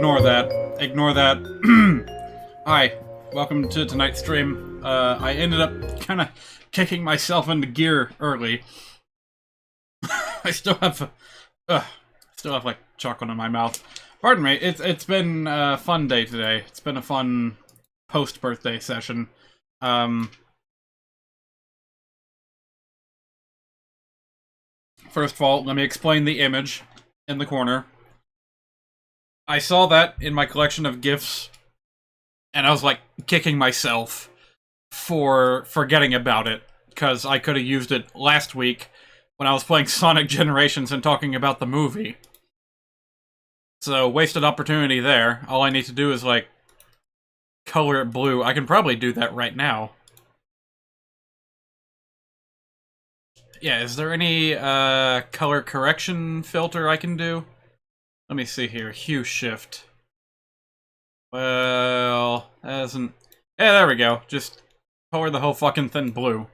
ignore that. Ignore that. Hi, welcome to tonight's stream. I ended up kind of kicking myself into gear early. I still have like chocolate in my mouth. Pardon me. It's been a fun day today. It's been a fun post-birthday session. First of all, let me explain the image in the corner. I saw that in my collection of GIFs, and I was like kicking myself for forgetting about it, because I could have used it last week when I was playing Sonic Generations and talking about the movie. So, wasted opportunity there. All I need to do is, like, color it blue. I can probably do that right now. Yeah, is there any color correction filter I can do? Let me see here. Hue shift. Well, that isn't... Yeah, there we go. Just color the whole fucking thing blue.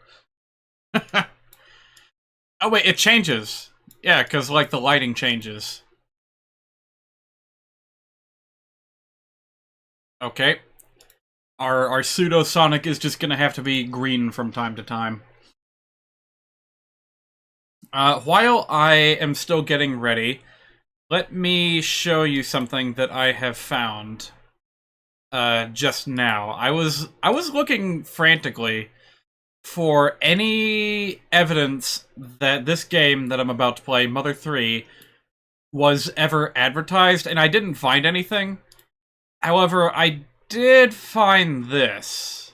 Oh wait, it changes. Yeah, because, like, the lighting changes. Okay. Our pseudo-Sonic is just gonna have to be green from time to time. While I am still getting ready, let me show you something that I have found just now. I was looking frantically for any evidence that this game that I'm about to play, Mother 3, was ever advertised, and I didn't find anything. However, I did find this.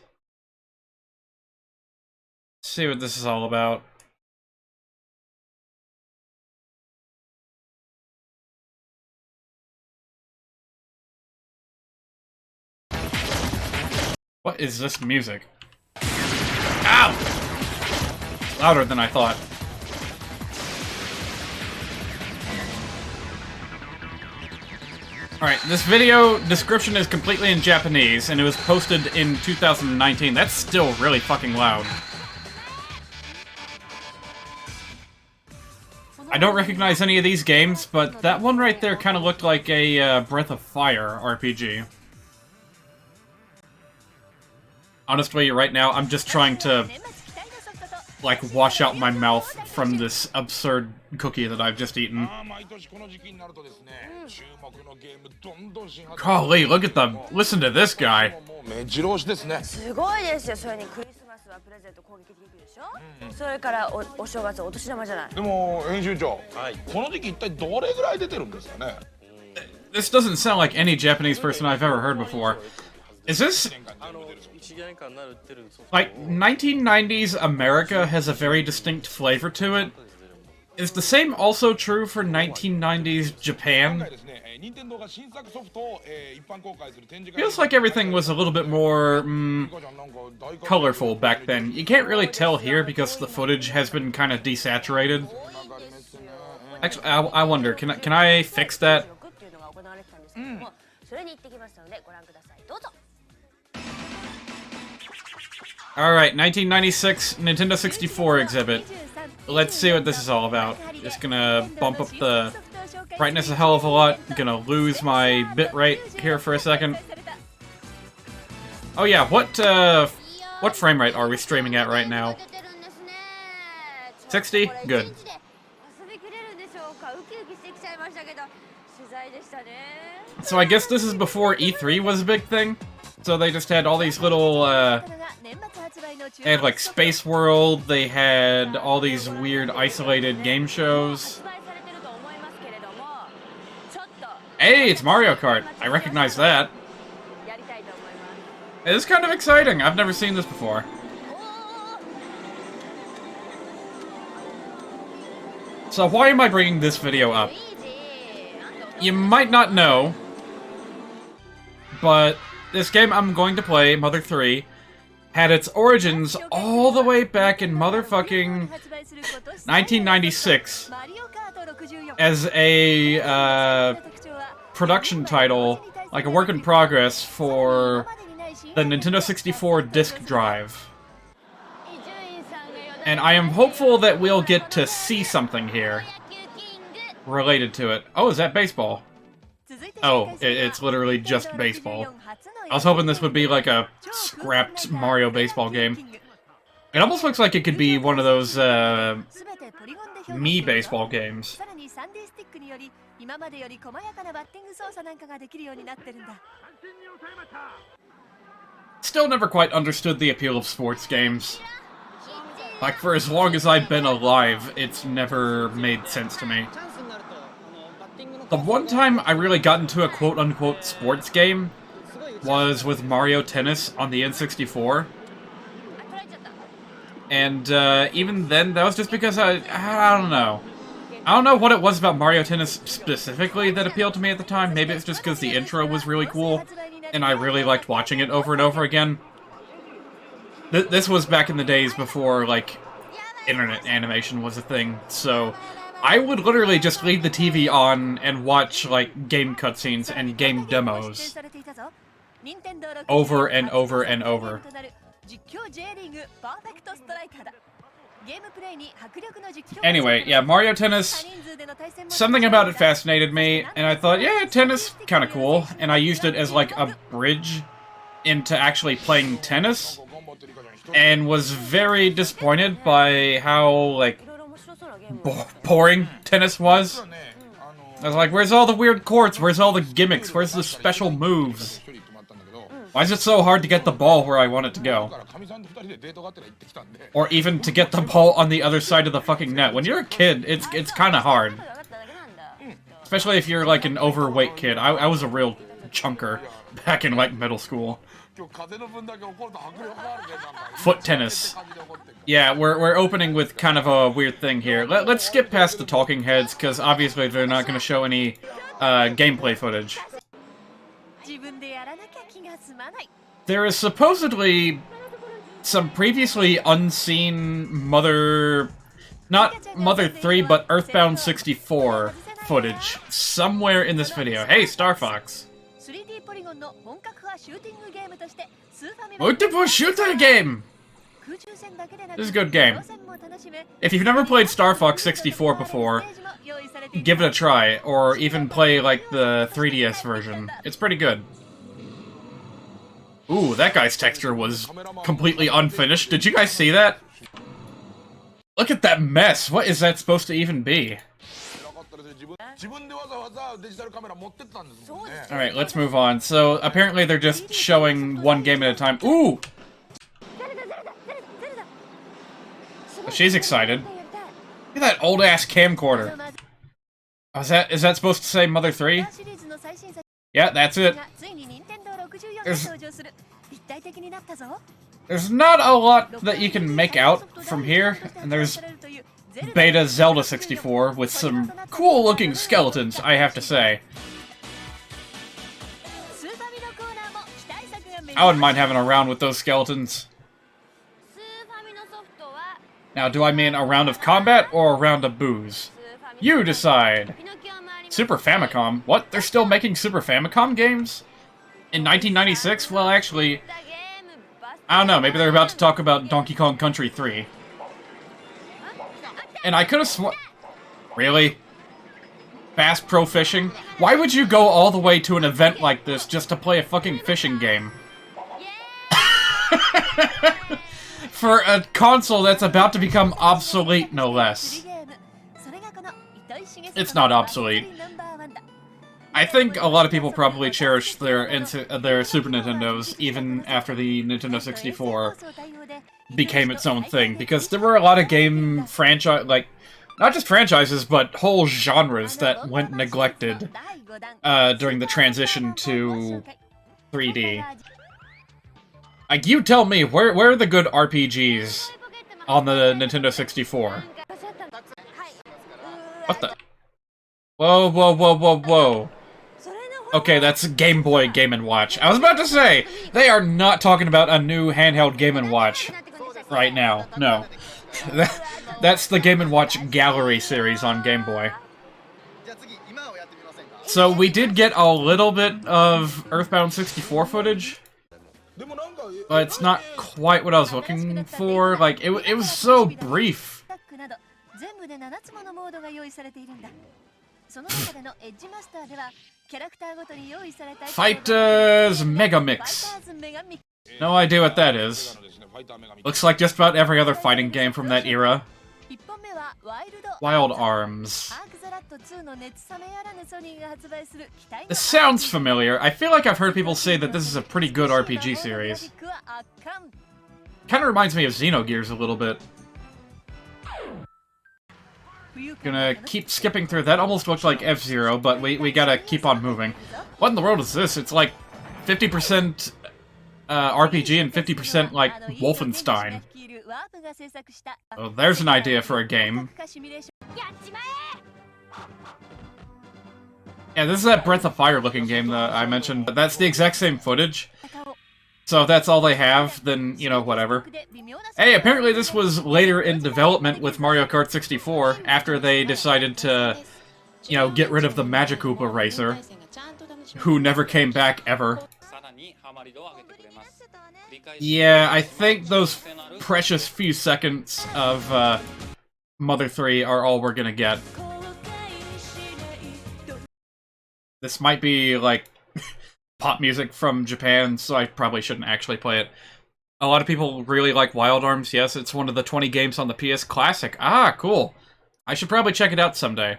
Let's see what this is all about. What is this music? Ow! Louder than I thought. Alright, this video description is completely in Japanese, and it was posted in 2019. That's still really fucking loud. I don't recognize any of these games, but that one right there kind of looked like a Breath of Fire RPG. Honestly, right now, I'm just trying to, like, wash out my mouth from this absurd cookie that I've just eaten. Golly, look at them. Listen to this guy. This doesn't sound like any Japanese person I've ever heard before. Is this... Like, 1990s America has a very distinct flavor to it. Is the same also true for 1990s Japan? Feels like everything was a little bit more, colorful back then. You can't really tell here because the footage has been kind of desaturated. Actually, I wonder, can I fix that? Alright, 1996 Nintendo 64 exhibit. Let's see what this is all about. Just gonna bump up the brightness a hell of a lot. Gonna lose my bitrate here for a second. Oh yeah, what frame rate are we streaming at right now? 60? Good. So I guess this is before E3 was a big thing? So they just had all these little, they had, like, Space World, they had all these weird isolated game shows. Hey, it's Mario Kart! I recognize that. It is kind of exciting, I've never seen this before. So why am I bringing this video up? You might not know, but this game I'm going to play, Mother 3, had its origins all the way back in motherfucking 1996 as a production title, like a work in progress for the Nintendo 64 disk drive. And I am hopeful that we'll get to see something here related to it. Oh, is that baseball? Oh, it's literally just baseball. I was hoping this would be like a scrapped Mario baseball game. It almost looks like it could be one of those, Mii baseball games. Still never quite understood the appeal of sports games. Like, for as long as I've been alive, it's never made sense to me. The one time I really got into a quote-unquote sports game was with Mario Tennis on the N64. And, even then, that was just because I don't know. I don't know what it was about Mario Tennis specifically that appealed to me at the time. Maybe it's just because the intro was really cool, and I really liked watching it over and over again. This was back in the days before, like, internet animation was a thing, so I would literally just leave the TV on and watch, like, game cutscenes and game demos over and over and over. Anyway, yeah, Mario Tennis, something about it fascinated me, and I thought, yeah, tennis, kinda cool, and I used it as, like, a bridge into actually playing tennis, and was very disappointed by how, like, boring tennis was. I was like, where's all the weird courts? Where's all the gimmicks? Where's the special moves? Why is it so hard to get the ball where I want it to go? Or even to get the ball on the other side of the fucking net. When you're a kid, it's kind of hard. Especially if you're like an overweight kid. I was a real chunker back in like middle school. Foot tennis. Yeah, we're opening with kind of a weird thing here. Let's skip past the talking heads, because obviously they're not going to show any gameplay footage. There is supposedly some previously unseen not Mother 3, but Earthbound 64 footage somewhere in this video. Hey, Star Fox. Multiple shooter game! This is a good game. If you've never played Star Fox 64 before, give it a try, or even play, like, the 3DS version. It's pretty good. Ooh, that guy's texture was completely unfinished. Did you guys see that? Look at that mess! What is that supposed to even be? Alright, let's move on. So, apparently they're just showing one game at a time. Ooh! She's excited. Look at that old-ass camcorder. Oh, is that supposed to say Mother 3? Yeah, that's it. There's not a lot that you can make out from here, and there's Beta Zelda 64 with some cool-looking skeletons, I have to say. I wouldn't mind having a round with those skeletons. Now, do I mean a round of combat or a round of booze? You decide! Super Famicom? What? They're still making Super Famicom games? In 1996? Well, actually, I don't know, maybe they're about to talk about Donkey Kong Country 3. And I could've sworn... Really? Bass Pro Fishing? Why would you go all the way to an event like this just to play a fucking fishing game? For a console that's about to become obsolete, no less. It's not obsolete. I think a lot of people probably cherish their Super Nintendos even after the Nintendo 64 became its own thing, because there were a lot of game franchise, like, not just franchises, but whole genres that went neglected during the transition to 3D. Like, you tell me, where are the good RPGs on the Nintendo 64? What the? Whoa, whoa, whoa, whoa, whoa. Okay, that's Game Boy Game & Watch. I was about to say, they are not talking about a new handheld Game & Watch right now. No. That's the Game & Watch Gallery series on Game Boy. So we did get a little bit of Earthbound 64 footage, but it's not quite what I was looking for. Like, it was so brief. Fighters Mega Mix. No idea what that is. Looks like just about every other fighting game from that era. Wild Arms. This sounds familiar. I feel like I've heard people say that this is a pretty good RPG series. Kind of reminds me of Xenogears a little bit. Gonna keep skipping through. That almost looks like F-Zero, but we gotta keep on moving. What in the world is this? It's like 50% RPG and 50% like Wolfenstein. Oh, there's an idea for a game. Yeah, this is that Breath of Fire looking game that I mentioned. That's the exact same footage. So if that's all they have, then, you know, whatever. Hey, apparently this was later in development with Mario Kart 64, after they decided to, you know, get rid of the Magic Koopa racer, who never came back ever. Yeah, I think those precious few seconds of Mother 3 are all we're gonna get. This might be, like, pop music from Japan, so I probably shouldn't actually play it. A lot of people really like Wild Arms. Yes, it's one of the 20 games on the PS Classic. Ah, cool. I should probably check it out someday.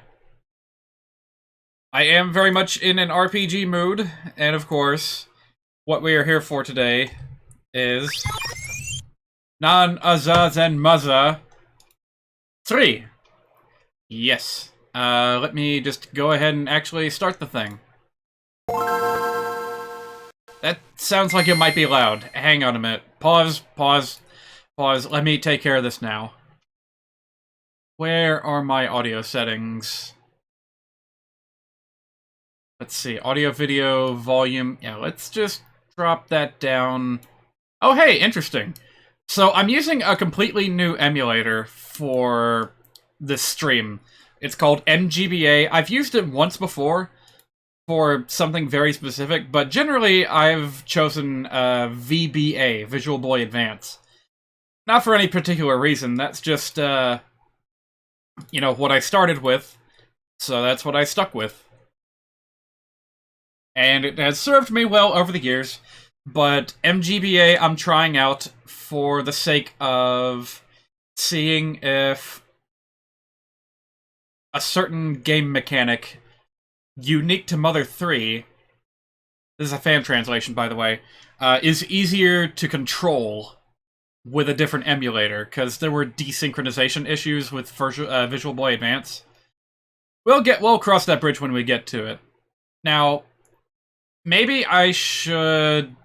I am very much in an RPG mood, and of course, what we are here for today is Nan Azazen Maza 3. Yes. Let me just go ahead and actually start the thing. That sounds like it might be loud. Hang on a minute. Pause. Let me take care of this now. Where are my audio settings? Let's see. Audio, video, volume. Yeah, let's just drop that down. Oh, hey, interesting. So I'm using a completely new emulator for this stream. It's called MGBA. I've used it once before for something very specific, but generally I've chosen VBA, Visual Boy Advance. Not for any particular reason, that's just, you know, what I started with, so that's what I stuck with. And it has served me well over the years, but MGBA I'm trying out for the sake of seeing if a certain game mechanic unique to Mother 3, this is a fan translation, by the way, is easier to control with a different emulator, because there were desynchronization issues with Visual Boy Advance. We'll cross that bridge when we get to it. Now, maybe I should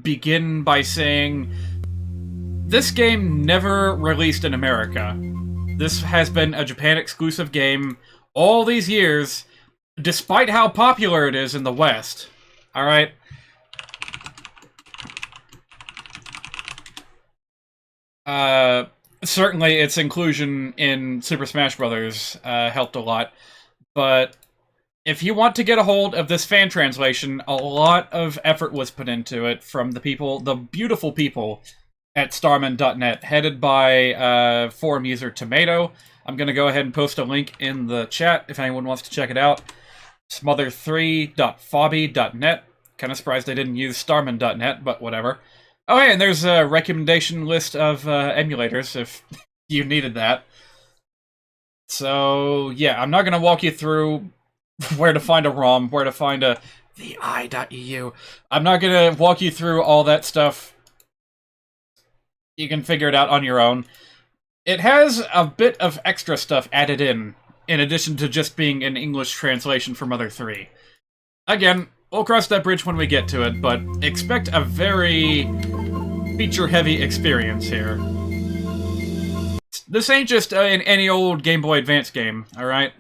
begin by saying this game never released in America. This has been a Japan-exclusive game all these years, despite how popular it is in the West. Alright? Certainly its inclusion in Super Smash Bros. Helped a lot. But if you want to get a hold of this fan translation, a lot of effort was put into it from the people, the beautiful people at starman.net, headed by forum user Tomato. I'm going to go ahead and post a link in the chat if anyone wants to check it out. Smother3.fobby.net. Kind of surprised I didn't use starman.net, but whatever. Oh, hey, and there's a recommendation list of emulators if you needed that. So, yeah, I'm not going to walk you through where to find a ROM, where to find a vi.eu. I'm not going to walk you through all that stuff. You can figure it out on your own. It has a bit of extra stuff added in addition to just being an English translation for Mother 3. Again, we'll cross that bridge when we get to it, but expect a very feature-heavy experience here. This ain't just any old Game Boy Advance game, alright?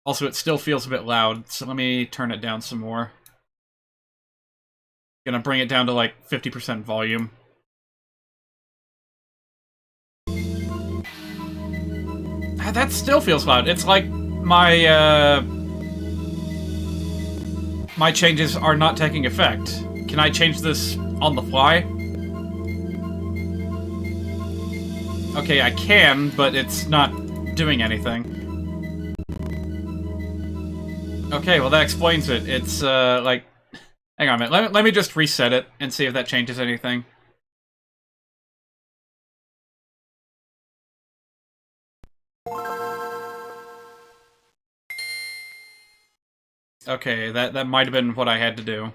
Also, it still feels a bit loud, so let me turn it down some more. Gonna bring it down to like 50% volume. That still feels loud. It's like my my changes are not taking effect. Can I change this on the fly? Okay, I can, but it's not doing anything. Okay, well that explains it. It's, like... Hang on a minute, let me just reset it and see if that changes anything. Okay, that might have been what I had to do.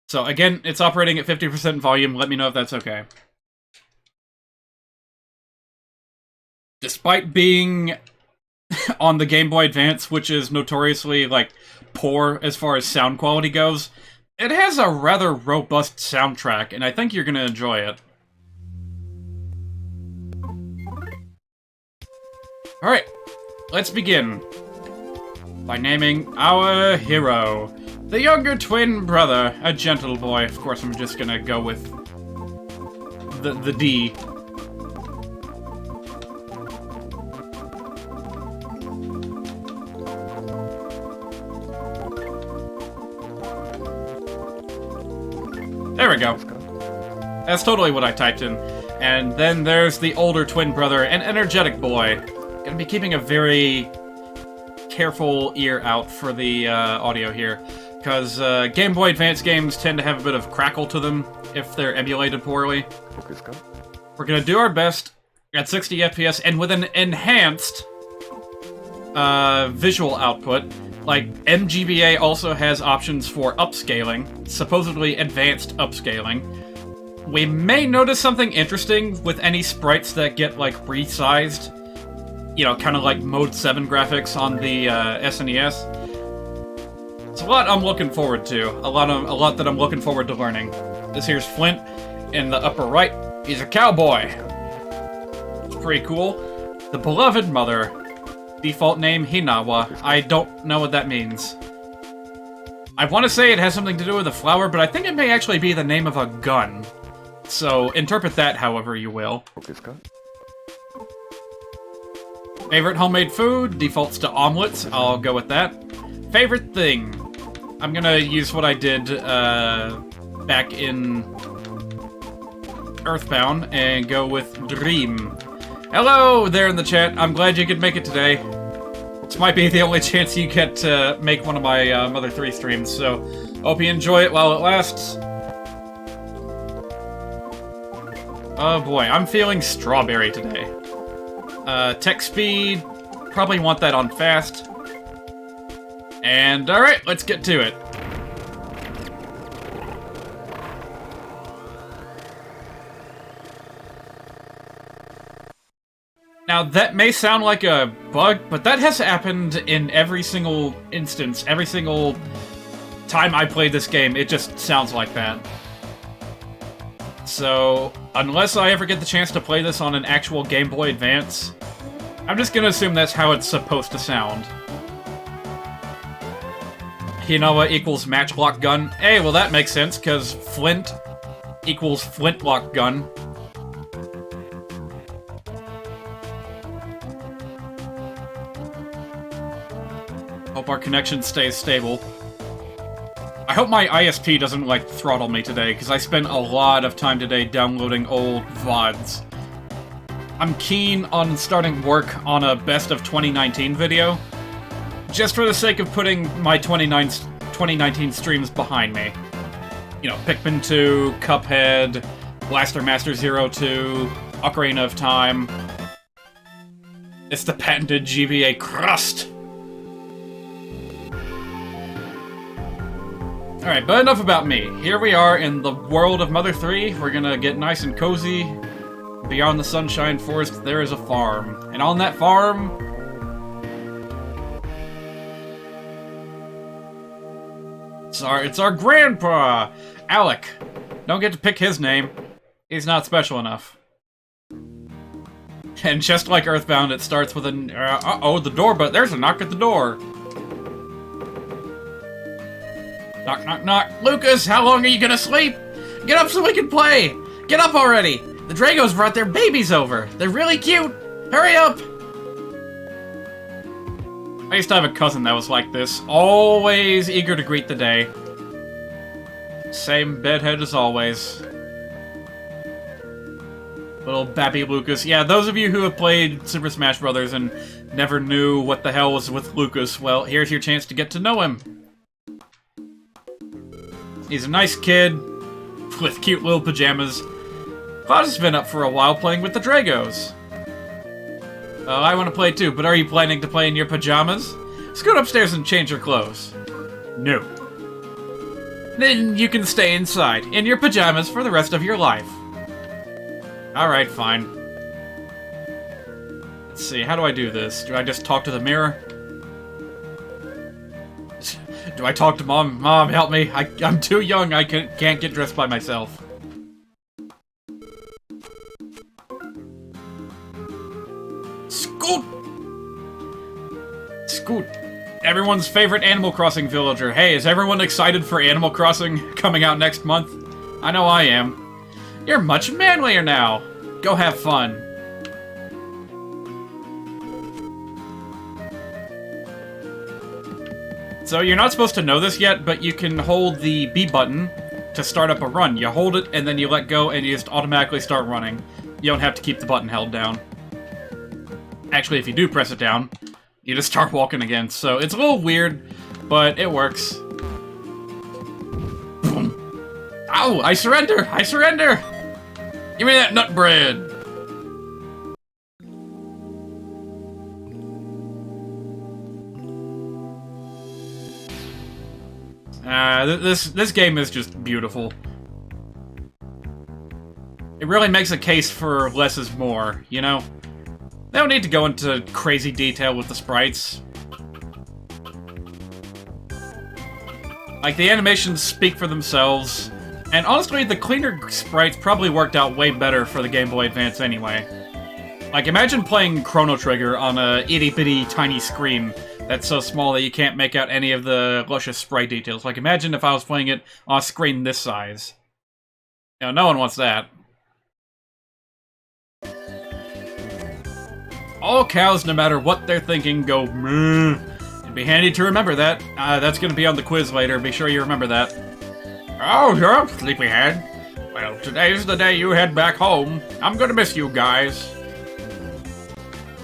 So again, it's operating at 50% volume, let me know if that's okay. Despite being on the Game Boy Advance, which is notoriously, like, poor as far as sound quality goes, it has a rather robust soundtrack, and I think you're gonna enjoy it. Alright, let's begin by naming our hero. The younger twin brother, a gentle boy. Of course, I'm just gonna go with the D. There we go. That's totally what I typed in. And then there's the older twin brother, an energetic boy. Gonna be keeping a very careful ear out for the audio here, because Game Boy Advance games tend to have a bit of crackle to them if they're emulated poorly. We're gonna do our best at 60 FPS and with an enhanced visual output. Like, MGBA also has options for upscaling, supposedly advanced upscaling. We may notice something interesting with any sprites that get, like, resized. You know, kind of like Mode 7 graphics on the SNES. It's a lot I'm looking forward to. A lot that I'm looking forward to learning. This here's Flint in the upper right. He's a cowboy. It's pretty cool. The beloved mother. Default name, Hinawa. I don't know what that means. I want to say it has something to do with a flower, but I think it may actually be the name of a gun. So, interpret that however you will. Favorite homemade food? Defaults to omelets. I'll go with that. Favorite thing? I'm gonna use what I did back in Earthbound and go with Dream. Hello there in the chat. I'm glad you could make it today. This might be the only chance you get to make one of my Mother 3 streams, so hope you enjoy it while it lasts. Oh boy, I'm feeling strawberry today. Tech speed, probably want that on fast. And alright, let's get to it. Now, that may sound like a bug, but that has happened in every single instance, every single time I played this game. It just sounds like that. So, unless I ever get the chance to play this on an actual Game Boy Advance, I'm just gonna assume that's how it's supposed to sound. Hinawa equals matchlock gun. Hey, well that makes sense, because Flint equals flintlock gun. Hope our connection stays stable. I hope my ISP doesn't, like, throttle me today, because I spent a lot of time today downloading old VODs. I'm keen on starting work on a best of 2019 video, just for the sake of putting my 2019 streams behind me. You know, Pikmin 2, Cuphead, Blaster Master 02, Ocarina of Time. It's the patented GBA crust! Alright, but enough about me. Here we are in the world of Mother 3. We're gonna get nice and cozy. Beyond the Sunshine Forest, there is a farm. And on that farm... It's our grandpa! Alec. Don't get to pick his name. He's not special enough. And just like Earthbound, it starts with an... uh-oh, the door, but there's a knock at the door. Knock, knock, knock. Lucas, how long are you gonna sleep? Get up so we can play! Get up already! The Dragos brought their babies over. They're really cute! Hurry up! I used to have a cousin that was like this. Always eager to greet the day. Same bedhead as always. Little Babby Lucas. Yeah, those of you who have played Super Smash Bros. And never knew what the hell was with Lucas, well, here's your chance to get to know him. He's a nice kid with cute little pajamas. Cloud has been up for a while playing with the Dragos. I want to play too, but are you planning to play in your pajamas? Scoot upstairs and change your clothes. No. Then you can stay inside, in your pajamas, for the rest of your life. Alright, fine. Let's see, how do I do this? Do I just talk to the mirror? Do I talk to Mom? Mom, help me. I'm too young, I can't get dressed by myself. Scoot! Scoot. Everyone's favorite Animal Crossing villager. Hey, is everyone excited for Animal Crossing coming out next month? I know I am. You're much manlier now. Go have fun. So you're not supposed to know this yet, but you can hold the B button to start up a run. You hold it, and then you let go, and you just automatically start running. You don't have to keep the button held down. Actually, if you do press it down, you just start walking again. So it's a little weird, but it works. Boom. Ow! I surrender! I surrender! Give me that nut bread! This game is just beautiful. It really makes a case for less is more, you know? They don't need to go into crazy detail with the sprites. Like, the animations speak for themselves. And honestly, the cleaner sprites probably worked out way better for the Game Boy Advance anyway. Like, imagine playing Chrono Trigger on a itty-bitty tiny screen that's so small that you can't make out any of the luscious sprite details. Like, imagine if I was playing it on a screen this size. You know, no one wants that. All cows, no matter what they're thinking, go moo. It'd be handy to remember that. That's gonna be on the quiz later. Be sure you remember that. Oh, you're up, sleepyhead. Well, today's the day you head back home. I'm gonna miss you guys.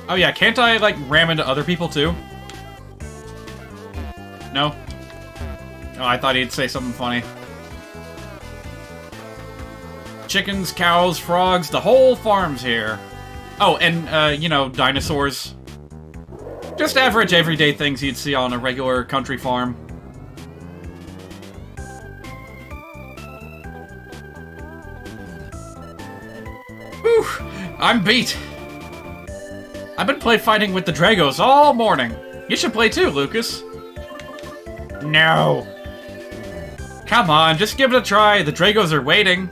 Oh yeah, can't I, like, ram into other people too? No? Oh, I thought he'd say something funny. Chickens, cows, frogs, the whole farm's here. Oh, and, you know, dinosaurs. Just average, everyday things you'd see on a regular country farm. Whew! I'm beat! I've been play fighting with the Dragos all morning. You should play too, Lucas. No. Come on, just give it a try. The Dragos are waiting.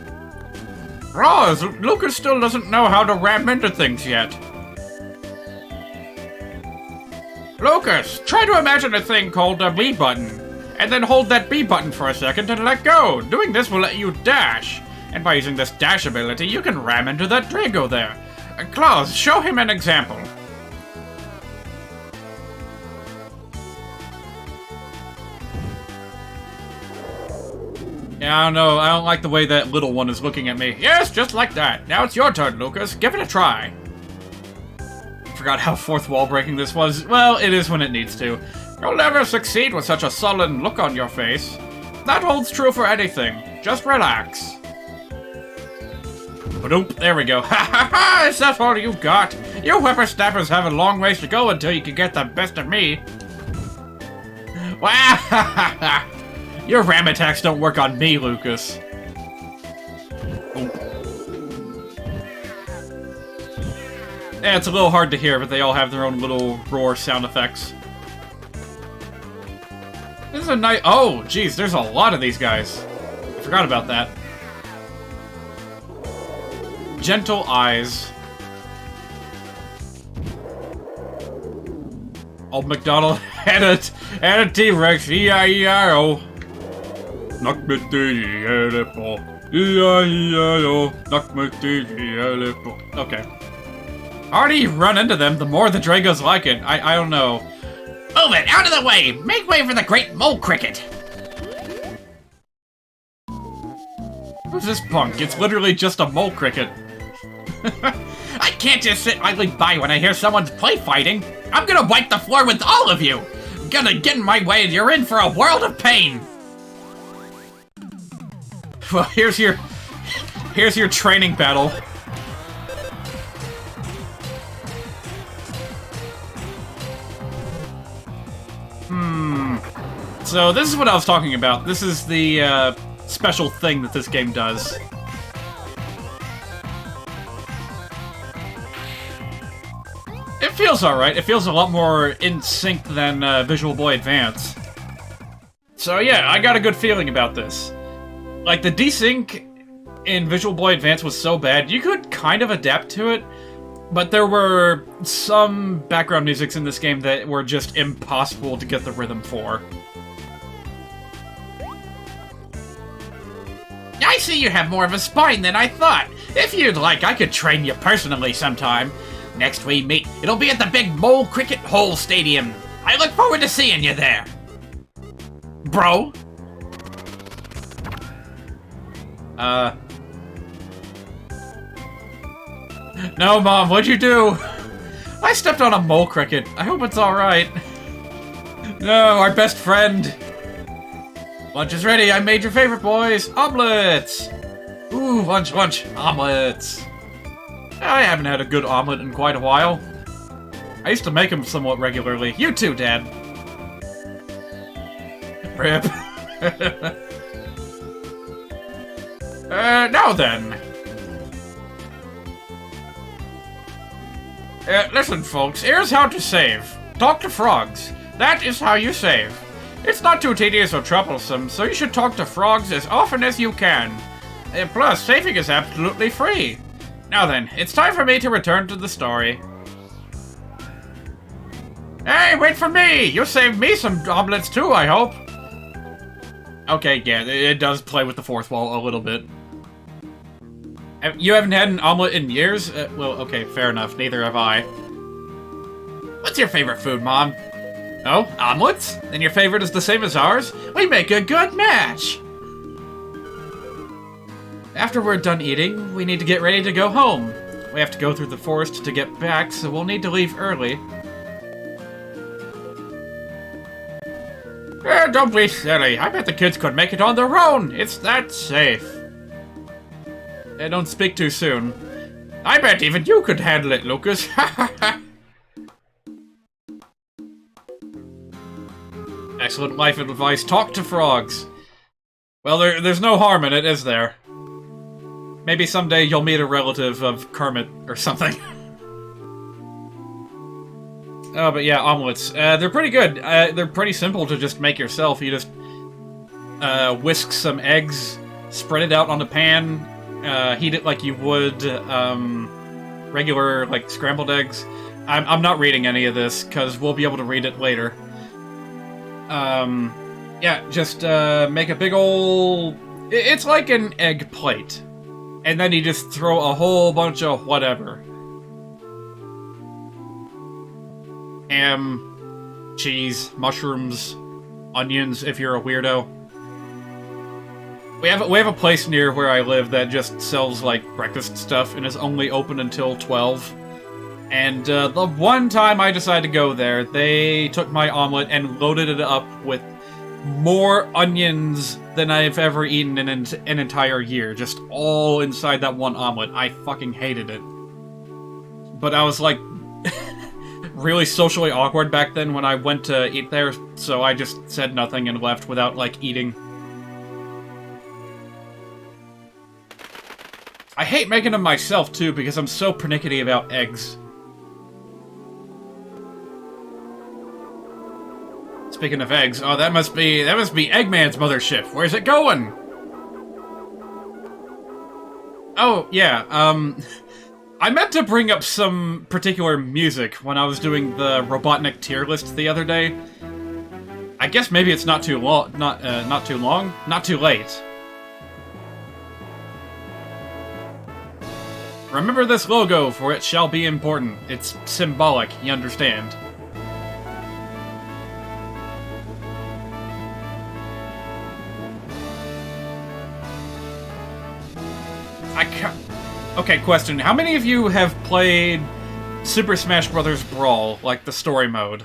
Roz, Lucas still doesn't know how to ram into things yet. Lucas, try to imagine a thing called a B button, and then hold that B button for a second and let go. Doing this will let you dash, and by using this dash ability, you can ram into that Drago there. Claus, show him an example. Yeah, I don't know. I don't like the way that little one is looking at me. Yes, just like that. Now it's your turn, Lucas. Give it a try. Forgot how fourth wall breaking this was. Well, it is when it needs to. You'll never succeed with such a sullen look on your face. That holds true for anything. Just relax. Ba-doop, there we go. Ha ha ha! Is that all you got? You whippersnappers have a long ways to go until you can get the best of me. Wah ha ha ha! Your ram attacks don't work on me, Lucas. Oh. Yeah, it's a little hard to hear, but they all have their own little roar sound effects. This is a nice... Oh, geez, there's a lot of these guys. I forgot about that. Gentle eyes. Old MacDonald had a T-Rex. E-I-E-I-O. Okay. Harder you run into them, the more the Dragos like it. I don't know. Move it! Out of the way! Make way for the great mole cricket! Who's this punk? It's literally just a mole cricket. I can't just sit idly by when I hear someone's play fighting. I'm gonna wipe the floor with all of you. Gonna get in my way and you're in for a world of pain. Well, here's your training battle. So this is what I was talking about. This is the special thing that this game does. It feels alright. It feels a lot more in sync than Visual Boy Advance. So yeah, I got a good feeling about this. Like, the desync in Visual Boy Advance was so bad, you could kind of adapt to it, but there were some background musics in this game that were just impossible to get the rhythm for. I see you have more of a spine than I thought. If you'd like, I could train you personally sometime. Next we meet, it'll be at the Big Mole Cricket Hole Stadium. I look forward to seeing you there. Bro? No, Mom, what'd you do? I stepped on a mole cricket. I hope it's alright. No, our best friend. Lunch is ready. I made your favorite, boys. Omelets! Ooh, lunch, lunch. Omelets. I haven't had a good omelet in quite a while. I used to make them somewhat regularly. You too, Dad. Rip. Now then. Listen, folks, here's how to save. Talk to frogs. That is how you save. It's not too tedious or troublesome, so you should talk to frogs as often as you can. Plus, saving is absolutely free. Now then, it's time for me to return to the story. Hey, wait for me! You saved me some omelets too, I hope. Okay, yeah, it does play with the fourth wall a little bit. You haven't had an omelet in years? Well, okay, fair enough. Neither have I. What's your favorite food, Mom? Oh, omelets? Then your favorite is the same as ours? We make a good match! After we're done eating, we need to get ready to go home. We have to go through the forest to get back, so we'll need to leave early. Don't be silly. I bet the kids could make it on their own. It's that safe. Don't speak too soon. I bet even you could handle it, Lucas. Excellent life advice. Talk to frogs. Well, there's no harm in it, is there? Maybe someday you'll meet a relative of Kermit or something. Oh, but yeah, omelets. They're pretty good. They're pretty simple to just make yourself. You just whisk some eggs, spread it out on a pan, heat it like you would regular, like, scrambled eggs. I'm not reading any of this, because we'll be able to read it later. Yeah, just make a big ol'... It's like an egg plate. And then you just throw a whole bunch of whatever. Ham, cheese, mushrooms, onions, if you're a weirdo. We have a place near where I live that just sells, like, breakfast stuff and is only open until 12. And the one time I decided to go there, they took my omelet and loaded it up with more onions than I've ever eaten in an entire year. Just all inside that one omelet. I fucking hated it. But I was, like, really socially awkward back then when I went to eat there, so I just said nothing and left without, like, eating. I hate making them myself, too, because I'm so pernickety about eggs. Speaking of eggs, oh, that must be Eggman's mothership. Where's it going? Oh, yeah, I meant to bring up some particular music when I was doing the Robotnik tier list the other day. I guess maybe it's not too long, not too long, not too late. Remember this logo, for it shall be important. It's symbolic, you understand. Okay, question. How many of you have played Super Smash Bros. Brawl, like the story mode?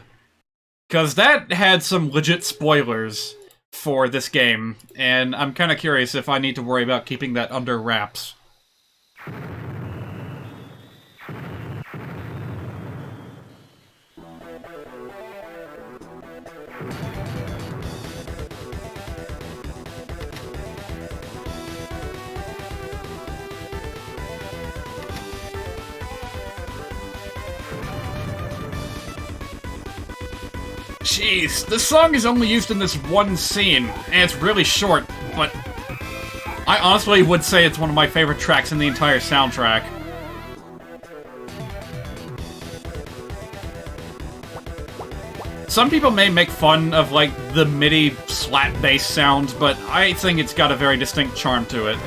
Because that had some legit spoilers for this game, and I'm kind of curious if I need to worry about keeping that under wraps. Jeez, this song is only used in this one scene, and it's really short, but I honestly would say it's one of my favorite tracks in the entire soundtrack. Some people may make fun of, like, the MIDI slap bass sounds, but I think it's got a very distinct charm to it.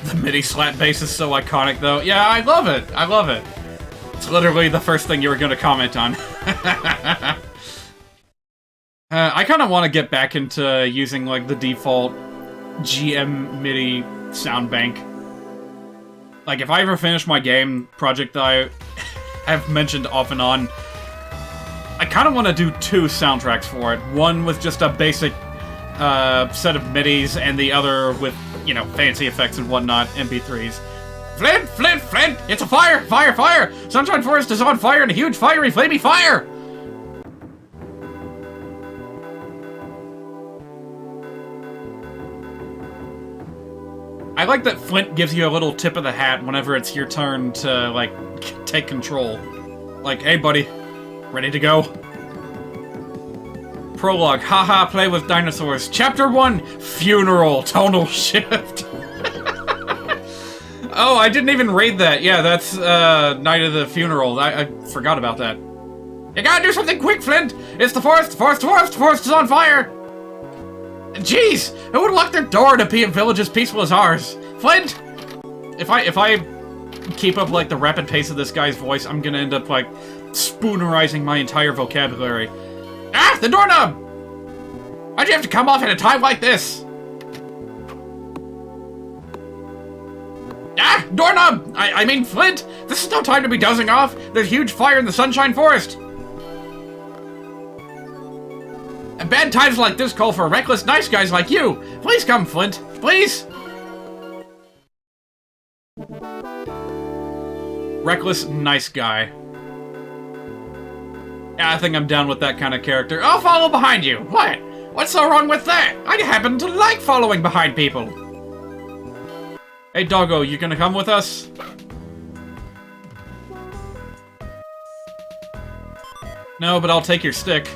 The MIDI slap bass is so iconic, though. Yeah, I love it. I love it. It's literally the first thing you were going to comment on. I kind of want to get back into using, like, the default GM MIDI sound bank. Like, if I ever finish my game project that I have mentioned off and on, I kind of want to do 2 soundtracks for it. One with just a basic set of MIDIs, and the other with, you know, fancy effects and whatnot, MP3s. Flint! Flint! Flint! It's a fire! Fire! Fire! Sunshine Forest is on fire in a huge fiery flamey fire! I like that Flint gives you a little tip of the hat whenever it's your turn to, like, take control. Like, hey buddy, ready to go? Prologue, haha, play with dinosaurs. Chapter 1, funeral, tonal shift. Oh, I didn't even read that. Yeah, that's, Night of the Funeral. I forgot about that. You gotta do something quick, Flint! It's the forest! Forest! Forest! Forest is on fire! Jeez! Who would lock their door to be a village as peaceful as ours? Flint! If I keep up, like, the rapid pace of this guy's voice, I'm gonna end up, like, spoonerizing my entire vocabulary. Ah! The doorknob! Why'd you have to come off at a time like this? Ah! Doorknob! I mean, Flint! This is no time to be dozing off! There's huge fire in the Sunshine Forest! And bad times like this call for reckless nice guys like you! Please come, Flint! Please! Reckless nice guy. Yeah, I think I'm down with that kind of character. I'll follow behind you! What? What's so wrong with that? I happen to like following behind people! Hey, doggo, you gonna come with us? No, but I'll take your stick.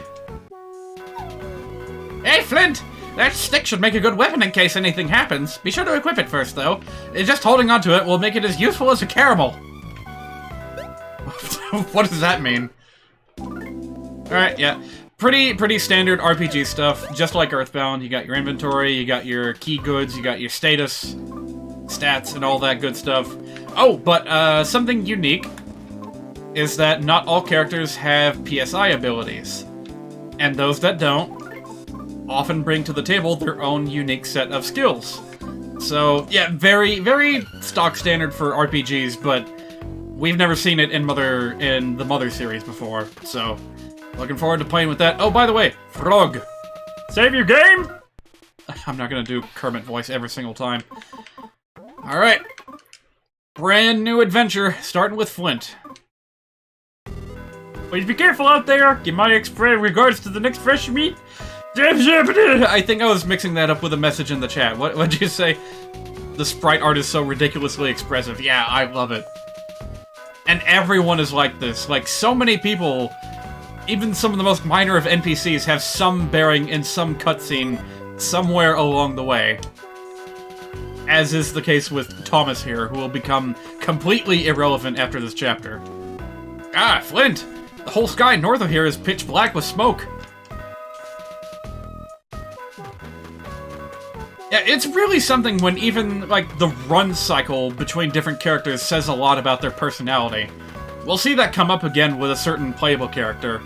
Hey, Flint! That stick should make a good weapon in case anything happens. Be sure to equip it first, though. Just holding onto it will make it as useful as a caramel. What does that mean? Alright, yeah. Pretty standard RPG stuff. Just like Earthbound, you got your inventory, you got your key goods, you got your status, stats, and all that good stuff. Oh, but something unique is that not all characters have PSI abilities. And those that don't often bring to the table their own unique set of skills. So, yeah, very, very stock standard for RPGs, but we've never seen it in the Mother series before, so looking forward to playing with that. Oh, by the way, Frog! Save your game! I'm not gonna do Kermit voice every single time. Alright. Brand new adventure, starting with Flint. Please be careful out there! Give my regards to the next fresh meat! I think I was mixing that up with a message in the chat. What'd you say? The sprite art is so ridiculously expressive. Yeah, I love it. And everyone is like this. Like, so many people, even some of the most minor of NPCs, have some bearing in some cutscene somewhere along the way. As is the case with Thomas here, who will become completely irrelevant after this chapter. Ah, Flint! The whole sky north of here is pitch black with smoke. It's really something when even, like, the run cycle between different characters says a lot about their personality. We'll see that come up again with a certain playable character.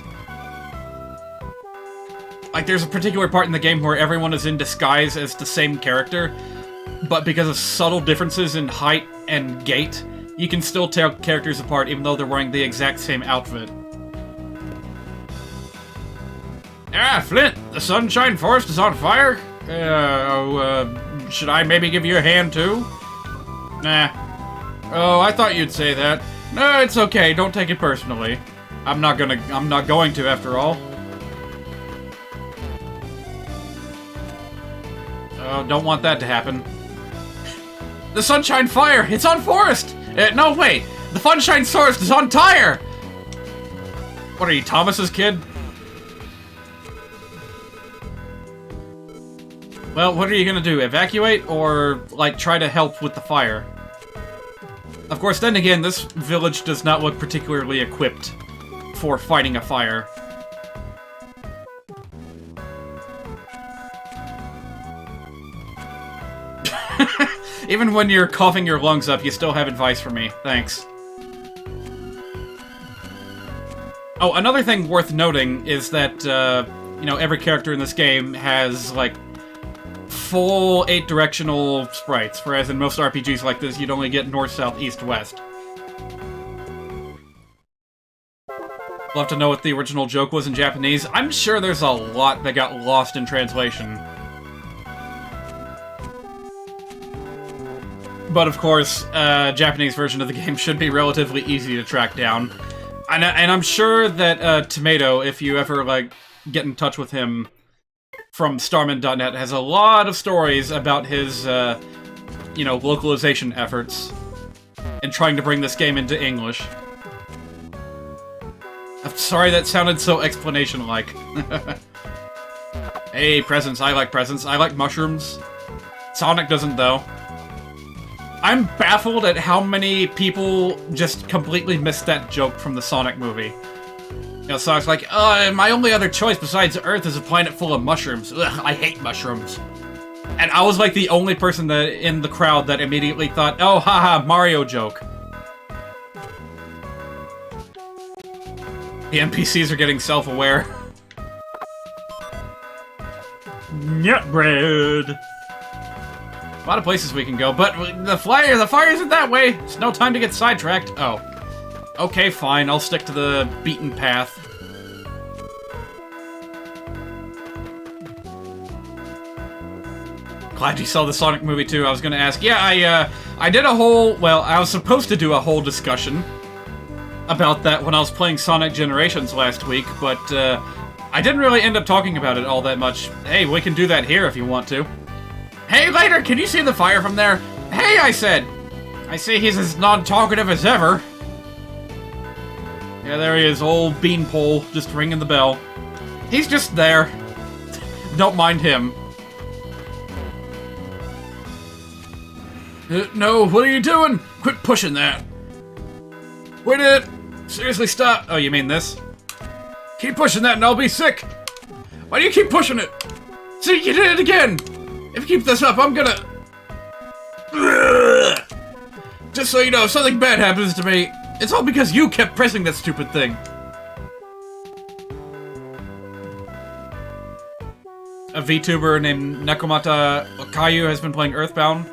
Like, there's a particular part in the game where everyone is in disguise as the same character, but because of subtle differences in height and gait, you can still tell characters apart even though they're wearing the exact same outfit. Ah, Flint, the Sunshine Forest is on fire? Should I maybe give you a hand too? Nah. Oh, I thought you'd say that. No, it's okay, don't take it personally. I'm not going to after all. Oh, don't want that to happen. The Sunshine Fire, it's on Forest! No, wait, the Funshine Forest is on Tire! What are you, Thomas's kid? Well, what are you gonna do? Evacuate or, like, try to help with the fire? Of course, then again, this village does not look particularly equipped for fighting a fire. Even when you're coughing your lungs up, you still have advice for me. Thanks. Oh, another thing worth noting is that, you know, every character in this game has, like, full 8-directional sprites, whereas in most RPGs like this, you'd only get north, south, east, west. Love to know what the original joke was in Japanese. I'm sure there's a lot that got lost in translation. But of course, Japanese version of the game should be relatively easy to track down. And I'm sure that Tomato, if you ever, like, get in touch with him from Starman.net, has a lot of stories about his, you know, localization efforts and trying to bring this game into English. I'm sorry that sounded so explanation-like. Hey, presents. I like presents. I like mushrooms. Sonic doesn't, though. I'm baffled at how many people just completely missed that joke from the Sonic movie. You know, Sonic's like, my only other choice besides Earth is a planet full of mushrooms. Ugh, I hate mushrooms. And I was like the only person that in the crowd that immediately thought, oh, haha, Mario joke. The NPCs are getting self-aware. Nut bread. A lot of places we can go, but the fire isn't that way. It's no time to get sidetracked. Oh. Okay, fine. I'll stick to the beaten path. Glad you saw the Sonic movie too. I was gonna ask. Yeah, I did a whole, well, I was supposed to do a whole discussion about that when I was playing Sonic Generations last week, but I didn't really end up talking about it all that much. Hey, we can do that here if you want to. Hey, later, can you see the fire from there? Hey, I said! I see he's as non-talkative as ever. Yeah, there he is, old Beanpole, just ringing the bell. He's just there. Don't mind him. No, what are you doing? Quit pushing that. Wait it! Seriously, stop! Oh, you mean this? Keep pushing that and I'll be sick! Why do you keep pushing it? See, you did it again! If you keep this up, I'm gonna... Ugh. Just so you know, if something bad happens to me, it's all because you kept pressing that stupid thing. A VTuber named Nakamata Okayu has been playing Earthbound,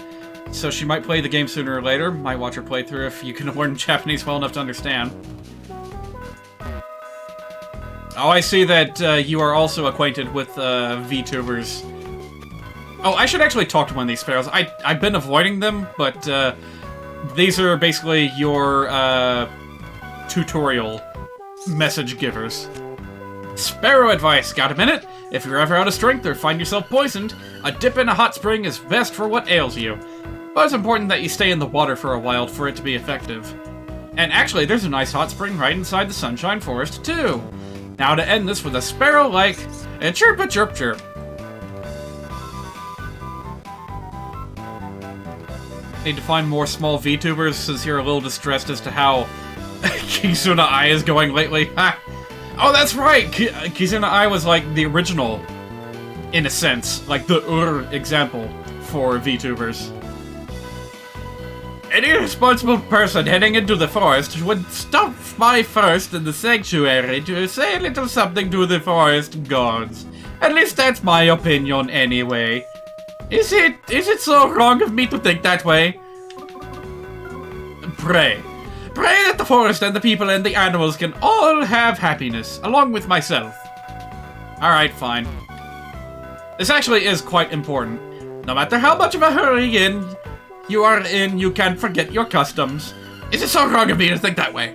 so she might play the game sooner or later. Might watch her playthrough if you can learn Japanese well enough to understand. Oh, I see that you are also acquainted with VTubers. Oh, I should actually talk to one of these sparrows. I've been avoiding them, but these are basically your tutorial message givers. Sparrow advice, got a minute? If you're ever out of strength or find yourself poisoned, a dip in a hot spring is best for what ails you. But it's important that you stay in the water for a while for it to be effective. And actually, there's a nice hot spring right inside the Sunshine Forest, too. Now to end this with a sparrow-like, and chirp-a-chirp-chirp. Need to find more small VTubers since you're a little distressed as to how Kizuna Ai is going lately. Oh, that's right! Kizuna Ai was like the original, in a sense, like the example for VTubers. Any responsible person heading into the forest would stop by first in the sanctuary to say a little something to the forest gods. At least that's my opinion anyway. Is it so wrong of me to think that way? Pray. Pray that the forest and the people and the animals can all have happiness, along with myself. Alright, fine. This actually is quite important. No matter how much of a hurry you are in, you can't forget your customs. Is it so wrong of me to think that way?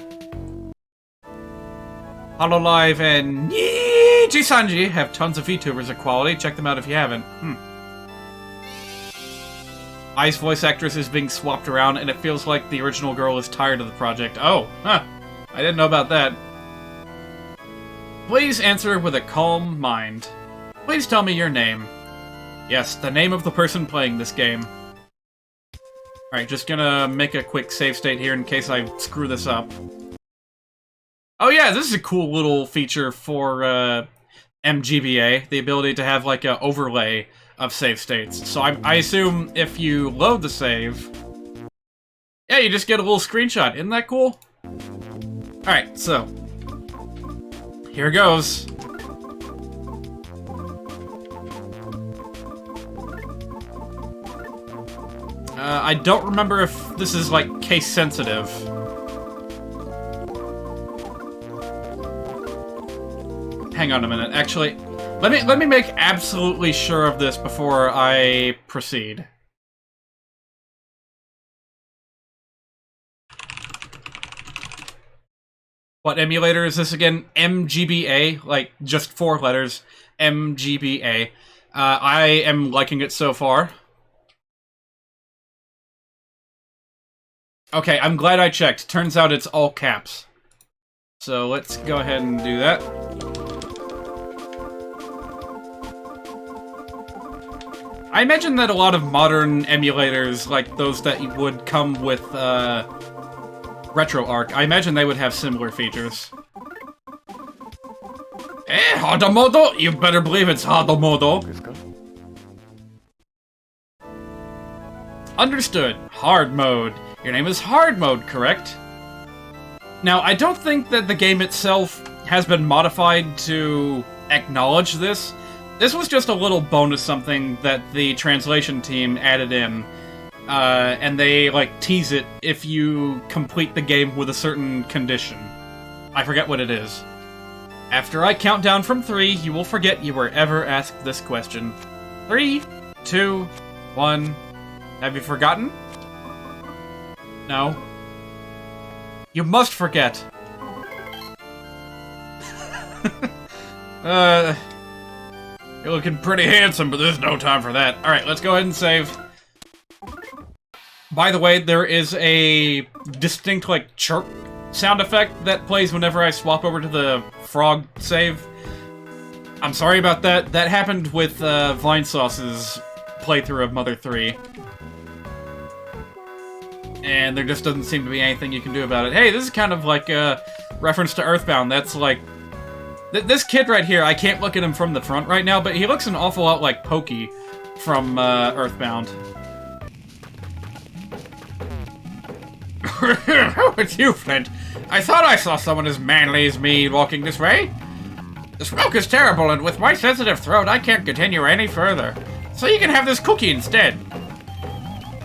Hololive and Sanji have tons of VTubers of quality. Check them out if you haven't. Ai's voice actress is being swapped around, and it feels like the original girl is tired of the project. Oh, huh. I didn't know about that. Please answer with a calm mind. Please tell me your name. Yes, the name of the person playing this game. Alright, just gonna make a quick save state here in case I screw this up. Oh yeah, this is a cool little feature for MGBA, the ability to have like an overlay of save states. So I assume if you load the save, yeah, you just get a little screenshot. Isn't that cool? Alright, so here goes. I don't remember if this is, like, case-sensitive. Hang on a minute. Actually, let me make absolutely sure of this before I proceed. What emulator is this again? MGBA, like, just 4 letters. MGBA. I am liking it so far. Okay, I'm glad I checked. Turns out it's all caps. So let's go ahead and do that. I imagine that a lot of modern emulators, like those that would come with RetroArch, I imagine they would have similar features. Hardomodo? You better believe it's Hardomodo. Understood. Hard mode. Your name is Hard Mode, correct? Now, I don't think that the game itself has been modified to acknowledge this. This was just a little bonus something that the translation team added in. And they, like, tease it if you complete the game with a certain condition. I forget what it is. After I count down from 3, you will forget you were ever asked this question. 3, 2, 1... Have you forgotten? No. You must forget. You're looking pretty handsome, but there's no time for that. Alright, let's go ahead and save. By the way, there is a distinct, like, chirp sound effect that plays whenever I swap over to the frog save. I'm sorry about that. That happened with Vinesauce's playthrough of Mother 3. And there just doesn't seem to be anything you can do about it. Hey, this is kind of like a reference to Earthbound. That's like... this kid right here, I can't look at him from the front right now, but he looks an awful lot like Pokey from Earthbound. Oh, it's you, Flint. I thought I saw someone as manly as me walking this way. The smoke is terrible, and with my sensitive throat, I can't continue any further. So you can have this cookie instead.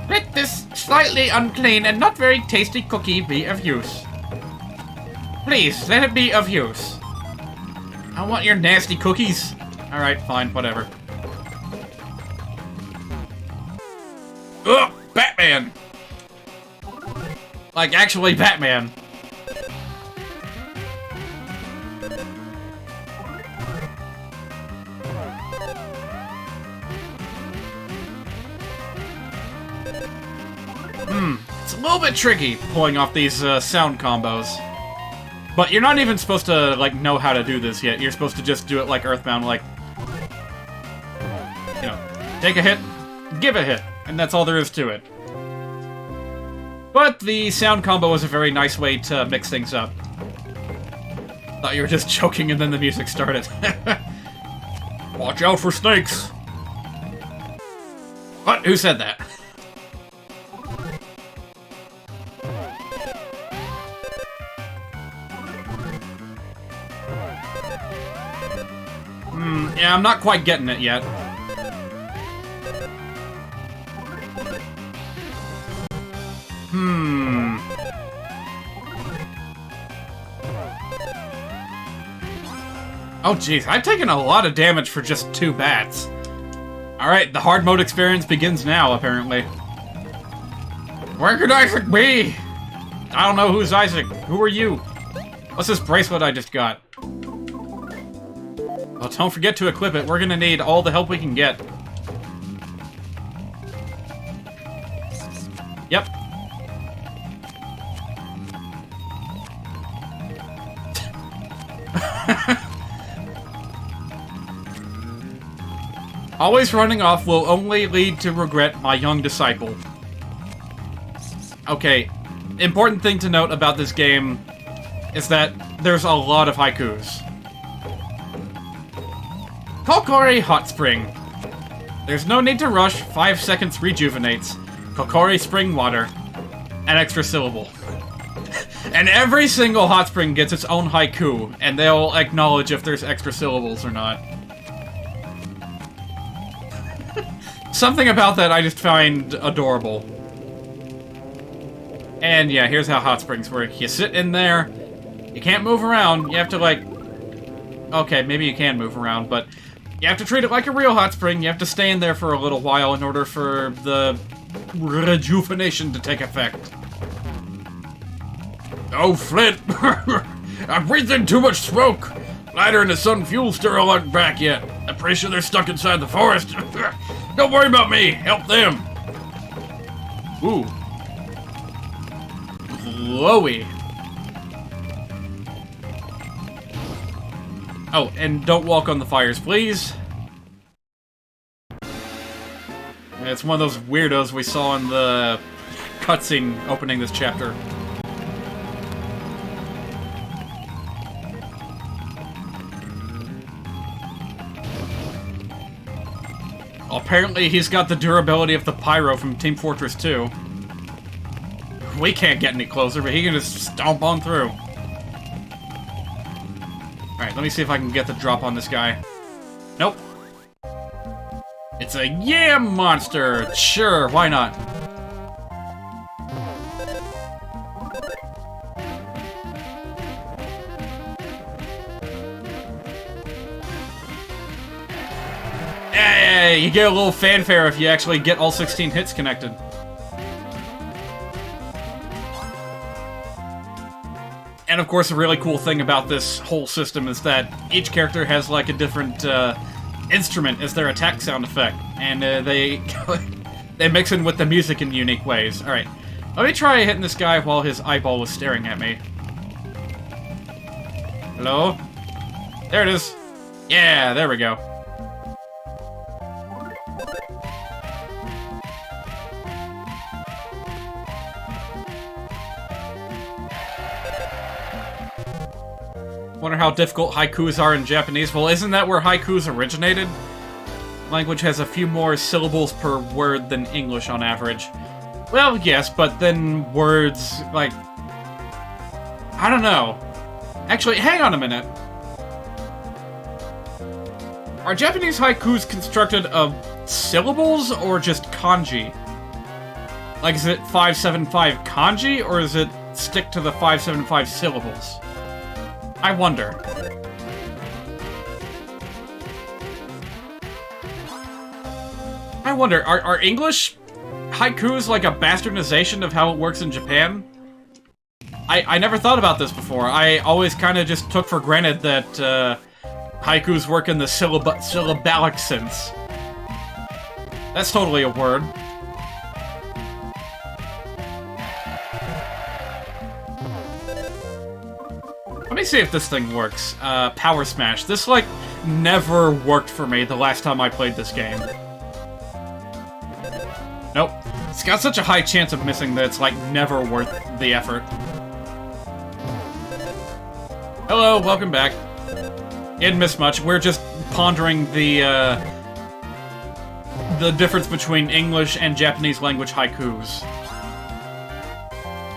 Let this slightly unclean and not very tasty cookie be of use. Please, let it be of use. I want your nasty cookies. Alright, fine, whatever. Ugh, Batman! Like, actually Batman. It's a little bit tricky pulling off these sound combos. But you're not even supposed to, like, know how to do this yet. You're supposed to just do it like Earthbound, like... You know, take a hit, give a hit, and that's all there is to it. But the sound combo is a very nice way to mix things up. Thought you were just joking and then the music started. Watch out for snakes! What? Who said that? Yeah, I'm not quite getting it yet. Oh, jeez, I've taken a lot of damage for just 2 bats. Alright, the hard mode experience begins now, apparently. Where could Isaac be? I don't know who's Isaac. Who are you? What's this bracelet I just got? Well, don't forget to equip it. We're gonna need all the help we can get. Yep. Always running off will only lead to regret, my young disciple. Okay, important thing to note about this game is that there's a lot of haikus. Kokori Hot Spring. There's no need to rush, 5 seconds rejuvenates. Kokori Spring Water. An extra syllable. And every single hot spring gets its own haiku, and they'll acknowledge if there's extra syllables or not. Something about that I just find adorable. And yeah, here's how hot springs work. You sit in there, you can't move around, you have to like... Okay, maybe you can move around, but you have to treat it like a real hot spring. You have to stay in there for a little while in order for the rejuvenation to take effect. Oh, Flint! I'm breathing too much smoke! Ladder and the sun fuel still aren't back yet. I'm pretty sure they're stuck inside the forest. Don't worry about me, help them! Ooh. Glowy. Oh, and don't walk on the fires, please. It's one of those weirdos we saw in the cutscene opening this chapter. Apparently he's got the durability of the Pyro from Team Fortress 2. We can't get any closer, but he can just stomp on through. Alright, let me see if I can get the drop on this guy. Nope. It's a yam monster! Sure, why not? Hey, you get a little fanfare if you actually get all 16 hits connected. And of course, a really cool thing about this whole system is that each character has like a different instrument as their attack sound effect, and they they mix in with the music in unique ways. All right, let me try hitting this guy while his eyeball is staring at me. Hello? There it is. Yeah, there we go. Wonder how difficult haikus are in Japanese. Well, isn't that where haikus originated? Language has a few more syllables per word than English on average. Well, yes, but then words, like... I don't know. Actually, hang on a minute. Are Japanese haikus constructed of syllables or just kanji? Like, is it 575 kanji, or is it stick to the 575 syllables? I wonder. Are English haikus like a bastardization of how it works in Japan? I never thought about this before. I always kind of just took for granted that haikus work in the syllabic sense. That's totally a word. Let me see if this thing works. Power Smash. This, like, never worked for me the last time I played this game. Nope. It's got such a high chance of missing that it's, like, never worth the effort. Hello, welcome back. You didn't miss much. We're just pondering the the difference between English and Japanese language haikus.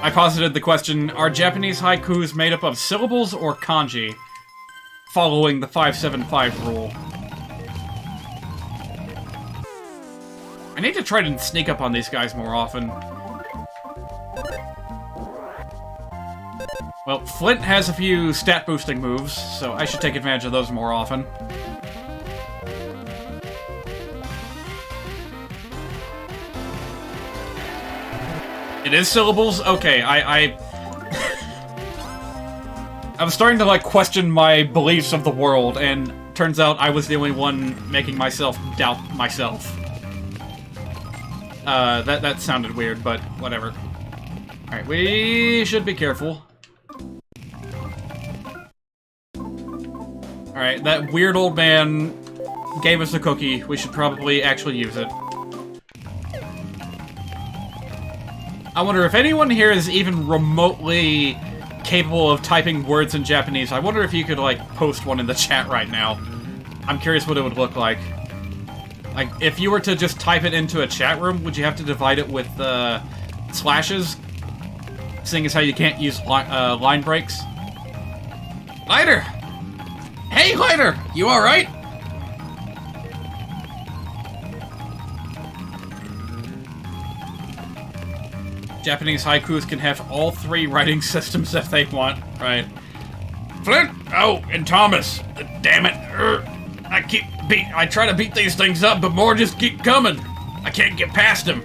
I posited the question, are Japanese haikus made up of syllables or kanji? Following the 575 rule. I need to try to sneak up on these guys more often. Well, Flint has a few stat-boosting moves, so I should take advantage of those more often. It is syllables? Okay, I was starting to, like, question my beliefs of the world, and turns out I was the only one making myself doubt myself. That sounded weird, but whatever. Alright, we should be careful. Alright, that weird old man gave us a cookie. We should probably actually use it. I wonder if anyone here is even remotely capable of typing words in Japanese. I wonder if you could, like, post one in the chat right now. I'm curious what it would look like. Like, if you were to just type it into a chat room, would you have to divide it with, slashes? Seeing as how you can't use line breaks? Lighter! Hey, Lighter! You alright? Japanese haikus can have all three writing systems if they want, right? Flint! Oh, and Thomas! Damn it! I try to beat these things up, but more just keep coming. I can't get past them.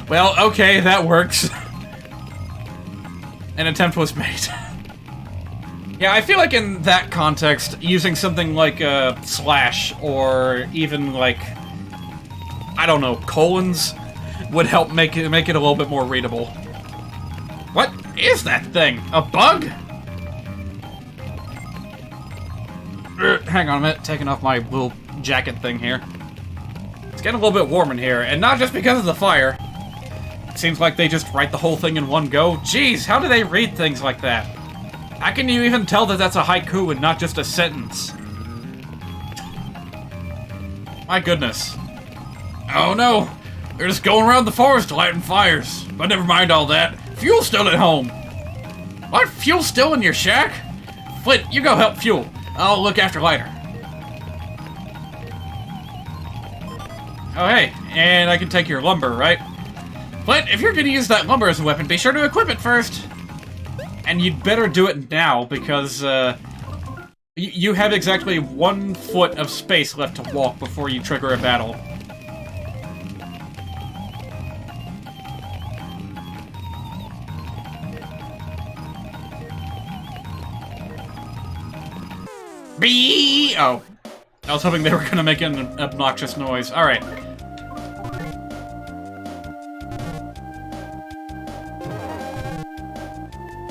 Well, okay, that works. An attempt was made. Yeah, I feel like in that context, using something like a slash or even like, I don't know, colons would help make it a little bit more readable. What is that thing? A bug? Hang on a minute, taking off my little jacket thing here. It's getting a little bit warm in here, and not just because of the fire. It seems like they just write the whole thing in one go. Jeez, how do they read things like that? How can you even tell that that's a haiku and not just a sentence? My goodness. Oh no! They're just going around the forest lighting fires. But never mind all that. Fuel's still at home. What? Fuel's still in your shack? Flint, you go help Fuel. I'll look after Lighter. Oh hey, and I can take your lumber, right? Flint, if you're gonna use that lumber as a weapon, be sure to equip it first. And you'd better do it now, because, you have exactly 1 foot of space left to walk before you trigger a battle. Bee! Oh. I was hoping they were gonna make an obnoxious noise. Alright.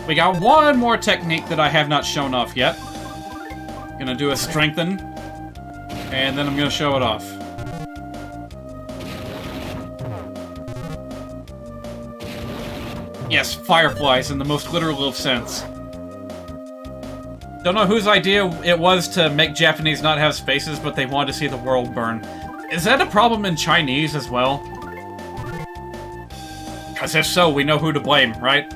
We got one more technique that I have not shown off yet. Gonna do a strengthen, and then I'm gonna show it off. Yes, fireflies in the most literal of sense. Don't know whose idea it was to make Japanese not have spaces, but they wanted to see the world burn. Is that a problem in Chinese as well? Because if so, we know who to blame, right?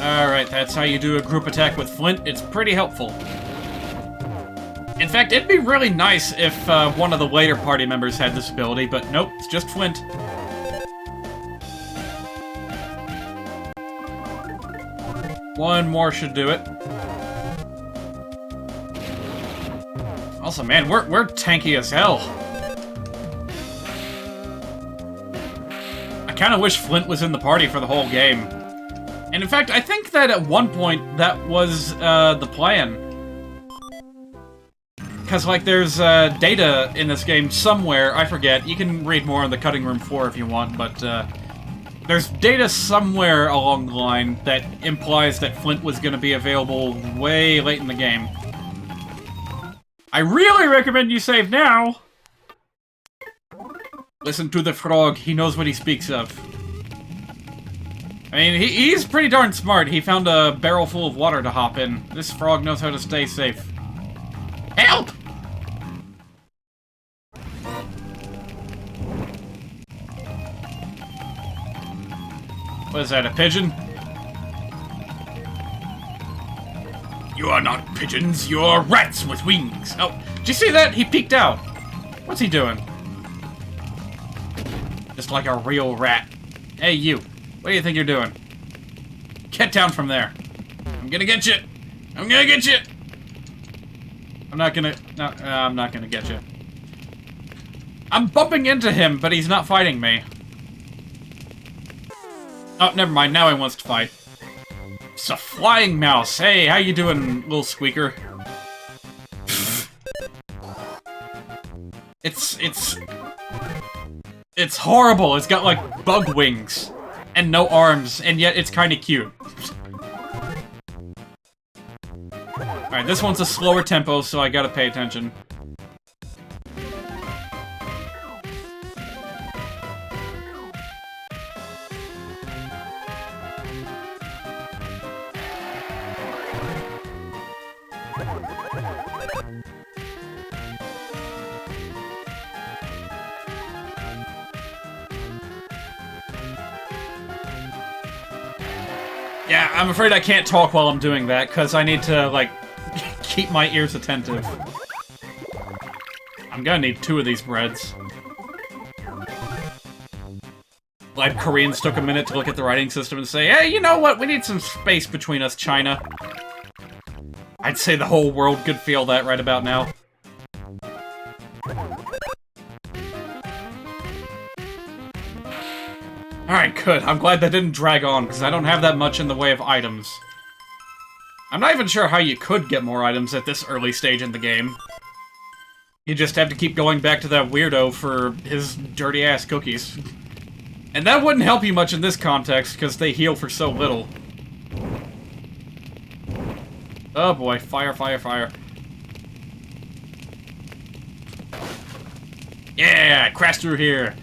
Alright, that's how you do a group attack with Flint. It's pretty helpful. In fact, it'd be really nice if one of the later party members had this ability, but nope, it's just Flint. One more should do it. Also, man, we're tanky as hell. I kind of wish Flint was in the party for the whole game. And in fact, I think that at one point, that was the plan. Because, like, there's data in this game somewhere, I forget, you can read more on the cutting room floor if you want, but there's data somewhere along the line that implies that Flint was going to be available way late in the game. I really recommend you save now! Listen to the frog. He knows what he speaks of. I mean, he's pretty darn smart. He found a barrel full of water to hop in. This frog knows how to stay safe. Help! What is that, a pigeon? You are not pigeons, you are rats with wings. Oh, did you see that? He peeked out. What's he doing? Just like a real rat. Hey, you. What do you think you're doing? Get down from there. I'm gonna get you. I'm gonna get you. I'm not gonna... No, I'm not gonna get you. I'm bumping into him, but he's not fighting me. Oh, never mind. Now he wants to fight. It's a flying mouse. Hey, how you doing, little squeaker? It's horrible. It's got, like, bug wings. And no arms, and yet it's kind of cute. Alright, this one's a slower tempo, so I gotta pay attention. Yeah, I'm afraid I can't talk while I'm doing that, because I need to, like, keep my ears attentive. I'm gonna need 2 of these breads. Like, Koreans took a minute to look at the writing system and say, hey, you know what? We need some space between us, China. I'd say the whole world could feel that right about now. Alright, good. I'm glad that didn't drag on, because I don't have that much in the way of items. I'm not even sure how you could get more items at this early stage in the game. You just have to keep going back to that weirdo for his dirty-ass cookies. And that wouldn't help you much in this context, because they heal for so little. Oh boy, fire, fire, fire. Yeah, crash through here.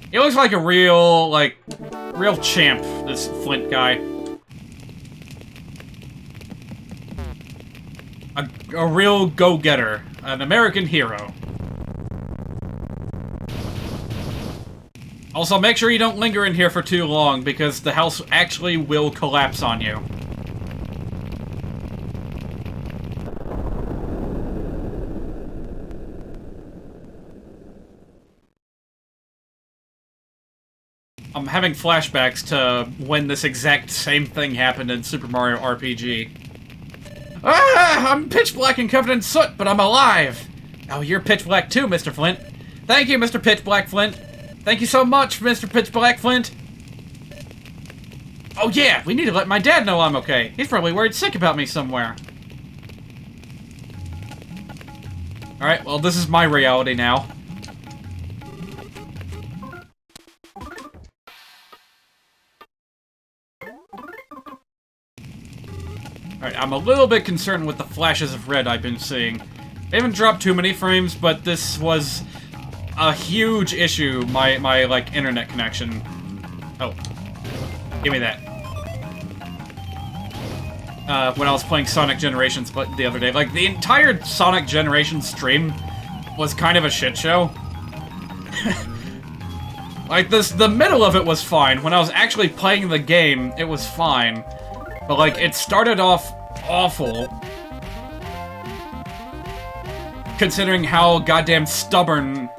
He looks like a real, real champ, this Flint guy. A real go-getter. An American hero. Also, make sure you don't linger in here for too long, because the house actually will collapse on you. I'm having flashbacks to when this exact same thing happened in Super Mario RPG. Ah! I'm pitch black and covered in soot, but I'm alive! Oh, you're pitch black too, Mr. Flint. Thank you, Mr. Pitch Black Flint. Thank you so much, Mr. Pitch Black Flint. Oh yeah, we need to let my dad know I'm okay. He's probably worried sick about me somewhere. Alright, well, this is my reality now. Alright, I'm a little bit concerned with the flashes of red I've been seeing. They haven't dropped too many frames, but this was a huge issue, my like, internet connection. Oh. Give me that. When I was playing Sonic Generations the other day. Like, the entire Sonic Generations stream was kind of a shit show. Like, the middle of it was fine. When I was actually playing the game, it was fine. But, like, it started off awful. Considering how goddamn stubborn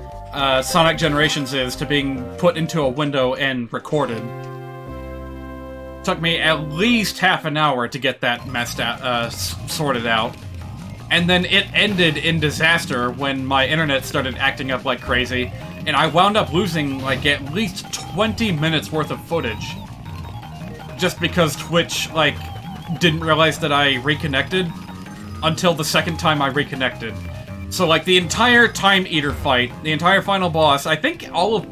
Sonic Generations is to being put into a window and recorded. Took me at least half an hour to get that messed out, sorted out. And then it ended in disaster when my internet started acting up like crazy, and I wound up losing, like, at least 20 minutes worth of footage. Just because Twitch, like, didn't realize that I reconnected until the second time I reconnected. So, like, the entire Time Eater fight, the entire final boss, I think all of...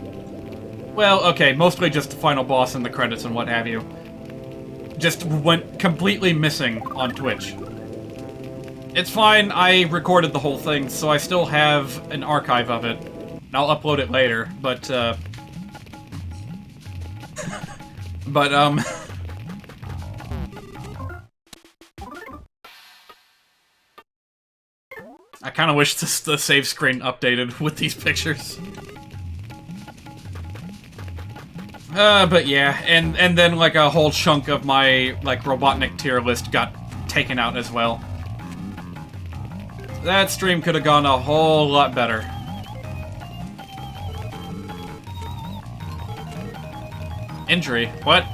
Well, okay, mostly just the final boss and the credits and what have you. Just went completely missing on Twitch. It's fine, I recorded the whole thing, so I still have an archive of it. I'll upload it later, but I kind of wish the save screen updated with these pictures. But yeah, and then like a whole chunk of my like Robotnik tier list got taken out as well. That stream could have gone a whole lot better. Injury? What?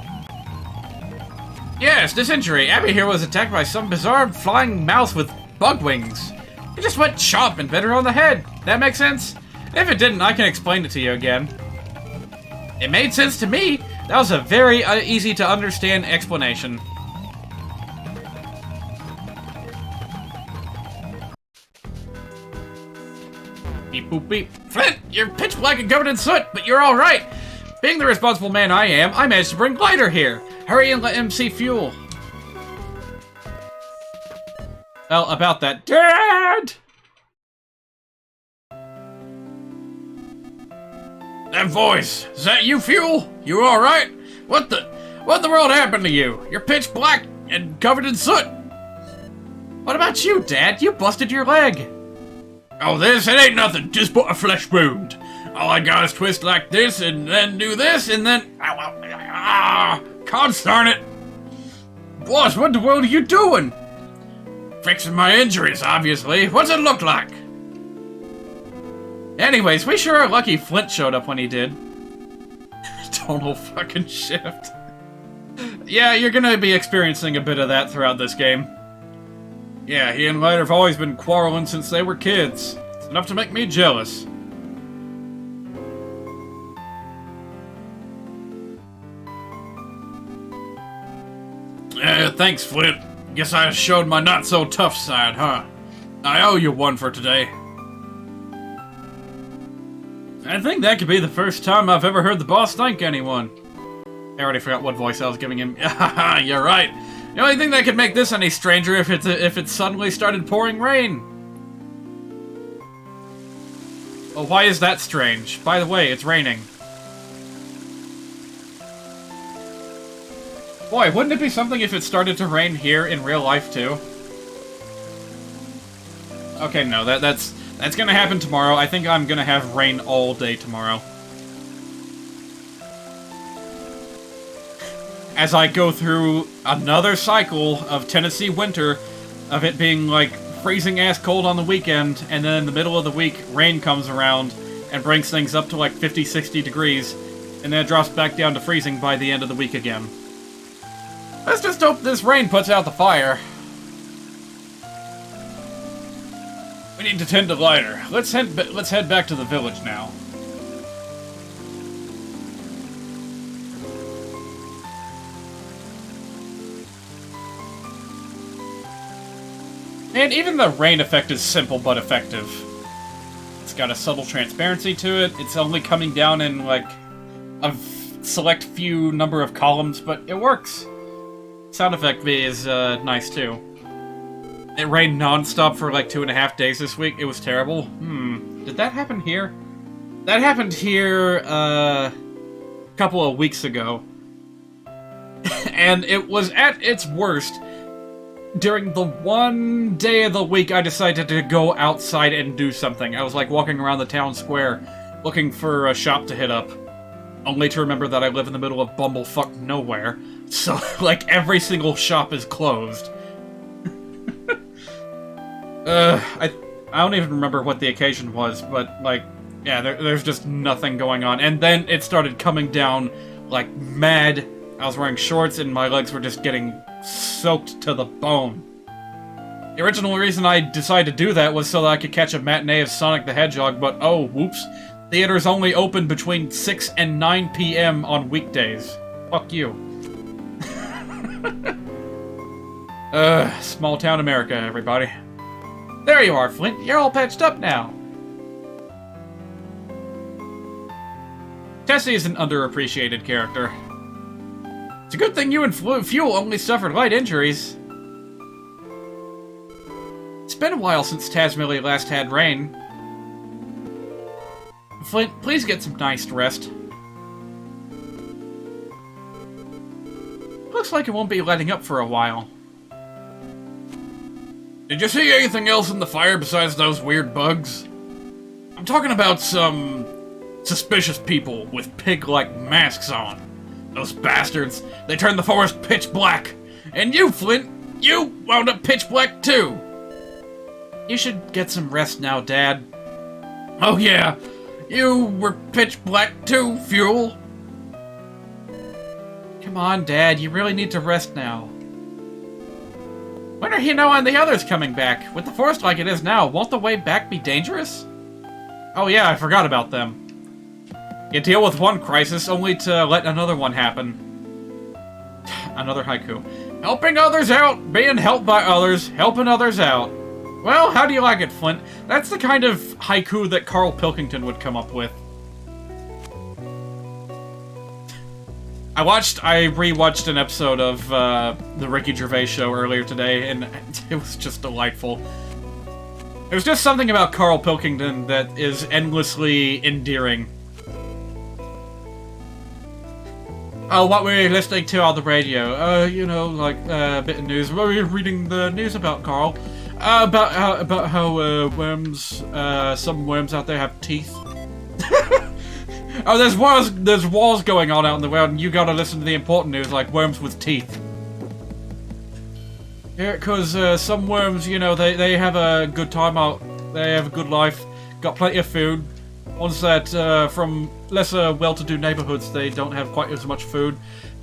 Yes, this injury. Abby here was attacked by some bizarre flying mouse with bug wings. It just went chomp and bit her on the head. That makes sense? If it didn't, I can explain it to you again. It made sense to me. That was a very easy to understand explanation. Beep boop beep. Flint, you're pitch black and covered in soot, but you're alright. Being the responsible man I am, I managed to bring Glider here. Hurry and let him see fuel. Well, about that. Dad! That voice, is that you, Fuel? You alright? What the world happened to you? You're pitch black and covered in soot. What about you, Dad? You busted your leg. Oh, it ain't nothing, just but a flesh wound. All I got is twist like this, and then do this, and then... Darn it! Boss, what the world are you doing? Fixing my injuries, obviously. What's it look like? Anyways, we sure are lucky Flint showed up when he did. Tonal fucking shift. Yeah, you're gonna be experiencing a bit of that throughout this game. Yeah, he and Light have always been quarreling since they were kids. It's enough to make me jealous. Thanks, Flint. Guess I showed my not-so-tough side, huh? I owe you one for today. I think that could be the first time I've ever heard the boss thank anyone. I already forgot what voice I was giving him. You're right. The only thing that could make this any stranger if it suddenly started pouring rain. Well, why is that strange? By the way, it's raining. Boy, wouldn't it be something if it started to rain here in real life too? Okay, no, that's gonna happen tomorrow. I think I'm gonna have rain all day tomorrow. As I go through another cycle of Tennessee winter, of it being like freezing ass cold on the weekend, and then in the middle of the week, rain comes around and brings things up to like 50, 60 degrees, and then it drops back down to freezing by the end of the week again. Let's just hope this rain puts out the fire. We need to tend to Lighter. Let's head back to the village now. And even the rain effect is simple but effective. It's got a subtle transparency to it. It's only coming down in like a select few number of columns, but it works. Sound effect is nice too. It rained non-stop for like 2.5 days this week. It was terrible. Did that happen here? That happened here a couple of weeks ago. And it was at its worst during the one day of the week I decided to go outside and do something. I was like walking around the town square looking for a shop to hit up. Only to remember that I live in the middle of bumblefuck nowhere. So, like, every single shop is closed. I don't even remember what the occasion was, but, like, yeah, there's just nothing going on. And then it started coming down like mad. I was wearing shorts and my legs were just getting soaked to the bone. The original reason I decided to do that was so that I could catch a matinee of Sonic the Hedgehog, but oh, whoops. Theaters only open between 6 and 9 p.m. on weekdays. Fuck you. Small town America, everybody. There you are, Flint. You're all patched up now. Tessie is an underappreciated character. It's a good thing you and Fuel only suffered light injuries. It's been a while since Tazmily last had rain. Flint, please get some nice rest. Looks like it won't be letting up for a while. Did you see anything else in the fire besides those weird bugs? I'm talking about some suspicious people with pig-like masks on. Those bastards, they turned the forest pitch black. And you, Flint, you wound up pitch black too. You should get some rest now, Dad. Oh yeah, you were pitch black too, Fuel. Come on, Dad, you really need to rest now. When are Hino and the others coming back? With the forest like it is now, won't the way back be dangerous? Oh yeah, I forgot about them. You deal with one crisis, only to let another one happen. Another haiku. Helping others out, being helped by others, helping others out. Well, how do you like it, Flint? That's the kind of haiku that Carl Pilkington would come up with. I rewatched an episode of the Ricky Gervais show earlier today, and it was just delightful. There's just something about Carl Pilkington that is endlessly endearing. Oh, what were you listening to on the radio? You know, like a bit of news. What were you reading the news about, Carl? About how worms, some worms out there have teeth. Oh, there's wars going on out in the world, and you gotta listen to the important news, like worms with teeth. Yeah, because some worms, you know, they have a good time out, they have a good life, got plenty of food. Ones that, from lesser well-to-do neighborhoods, they don't have quite as much food.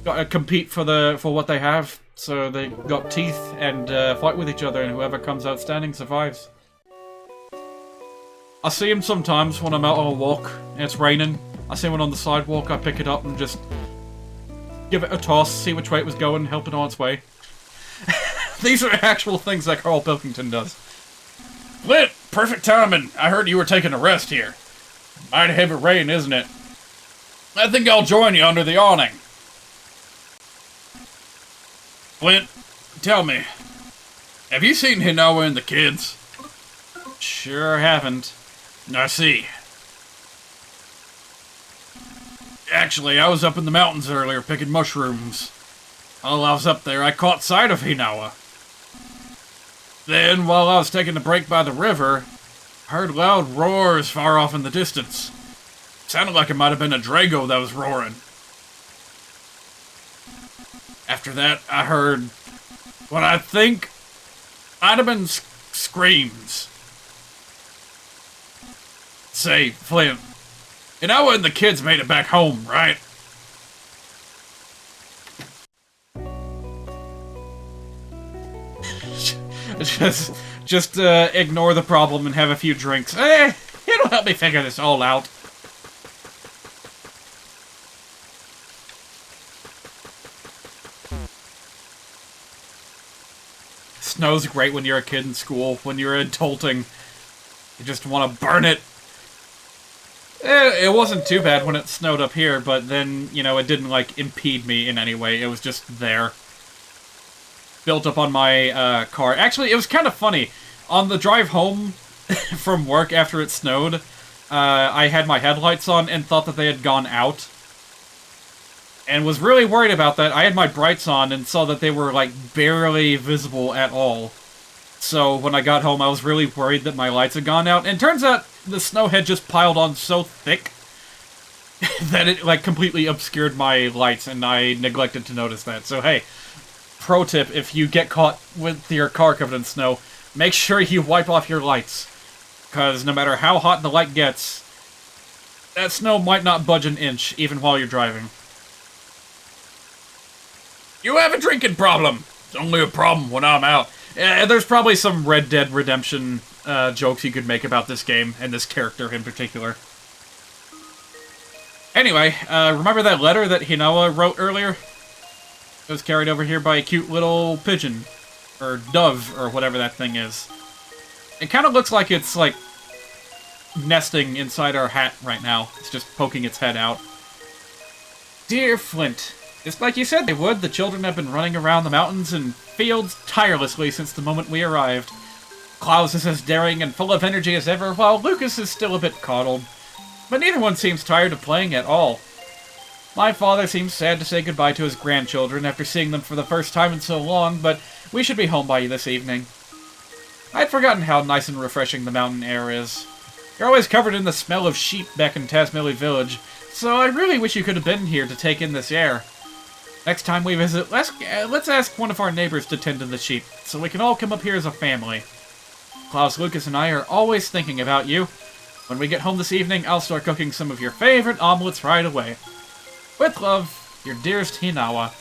Gotta compete for what they have, so they got teeth and fight with each other, and whoever comes out standing survives. I see them sometimes when I'm out on a walk, and it's raining. I see one on the sidewalk, I pick it up and just give it a toss, see which way it was going, help it on its way. These are actual things that Carl Pilkington does. Flint, perfect timing. I heard you were taking a rest here. Mighty heavy rain, isn't it? I think I'll join you under the awning. Flint, tell me, have you seen Hinawa and the kids? Sure haven't. I see. Actually, I was up in the mountains earlier picking mushrooms. While I was up there, I caught sight of Hinawa. Then, while I was taking a break by the river, I heard loud roars far off in the distance. Sounded like it might have been a Drago that was roaring. After that, I heard what I think might have been screams. Say, Flint, Hinawa and the kids made it back home, right? Just ignore the problem and have a few drinks. It'll help me figure this all out. Snow's great when you're a kid in school. When you're adulting, you just want to burn it. It wasn't too bad when it snowed up here, but then, you know, it didn't, like, impede me in any way. It was just there. Built up on my car. Actually, it was kind of funny. On the drive home from work after it snowed, I had my headlights on and thought that they had gone out. And was really worried about that. I had my brights on and saw that they were, like, barely visible at all. So when I got home, I was really worried that my lights had gone out. And turns out the snow had just piled on so thick that it, like, completely obscured my lights, and I neglected to notice that. So, hey, pro tip, if you get caught with your car covered in snow, make sure you wipe off your lights. Because no matter how hot the light gets, that snow might not budge an inch, even while you're driving. You have a drinking problem. It's only a problem when I'm out. There's probably some Red Dead Redemption jokes you could make about this game, and this character in particular. Anyway, remember that letter that Hinawa wrote earlier? It was carried over here by a cute little pigeon. Or dove, or whatever that thing is. It kind of looks like it's, like, nesting inside our hat right now. It's just poking its head out. Dear Flint, just like you said they would, the children have been running around the mountains and fields tirelessly since the moment we arrived. Klaus is as daring and full of energy as ever, while Lucas is still a bit coddled. but neither one seems tired of playing at all. My father seems sad to say goodbye to his grandchildren after seeing them for the first time in so long, but we should be home by this evening. I'd forgotten how nice and refreshing the mountain air is. You're always covered in the smell of sheep back in Tasmilly Village, so I really wish you could have been here to take in this air. Next time we visit, let's ask one of our neighbors to tend to the sheep, so we can all come up here as a family. Klaus, Lucas, and I are always thinking about you. When we get home this evening, I'll start cooking some of your favorite omelets right away. With love, your dearest Hinawa.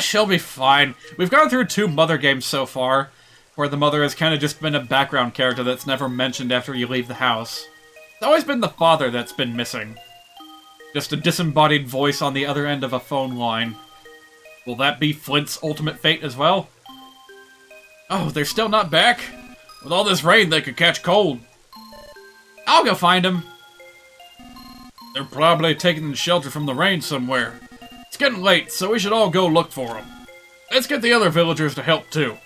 She'll be fine. We've gone through 2 mother games so far, where the mother has kind of just been a background character that's never mentioned after you leave the house. It's always been the father that's been missing. Just a disembodied voice on the other end of a phone line. Will that be Flint's ultimate fate as well? Oh, they're still not back? With all this rain, they could catch cold. I'll go find them. They're probably taking shelter from the rain somewhere. It's getting late, so we should all go look for them. Let's get the other villagers to help, too.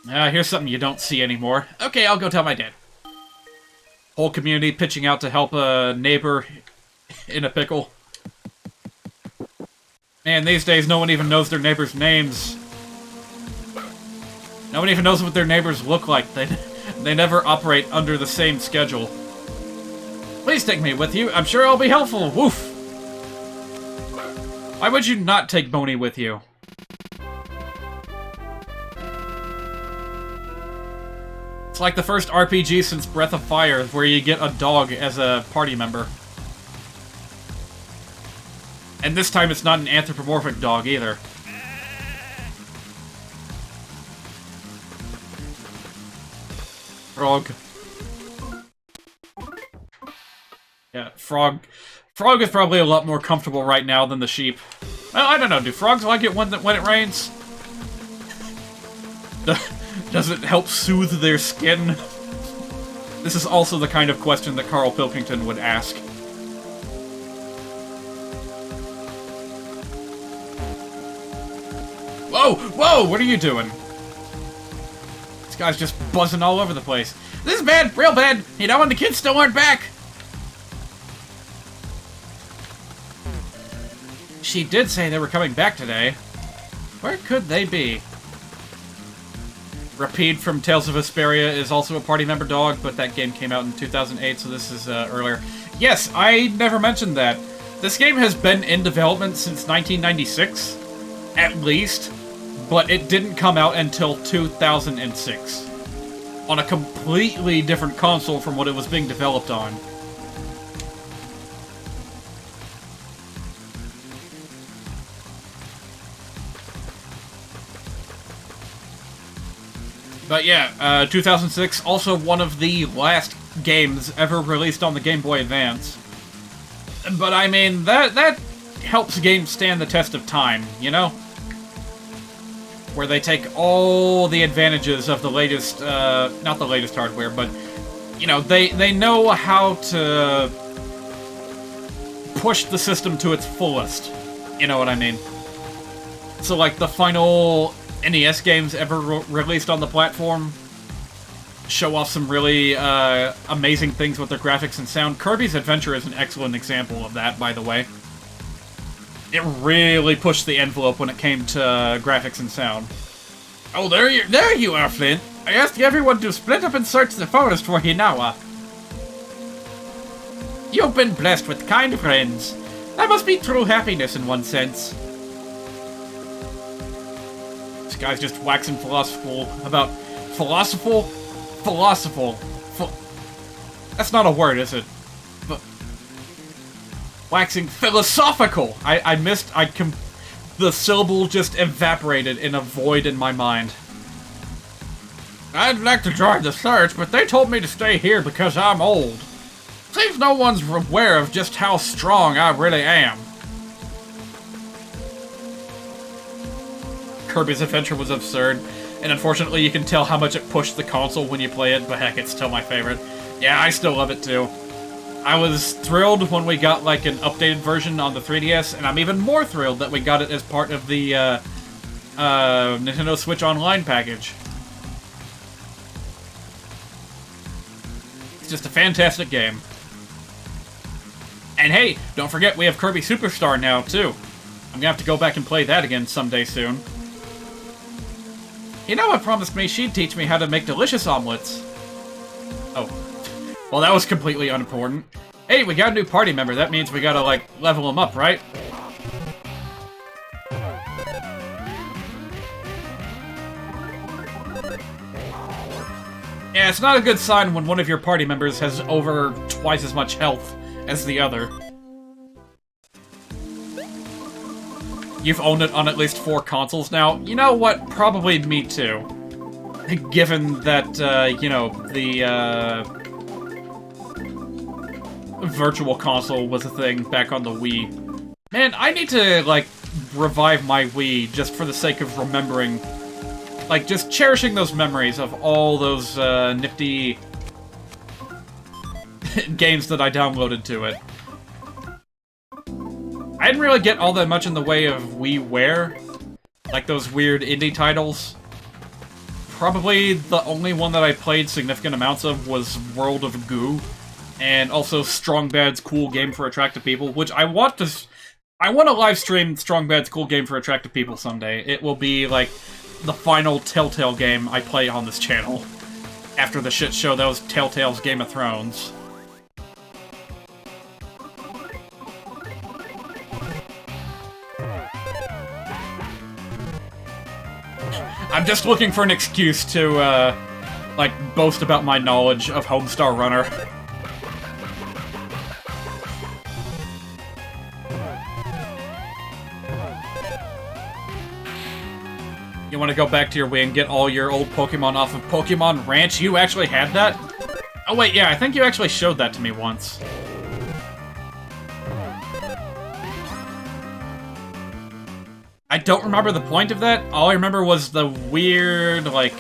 Here's something you don't see anymore. Okay, I'll go tell my dad. Whole community pitching out to help a neighbor in a pickle. Man, these days no one even knows their neighbors' names. No one even knows what their neighbors look like. They never operate under the same schedule. Please take me with you. I'm sure I'll be helpful. Woof! Why would you not take Boney with you? It's like the first RPG since Breath of Fire, where you get a dog as a party member. And this time it's not an anthropomorphic dog, either. Frog. Yeah, Frog is probably a lot more comfortable right now than the sheep. Well, I don't know, do frogs like it when it rains? Does it help soothe their skin? This is also the kind of question that Carl Pilkington would ask. Whoa! Whoa! What are you doing? This guy's just buzzing all over the place. This is bad! Real bad! You know when the kids still aren't back! She did say they were coming back today. Where could they be? Rapide from Tales of Vesperia is also a party member dog, but that game came out in 2008, so this is earlier. Yes, I never mentioned that. This game has been in development since 1996, at least, but it didn't come out until 2006. On a completely different console from what it was being developed on. But yeah, 2006, also one of the last games ever released on the Game Boy Advance. But I mean, that helps games stand the test of time, you know? Where they take all the advantages of the latest, not the latest hardware, but, you know, they know how to push the system to its fullest. You know what I mean? So, like, the final NES games ever released on the platform show off some really amazing things with their graphics and sound. Kirby's Adventure is an excellent example of that, by the way. It really pushed the envelope when it came to graphics and sound. Oh, there you are, Flint. I asked everyone to split up and search the forest for Hinawa. You've been blessed with kind friends. That must be true happiness in one sense. This guy's just waxing philosophical about... Philosophical? That's not a word, is it? Waxing philosophical! The syllable just evaporated in a void in my mind. I'd like to join the search, but they told me to stay here because I'm old. Seems no one's aware of just how strong I really am. Kirby's Adventure was absurd, and unfortunately you can tell how much it pushed the console when you play it, but heck, it's still my favorite. Yeah, I still love it too. I was thrilled when we got, like, an updated version on the 3DS, and I'm even more thrilled that we got it as part of the, Nintendo Switch Online package. It's just a fantastic game. And hey, don't forget we have Kirby Superstar now, too. I'm gonna have to go back and play that again someday soon. You know, promised me she'd teach me how to make delicious omelets. Oh. Well, that was completely unimportant. Hey, we got a new party member. That means we gotta, like, level him up, right? Yeah, it's not a good sign when one of your party members has over twice as much health as the other. You've owned it on at least 4 consoles now. You know what? Probably me too. Given that, you know, the, Virtual Console was a thing back on the Wii. Man, I need to, like, revive my Wii just for the sake of remembering, like, just cherishing those memories of all those, nifty games that I downloaded to it. I didn't really get all that much in the way of WiiWare, like those weird indie titles. Probably the only one that I played significant amounts of was World of Goo, and also Strong Bad's Cool Game for Attractive People, which I want to live stream Strong Bad's Cool Game for Attractive People someday. It will be, like, the final Telltale game I play on this channel, after the shit show that was Telltale's Game of Thrones. I'm just looking for an excuse to, like, boast about my knowledge of Homestar Runner. You want to go back to your Wii and get all your old Pokemon off of Pokemon Ranch? You actually had that? Oh wait, yeah, I think you actually showed that to me once. I don't remember the point of that. All I remember was the weird, like,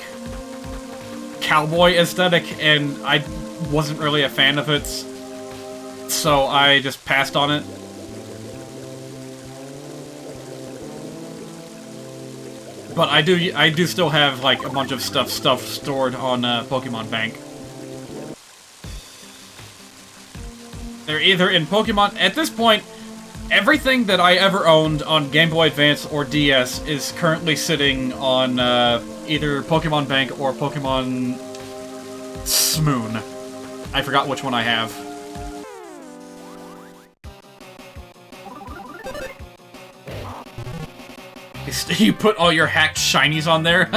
cowboy aesthetic, and I wasn't really a fan of it, so I just passed on it. But I do still have, like, a bunch of stuff stored on Pokemon Bank. They're either in Pokemon... At this point, everything that I ever owned on Game Boy Advance or DS is currently sitting on either Pokemon Bank or Pokemon Smoon. I forgot which one I have. You put all your hacked shinies on there?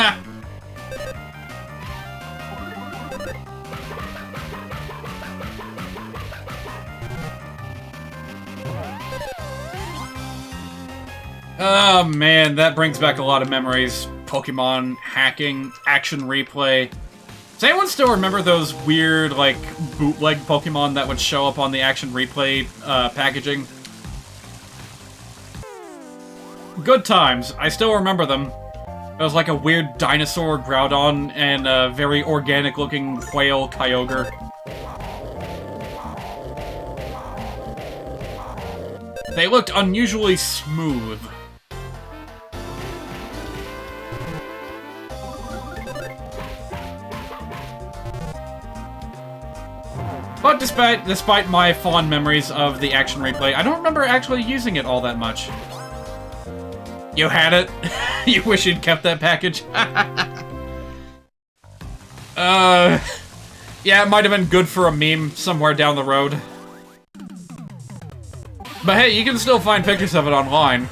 Oh man, that brings back a lot of memories. Pokemon, hacking, action replay. Does anyone still remember those weird, like, bootleg Pokemon that would show up on the action replay packaging? Good times. I still remember them. It was like a weird dinosaur Groudon and a very organic-looking whale Kyogre. They looked unusually smooth. But despite my fond memories of the action replay, I don't remember actually using it all that much. You had it? You wish you'd kept that package? Yeah, it might have been good for a meme somewhere down the road. But hey, you can still find pictures of it online.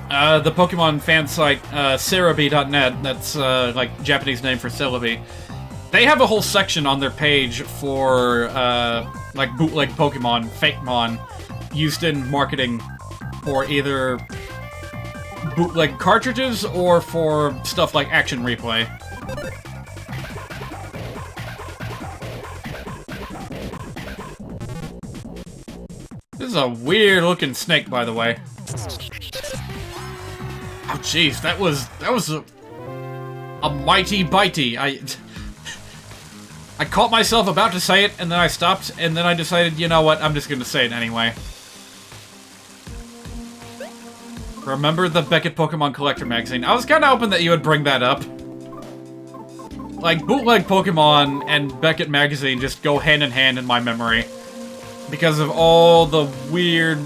The Pokemon fan site, Cerebi.net, that's, like, Japanese name for Celebi. They have a whole section on their page for, like, bootleg Pokemon, Fakemon, used in marketing for either bootleg cartridges or for stuff like action replay. This is a weird looking snake, by the way. Oh jeez, that was a mighty bitey. I caught myself about to say it, and then I stopped, and then I decided, you know what, I'm just gonna say it anyway. Remember the Beckett Pokemon Collector magazine? I was kinda hoping that you would bring that up. Like, bootleg Pokemon and Beckett magazine just go hand in hand in my memory. Because of all the weird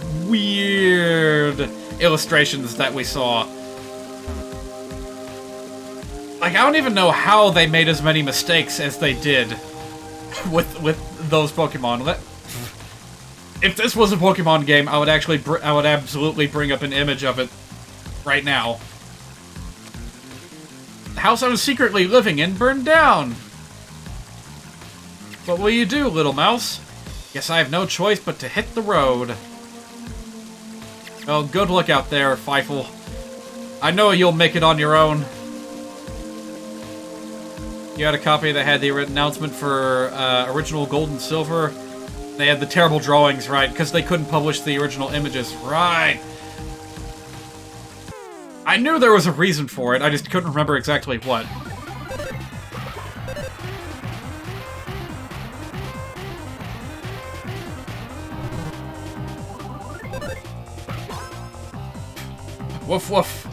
illustrations that we saw. Like, I don't even know how they made as many mistakes as they did with those Pokemon. If this was a Pokemon game, I would absolutely bring up an image of it right now. The house I was secretly living in burned down. What will you do, little mouse? Guess I have no choice but to hit the road. Well, good luck out there, Feifel. I know you'll make it on your own. You had a copy that had the announcement for original Gold and Silver. They had the terrible drawings, right? Because they couldn't publish the original images. Right. I knew there was a reason for it, I just couldn't remember exactly what. Woof woof.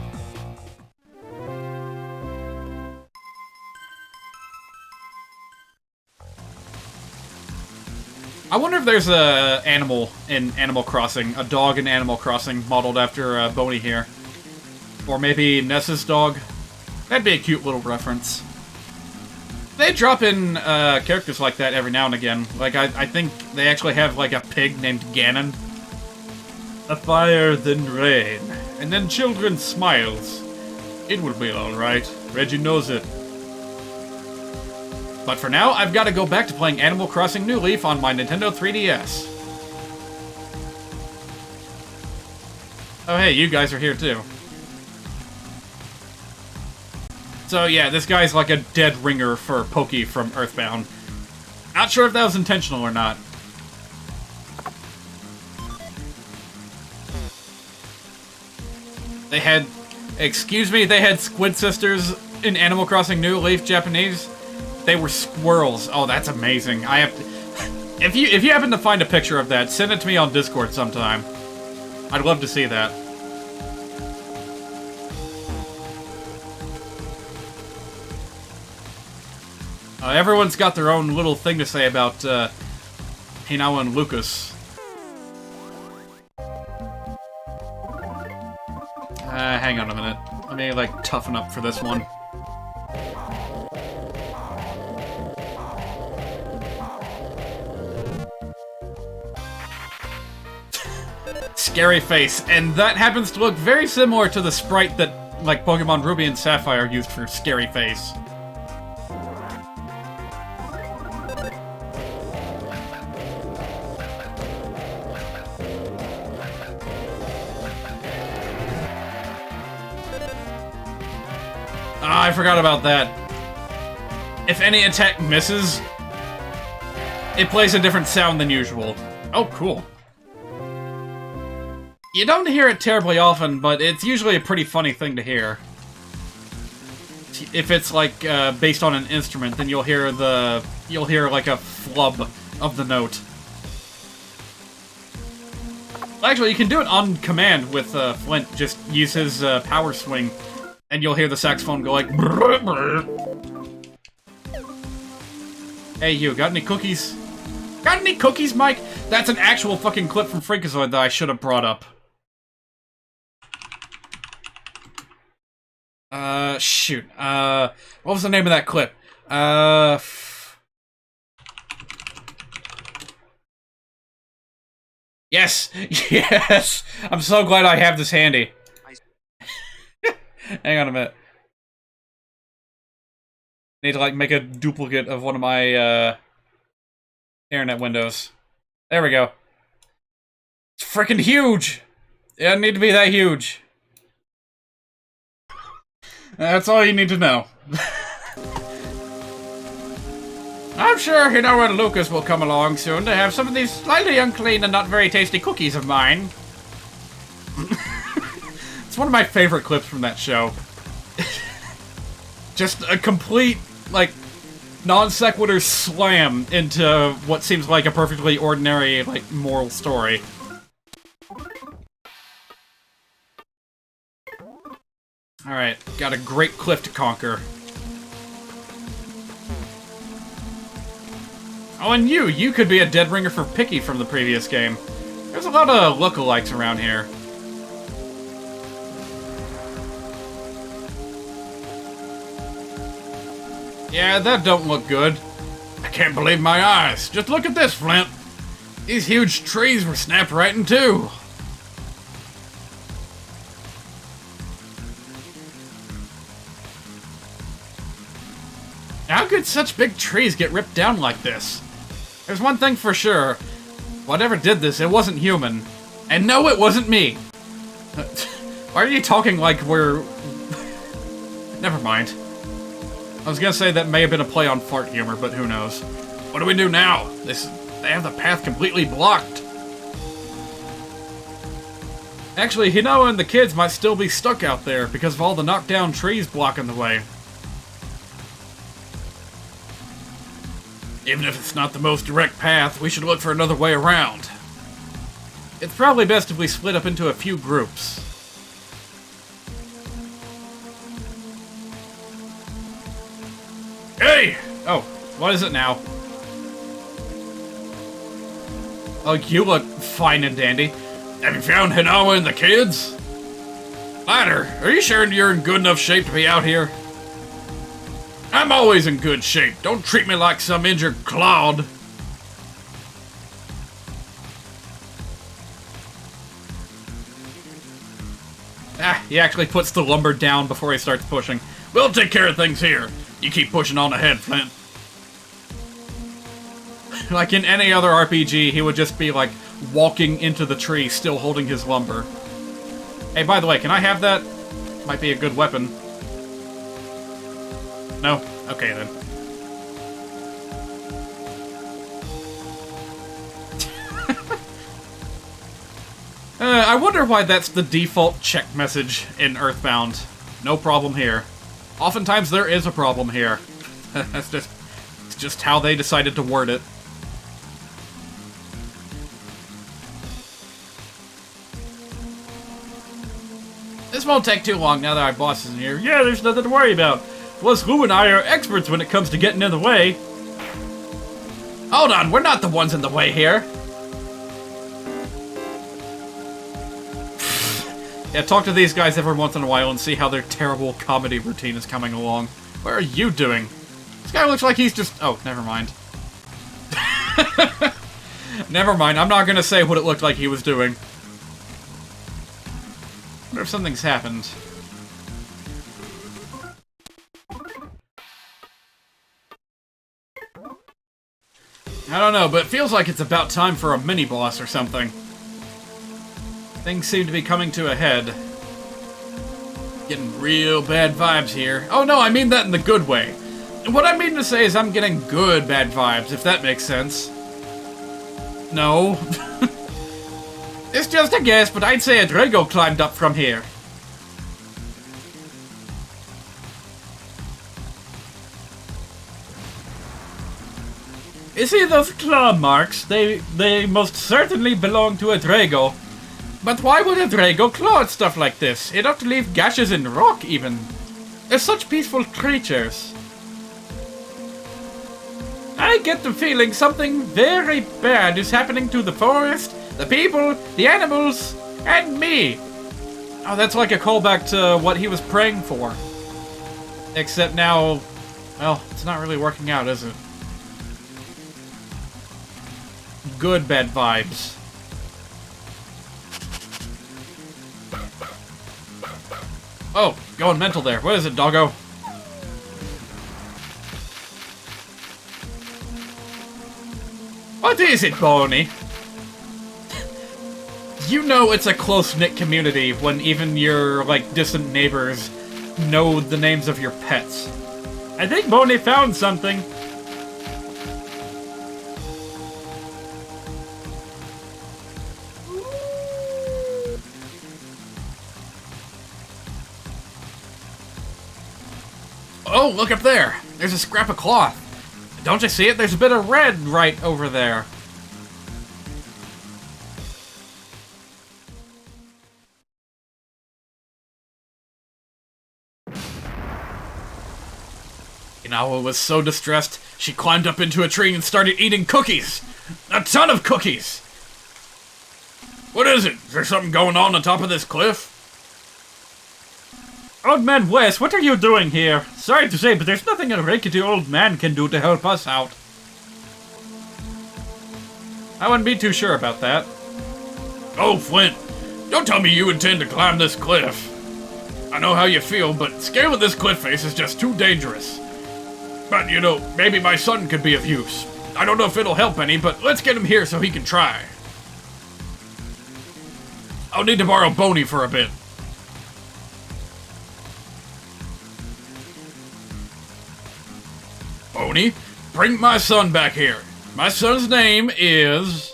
I wonder if there's a animal in Animal Crossing, a dog in Animal Crossing modeled after Boney here. Or maybe Ness's dog. That'd be a cute little reference. They drop in characters like that every now and again. Like, I think they actually have, like, a pig named Ganon. A fire, then rain. And then children smiles. It will be alright. Reggie knows it. But for now, I've got to go back to playing Animal Crossing New Leaf on my Nintendo 3DS. Oh hey, you guys are here too. So yeah, this guy's like a dead ringer for Pokey from Earthbound. Not sure if that was intentional or not. They had... Excuse me, they had Squid Sisters in Animal Crossing New Leaf Japanese? They were squirrels. Oh, that's amazing. I have to... If you happen to find a picture of that, send it to me on Discord sometime. I'd love to see that. Everyone's got their own little thing to say about Hinawa and Lucas. Hang on a minute. Let me, like, toughen up for this one. Scary face, and that happens to look very similar to the sprite that, like, Pokemon Ruby and Sapphire used for Scary Face. I forgot about that. If any attack misses, it plays a different sound than usual. Oh, cool. You don't hear it terribly often, but it's usually a pretty funny thing to hear. If it's like based on an instrument, then you'll hear like a flub of the note. Actually, you can do it on command with Flint. Just use his power swing, and you'll hear the saxophone go like. Brr, brr. Hey, you got any cookies? Got any cookies, Mike? That's an actual fucking clip from Freakazoid that I should have brought up. Shoot. What was the name of that clip? Yes! Yes! I'm so glad I have this handy. Hang on a minute. Need to, like, make a duplicate of one of my, internet windows. There we go. It's freaking huge! It doesn't need to be that huge. That's all you need to know. I'm sure Hinawa and Lucas will come along soon to have some of these slightly unclean and not very tasty cookies of mine. It's one of my favorite clips from that show. Just a complete, like, non sequitur slam into what seems like a perfectly ordinary, like, moral story. Alright, got a great cliff to conquer. Oh, and you could be a dead ringer for Picky from the previous game. There's a lot of lookalikes around here. Yeah, that don't look good. I can't believe my eyes. Just look at this, Flint. These huge trees were snapped right in two. How could such big trees get ripped down like this? There's one thing for sure. Whatever did this, it wasn't human. And no, it wasn't me. Why are you talking like we're... Never mind. I was gonna say that may have been a play on fart humor, but who knows. What do we do now? They have the path completely blocked. Actually, Hino and the kids might still be stuck out there because of all the knocked down trees blocking the way. Even if it's not the most direct path, we should look for another way around. It's probably best if we split up into a few groups. Hey! Oh, what is it now? Oh, you look fine and dandy. Have you found Hinawa and the kids? Ladder, are you sure you're in good enough shape to be out here? I'm always in good shape. Don't treat me like some injured clod. Ah, he actually puts the lumber down before he starts pushing. We'll take care of things here. You keep pushing on ahead, Flint. Like in any other RPG, he would just be like walking into the tree, still holding his lumber. Hey, by the way, can I have that? Might be a good weapon. No? Okay, then. I wonder why that's the default check message in Earthbound. No problem here. Oftentimes there is a problem here. It's just how they decided to word it. This won't take too long now that our boss is in here. Yeah, there's nothing to worry about. Plus, Lou and I are experts when it comes to getting in the way. Hold on, we're not the ones in the way here. Yeah, talk to these guys every once in a while and see how their terrible comedy routine is coming along. What are you doing? This guy looks like he's just... Oh, never mind. Never mind, I'm not gonna say what it looked like he was doing. I wonder if something's happened. I don't know, but it feels like it's about time for a mini-boss or something. Things seem to be coming to a head. Getting real bad vibes here. Oh no, I mean that in the good way. What I mean to say is I'm getting good bad vibes, if that makes sense. No. It's just a guess, but I'd say a Drago climbed up from here. You see those claw marks? They most certainly belong to a Drago. But why would a Drago claw at stuff like this? It ought to leave gashes in rock, even. They're such peaceful creatures. I get the feeling something very bad is happening to the forest, the people, the animals, and me. Oh, that's like a callback to what he was praying for. Except now, well, it's not really working out, is it? Good bad vibes. Oh, going mental there. What is it, doggo? What is it, Boney? You know it's a close-knit community when even your, like, distant neighbors know the names of your pets. I think Boney found something. Oh, look up there! There's a scrap of cloth. Don't you see it? There's a bit of red right over there. Inawa was so distressed, she climbed up into a tree and started eating cookies. A ton of cookies. What is it? Is there something going on top of this cliff? Old Man Wes, what are you doing here? Sorry to say, but there's nothing a rickety old man can do to help us out. I wouldn't be too sure about that. Oh, Flint, don't tell me you intend to climb this cliff. I know how you feel, but scaling this cliff face is just too dangerous. But, you know, maybe my son could be of use. I don't know if it'll help any, but let's get him here so he can try. I'll need to borrow Boney for a bit. Boney, bring my son back here. My son's name is...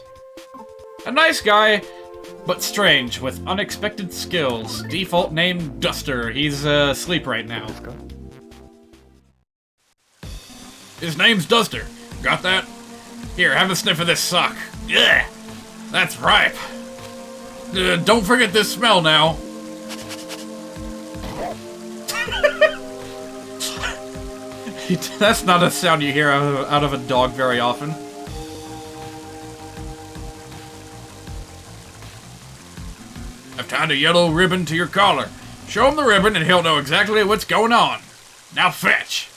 a nice guy, but strange, with unexpected skills. Default name, Duster. He's asleep right now. His name's Duster. Got that? Here, have a sniff of this sock. Yeah, that's ripe. Don't forget this smell now. That's not a sound you hear out of a dog very often. I've tied a yellow ribbon to your collar. Show him the ribbon and he'll know exactly what's going on. Now fetch.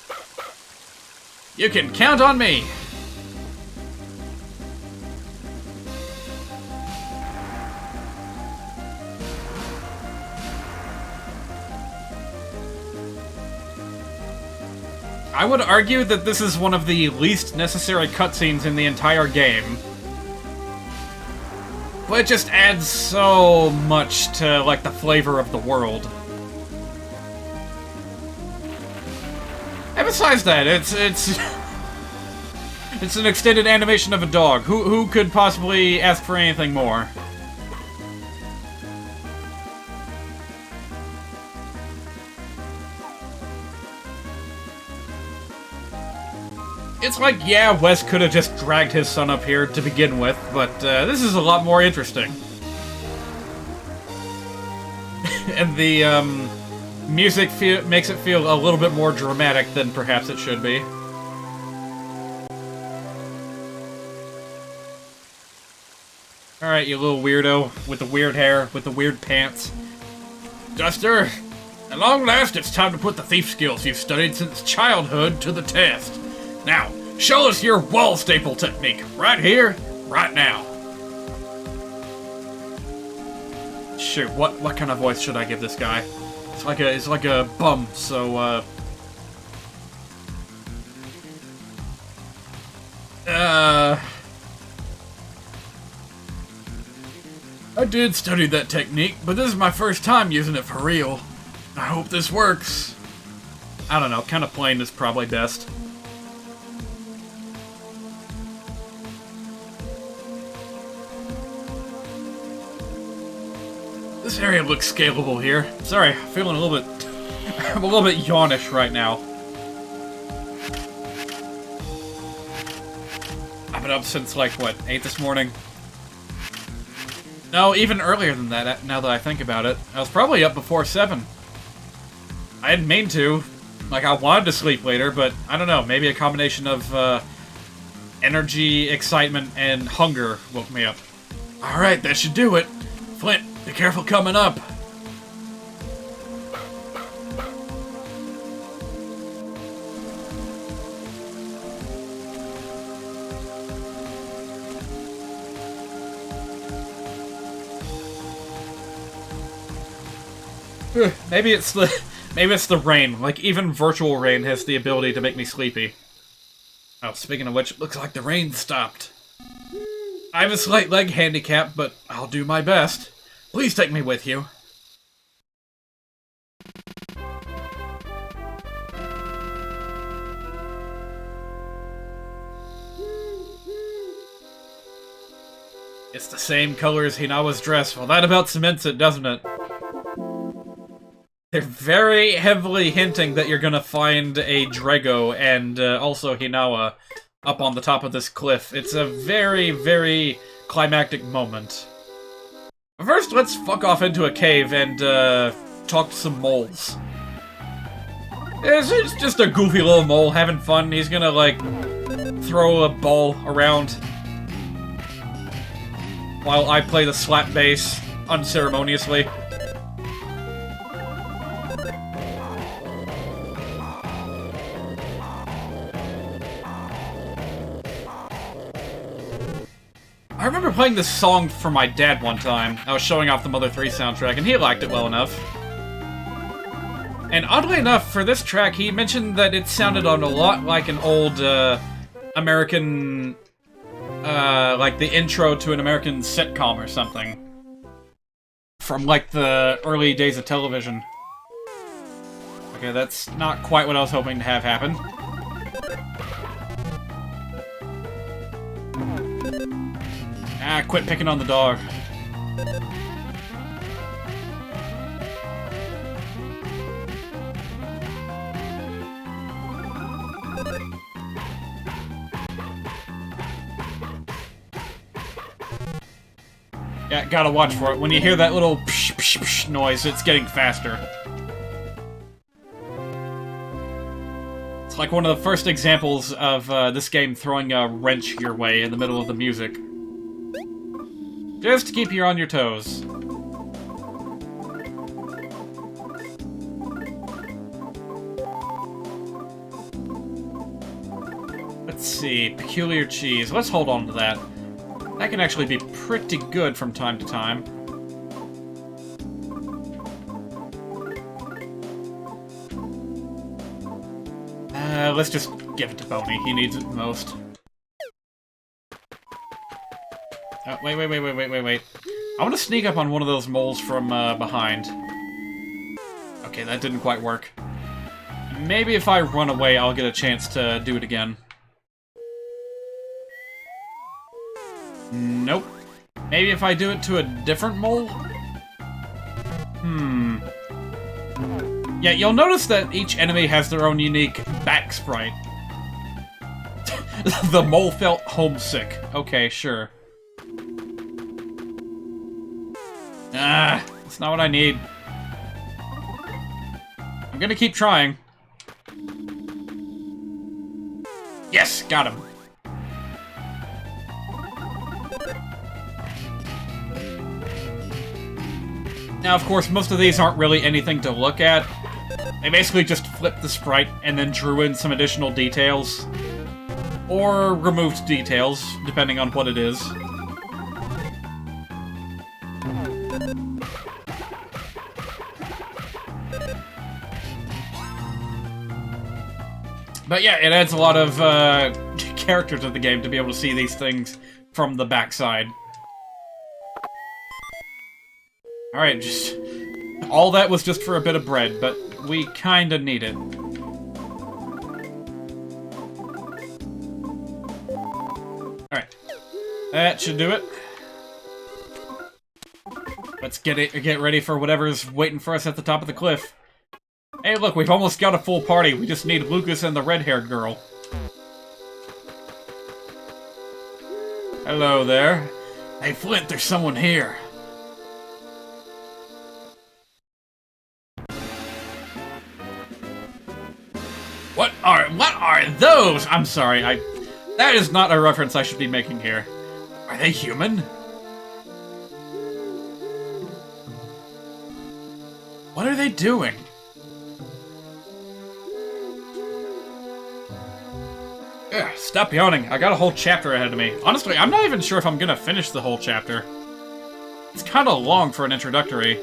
You can count on me. I would argue that this is one of the least necessary cutscenes in the entire game. But it just adds so much to, like, the flavor of the world. And besides that, it's an extended animation of a dog. Who could possibly ask for anything more? It's like, yeah, Wes could have just dragged his son up here to begin with, but this is a lot more interesting. And the music makes it feel a little bit more dramatic than perhaps it should be. Alright, you little weirdo with the weird hair, with the weird pants. Duster, at long last it's time to put the thief skills you've studied since childhood to the test. Now, show us your wall staple technique, right here, right now. Shoot, what kind of voice should I give this guy? It's like a bum, so I did study that technique, but this is my first time using it for real. I hope this works. I don't know, kind of plain is probably best. This area looks scalable here. Sorry, I'm feeling a little bit... I'm a little bit yawnish right now. I've been up since, like, what, 8 this morning? No, even earlier than that, now that I think about it. I was probably up before 7. I didn't mean to. Like, I wanted to sleep later, but I don't know, maybe a combination of, energy, excitement, and hunger woke me up. Alright, that should do it. Flint, be careful coming up. Maybe it's the rain. Like, even virtual rain has the ability to make me sleepy. Oh, speaking of which, it looks like the rain stopped. I have a slight leg handicap, but I'll do my best. Please take me with you. It's the same color as Hinawa's dress. Well, that about cements it, doesn't it? they're very heavily hinting that you're gonna find a Drago and also Hinawa up on the top of this cliff. It's a very, very climactic moment. But first, let's fuck off into a cave and talk to some moles. It's just a goofy little mole having fun. He's gonna, like, throw a ball around while I play the slap bass unceremoniously. I remember playing this song for my dad one time. I was showing off the Mother 3 soundtrack, and he liked it well enough. And oddly enough, for this track, he mentioned that it sounded a lot like an old, American, like the intro to an American sitcom or something. From, like, the early days of television. Okay, that's not quite what I was hoping to have happen. Ah, quit picking on the dog. Yeah, gotta watch for it. When you hear that little psh psh psh noise, it's getting faster. It's like one of the first examples of this game throwing a wrench your way in the middle of the music. Just to keep you on your toes. Let's see, peculiar cheese. Let's hold on to that. That can actually be pretty good from time to time. Let's just give it to Boney. He needs it the most. Oh, wait. I want to sneak up on one of those moles from behind. Okay, that didn't quite work. Maybe if I run away, I'll get a chance to do it again. Nope. Maybe if I do it to a different mole? Yeah, you'll notice that each enemy has their own unique back sprite. The mole felt homesick. Okay, sure. Ah, that's not what I need. I'm gonna keep trying. Yes, got him. Now, of course, most of these aren't really anything to look at. They basically just flipped the sprite and then drew in some additional details. Or removed details, depending on what it is. But yeah, it adds a lot of character to the game to be able to see these things from the backside. Alright, just... all that was just for a bit of bread, but we kinda need it. Alright. That should do it. Let's get ready for whatever's waiting for us at the top of the cliff. Hey look, we've almost got a full party. We just need Lucas and the red-haired girl. Hello there. Hey Flint, there's someone here. What are those? I'm sorry, that is not a reference I should be making here. Are they human? What are they doing? Ugh, stop yawning. I got a whole chapter ahead of me. Honestly, I'm not even sure if I'm gonna finish the whole chapter. It's kinda long for an introductory.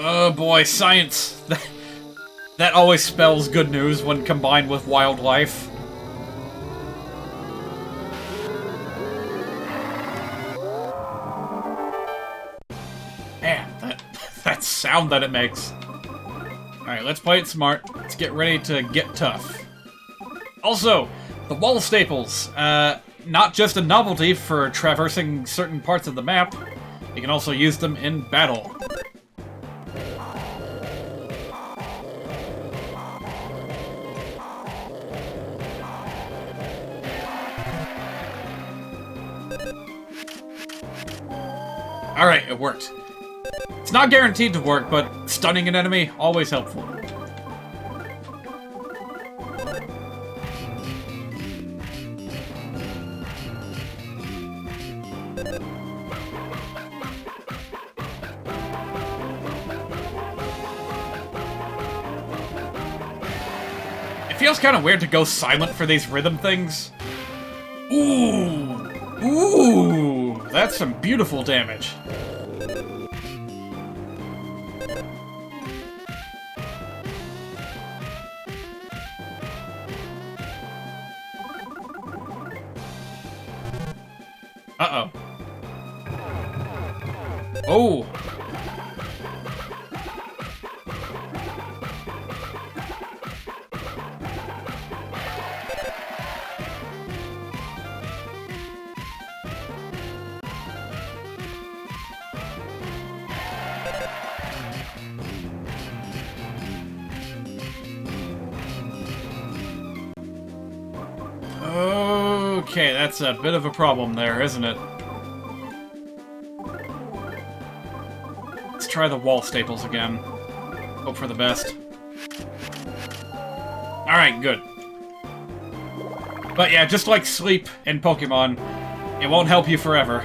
Oh boy, science. That always spells good news when combined with wildlife. Man, that sound that it makes. Alright, let's play it smart. Let's get ready to get tough. Also, the wall staples. Not just a novelty for traversing certain parts of the map, you can also use them in battle. Alright, it worked. It's not guaranteed to work, but stunning an enemy, always helpful. It feels kind of weird to go silent for these rhythm things. Ooh! Ooh! That's some beautiful damage. Uh-oh. Oh! Okay, that's a bit of a problem there, isn't it? Let's try the wall staples again. Hope for the best. Alright, good. But yeah, just like sleep in Pokemon, it won't help you forever.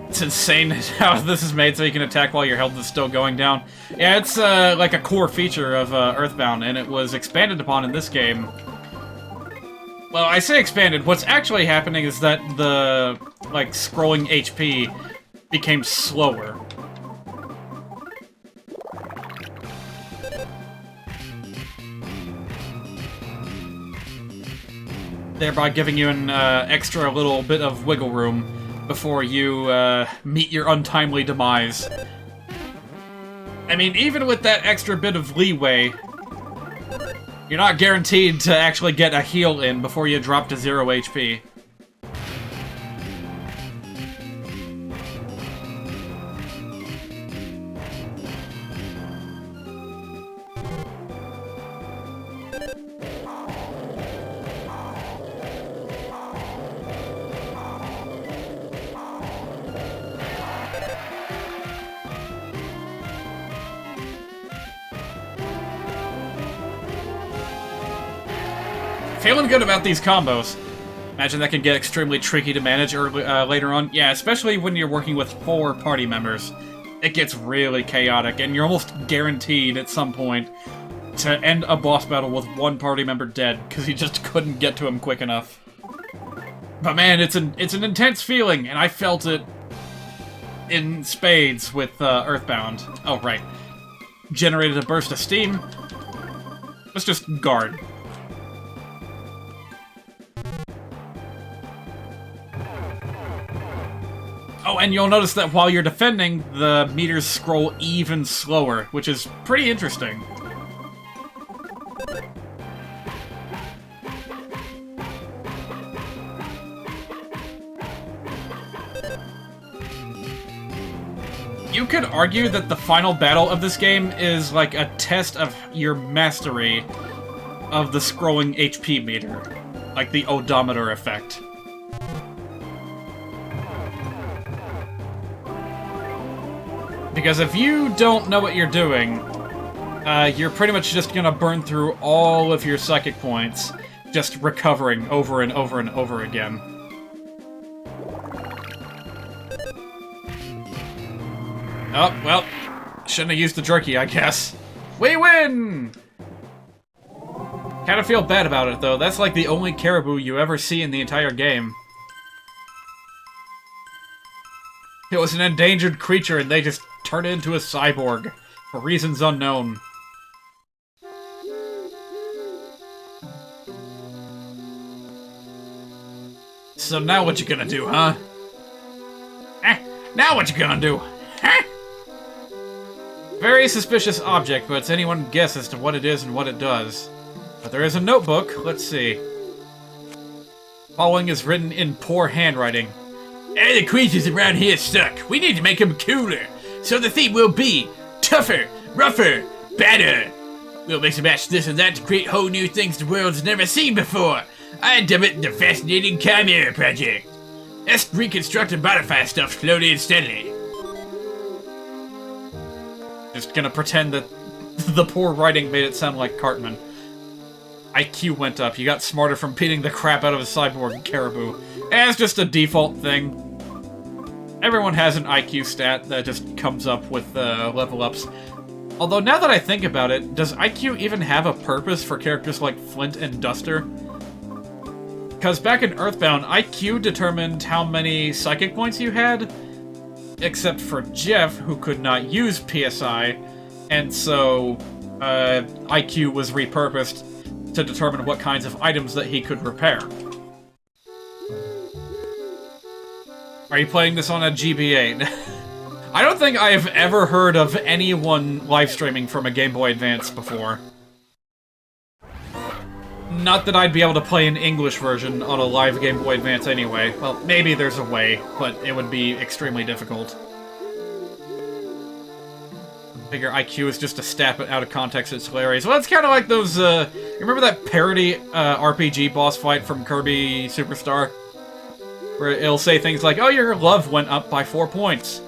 It's insane how this is made so you can attack while your health is still going down. Yeah, it's like a core feature of Earthbound, and it was expanded upon in this game. Well, I say expanded. What's actually happening is that the, like, scrolling HP became slower. Thereby giving you an extra little bit of wiggle room before you meet your untimely demise. I mean, even with that extra bit of leeway, you're not guaranteed to actually get a heal in before you drop to 0 HP. Feeling good about these combos. Imagine that can get extremely tricky to manage later on. Yeah, especially when you're working with 4 party members. It gets really chaotic, and you're almost guaranteed at some point to end a boss battle with 1 party member dead, because you just couldn't get to him quick enough. But man, it's an intense feeling, and I felt it in spades with Earthbound. Oh, right. Generated a burst of steam. Let's just guard. Oh, and you'll notice that while you're defending, the meters scroll even slower, which is pretty interesting. You could argue that the final battle of this game is like a test of your mastery of the scrolling HP meter, like the odometer effect. Because if you don't know what you're doing, you're pretty much just gonna burn through all of your psychic points, just recovering over and over and over again. Oh, well, shouldn't have used the jerky, I guess. We win! Kinda feel bad about it, though. That's like the only caribou you ever see in the entire game. It was an endangered creature, and they just turned it into a cyborg, for reasons unknown. So now what you gonna do, huh? Now what you gonna do? Huh? Very suspicious object, but it's anyone's guess as to what it is and what it does. But there is a notebook. Let's see. Following is written in poor handwriting. Hey, the creatures around here suck. We need to make them cooler. So the theme will be tougher, rougher, better. We'll mix and match this and that to create whole new things the world's never seen before. I dub it the Fascinating Chimera Project. Let's reconstruct and modify stuff slowly and steadily. Just gonna pretend that the poor writing made it sound like Cartman. IQ went up. You got smarter from beating the crap out of a cyborg caribou. And it's just a default thing. Everyone has an IQ stat that just comes up with level ups. Although now that I think about it, does IQ even have a purpose for characters like Flint and Duster? Because back in Earthbound, IQ determined how many psychic points you had, except for Jeff, who could not use PSI, and so IQ was repurposed to determine what kinds of items that he could repair. Are you playing this on a GB8? I don't think I have ever heard of anyone live streaming from a Game Boy Advance before. Not that I'd be able to play an English version on a live Game Boy Advance anyway. Well, maybe there's a way, but it would be extremely difficult. Figure IQ is just a stat, but out of context it's hilarious. Well, it's kind of like those, you remember that parody RPG boss fight from Kirby Superstar? Where it'll say things like, oh, your love went up by 4 points.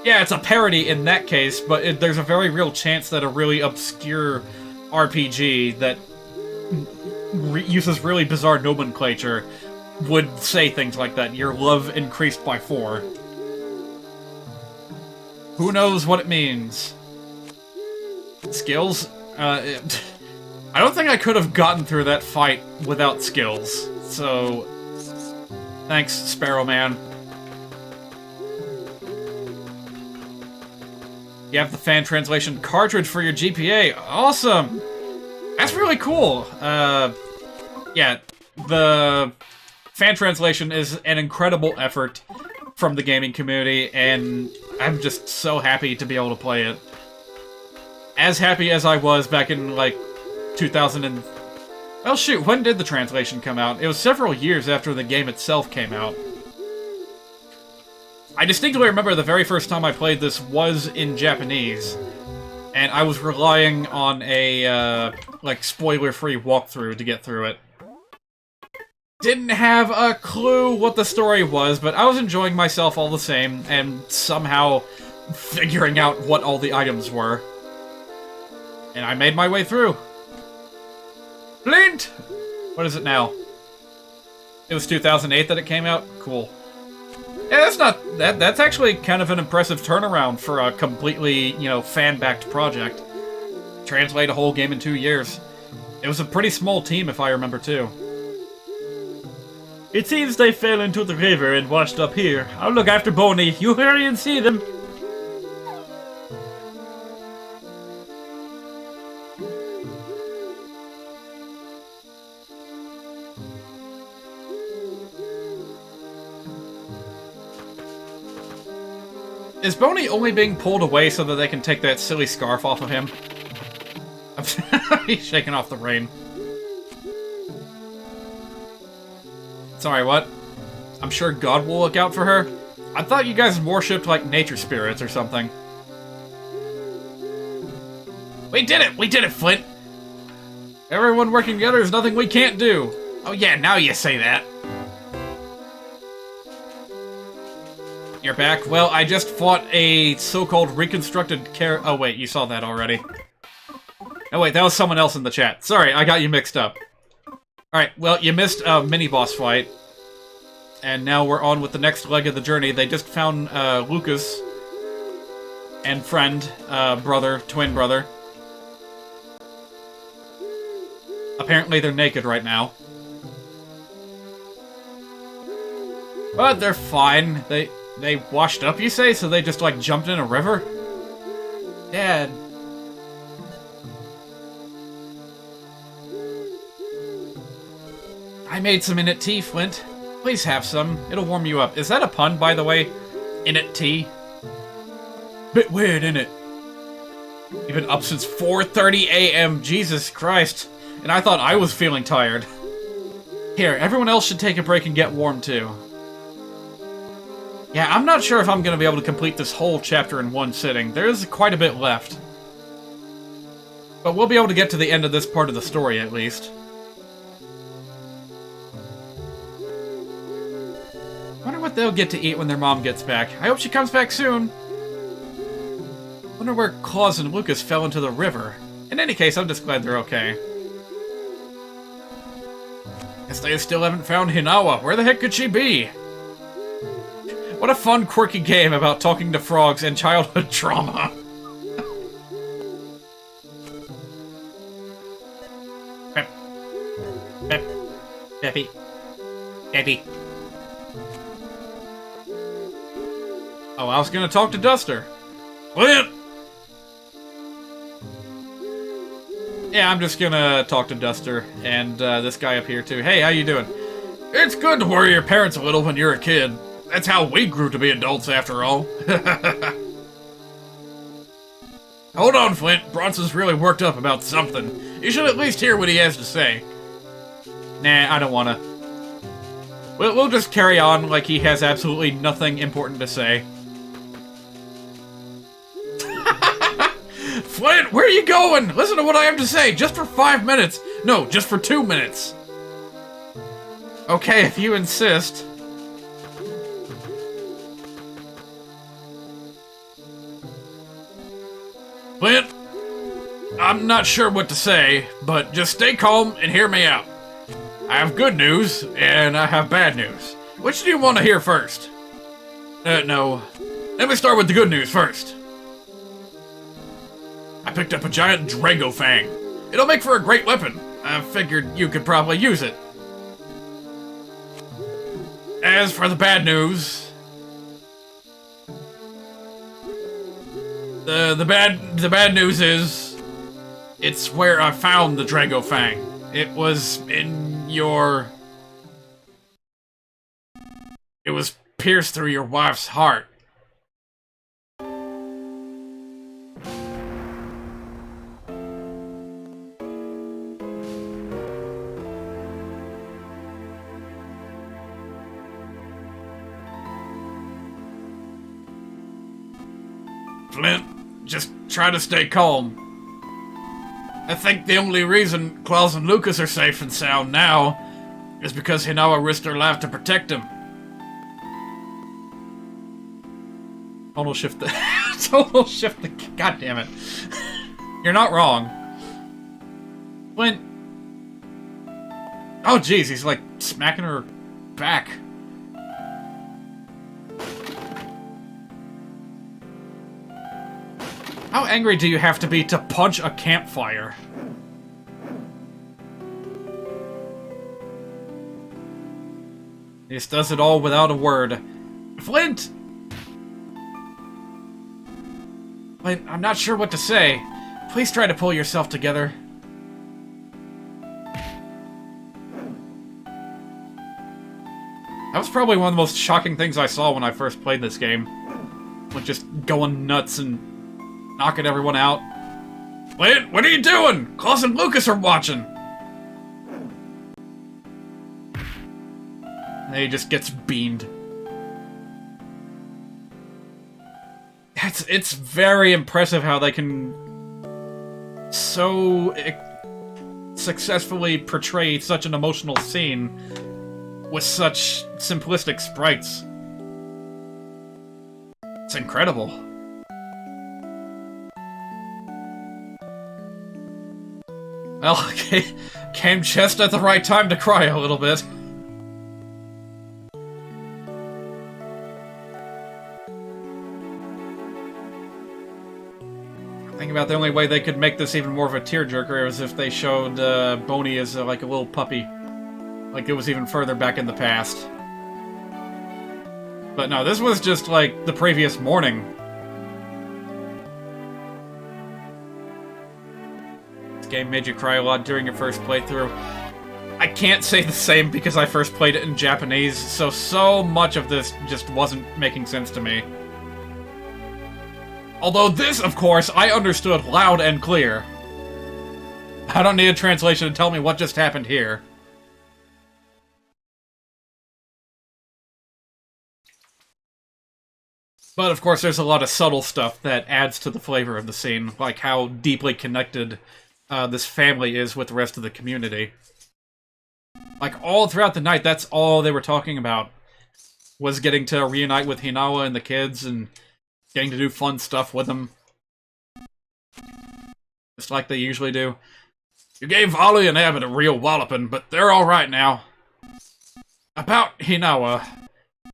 Yeah, it's a parody in that case, but there's a very real chance that a really obscure RPG that uses really bizarre nomenclature would say things like that. Your love increased by 4. Who knows what it means? Skills? I don't think I could have gotten through that fight without skills, so thanks, Sparrow Man. You have the fan translation cartridge for your GPA. Awesome! That's really cool. Yeah, the fan translation is an incredible effort from the gaming community, and I'm just so happy to be able to play it. As happy as I was back in, like, 2000 and... Well, shoot, when did the translation come out? It was several years after the game itself came out. I distinctly remember the very first time I played this was in Japanese, and I was relying on a, like, spoiler-free walkthrough to get through it. Didn't have a clue what the story was, but I was enjoying myself all the same, and somehow figuring out what all the items were. And I made my way through. Flint! What is it now? It was 2008 that it came out? Cool. Yeah, that's actually kind of an impressive turnaround for a completely, you know, fan-backed project. Translate a whole game in 2 years. It was a pretty small team, if I remember, too. It seems they fell into the river and washed up here. I'll look after Boney. You hurry and see them. Is Boney only being pulled away so that they can take that silly scarf off of him? He's shaking off the rain. Sorry, what? I'm sure God will look out for her? I thought you guys worshipped, like, nature spirits or something. We did it! We did it, Flint! Everyone working together is nothing we can't do. Oh yeah, now you say that. You're back? Well, I just fought a so-called reconstructed oh wait, you saw that already. Oh wait, that was someone else in the chat. Sorry, I got you mixed up. Alright, well, you missed a mini-boss fight. And now we're on with the next leg of the journey. They just found Lucas and friend, brother, twin brother. Apparently they're naked right now. But they're fine. They washed up, you say? So they just, like, jumped in a river? Dad. I made some in-it tea, Flint. Please have some. It'll warm you up. Is that a pun, by the way? In-it tea? Bit weird, innit? You've been up since 4:30 a.m. Jesus Christ. And I thought I was feeling tired. Here, everyone else should take a break and get warm too. Yeah, I'm not sure if I'm going to be able to complete this whole chapter in one sitting. There's quite a bit left. But we'll be able to get to the end of this part of the story, at least. Wonder what they'll get to eat when their mom gets back. I hope she comes back soon. Wonder where Claus and Lucas fell into the river. In any case, I'm just glad they're okay. Guess they still haven't found Hinawa. Where the heck could she be? What a fun, quirky game about talking to frogs and childhood trauma. Pep. Pep. Peppy. Peppy. Oh, I was gonna talk to Duster. Flint! Yeah, I'm just gonna talk to Duster and this guy up here too. Hey, how you doing? It's good to worry your parents a little when you're a kid. That's how we grew to be adults, after all. Hold on, Flint. Bronson's really worked up about something. You should at least hear what he has to say. Nah, I don't wanna. We'll just carry on like he has absolutely nothing important to say. Flint, where are you going? Listen to what I have to say, just for 5 minutes. No, just for 2 minutes. Okay, if you insist. Flint, I'm not sure what to say, but just stay calm and hear me out. I have good news, and I have bad news. Which do you want to hear first? No. Let me start with the good news first. I picked up a giant Drago Fang. It'll make for a great weapon. I figured you could probably use it. As for the bad news... The bad news is... It's where I found the Drago Fang. It was in your... It was pierced through your wife's heart. Flint, just try to stay calm. I think the only reason Claus and Lucas are safe and sound now is because Hinawa risked her life to protect him. Tonal shift the... Tonal shift the... God damn it. You're not wrong. Flint... Oh jeez, he's like smacking her back. How angry do you have to be to punch a campfire? This does it all without a word. Flint! Flint, I'm not sure what to say. Please try to pull yourself together. That was probably one of the most shocking things I saw when I first played this game. Like just going nuts and knocking everyone out. Flint, what are you doing? Claus and Lucas are watching. And he just gets beamed. It's very impressive how they can so successfully portray such an emotional scene with such simplistic sprites. It's incredible. Well, okay, came just at the right time to cry a little bit. Thinking about the only way they could make this even more of a tearjerker is if they showed Boney as like a little puppy. Like it was even further back in the past. But no, this was just like the previous morning. Game made you cry a lot during your first playthrough. I can't say the same because I first played it in Japanese, so much of this just wasn't making sense to me. Although this, of course, I understood loud and clear. I don't need a translation to tell me what just happened here. But, of course, there's a lot of subtle stuff that adds to the flavor of the scene, like how deeply connected this family is with the rest of the community. Like, all throughout the night, that's all they were talking about, was getting to reunite with Hinawa and the kids, and getting to do fun stuff with them. Just like they usually do. You gave Ollie and Abbott a real walloping, but they're alright now. About Hinawa,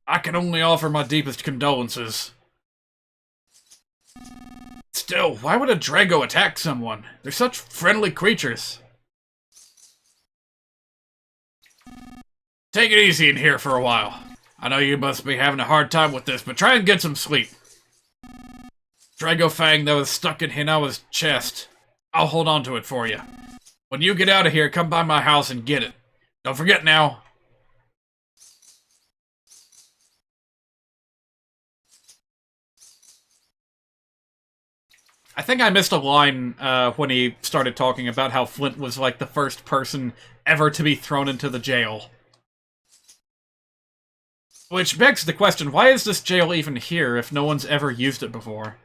I can only offer my deepest condolences. Still, why would a Drago attack someone? They're such friendly creatures. Take it easy in here for a while. I know you must be having a hard time with this, but try and get some sleep. Drago Fang that was stuck in Hinawa's chest. I'll hold on to it for you. When you get out of here, come by my house and get it. Don't forget now. I think I missed a line when he started talking about how Flint was like the first person ever to be thrown into the jail. Which begs the question, why is this jail even here if no one's ever used it before?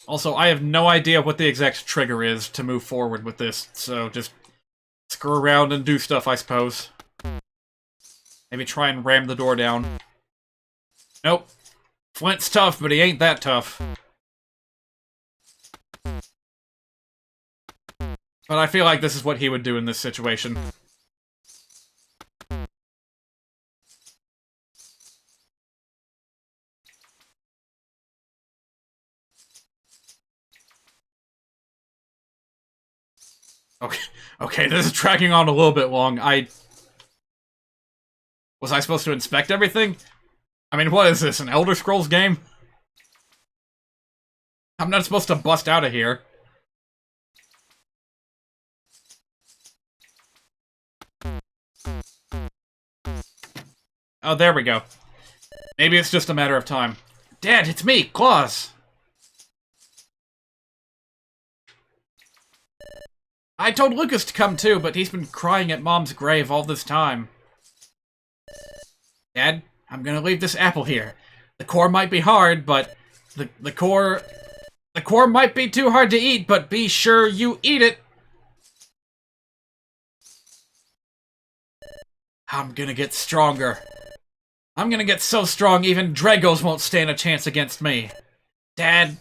Also, I have no idea what the exact trigger is to move forward with this, so just screw around and do stuff, I suppose. Maybe try and ram the door down. Nope. Flint's tough, but he ain't that tough. But I feel like this is what he would do in this situation. Okay, this is dragging on a little bit long. Was I supposed to inspect everything? I mean, what is this, an Elder Scrolls game? I'm not supposed to bust out of here. Oh, there we go. Maybe it's just a matter of time. Dad, it's me, Claus! I told Lucas to come too, but he's been crying at Mom's grave all this time. Dad, I'm gonna leave this apple here. The core might be hard, but the core might be too hard to eat, but be sure you eat it. I'm gonna get stronger. I'm gonna get so strong even Dragos won't stand a chance against me. Dad,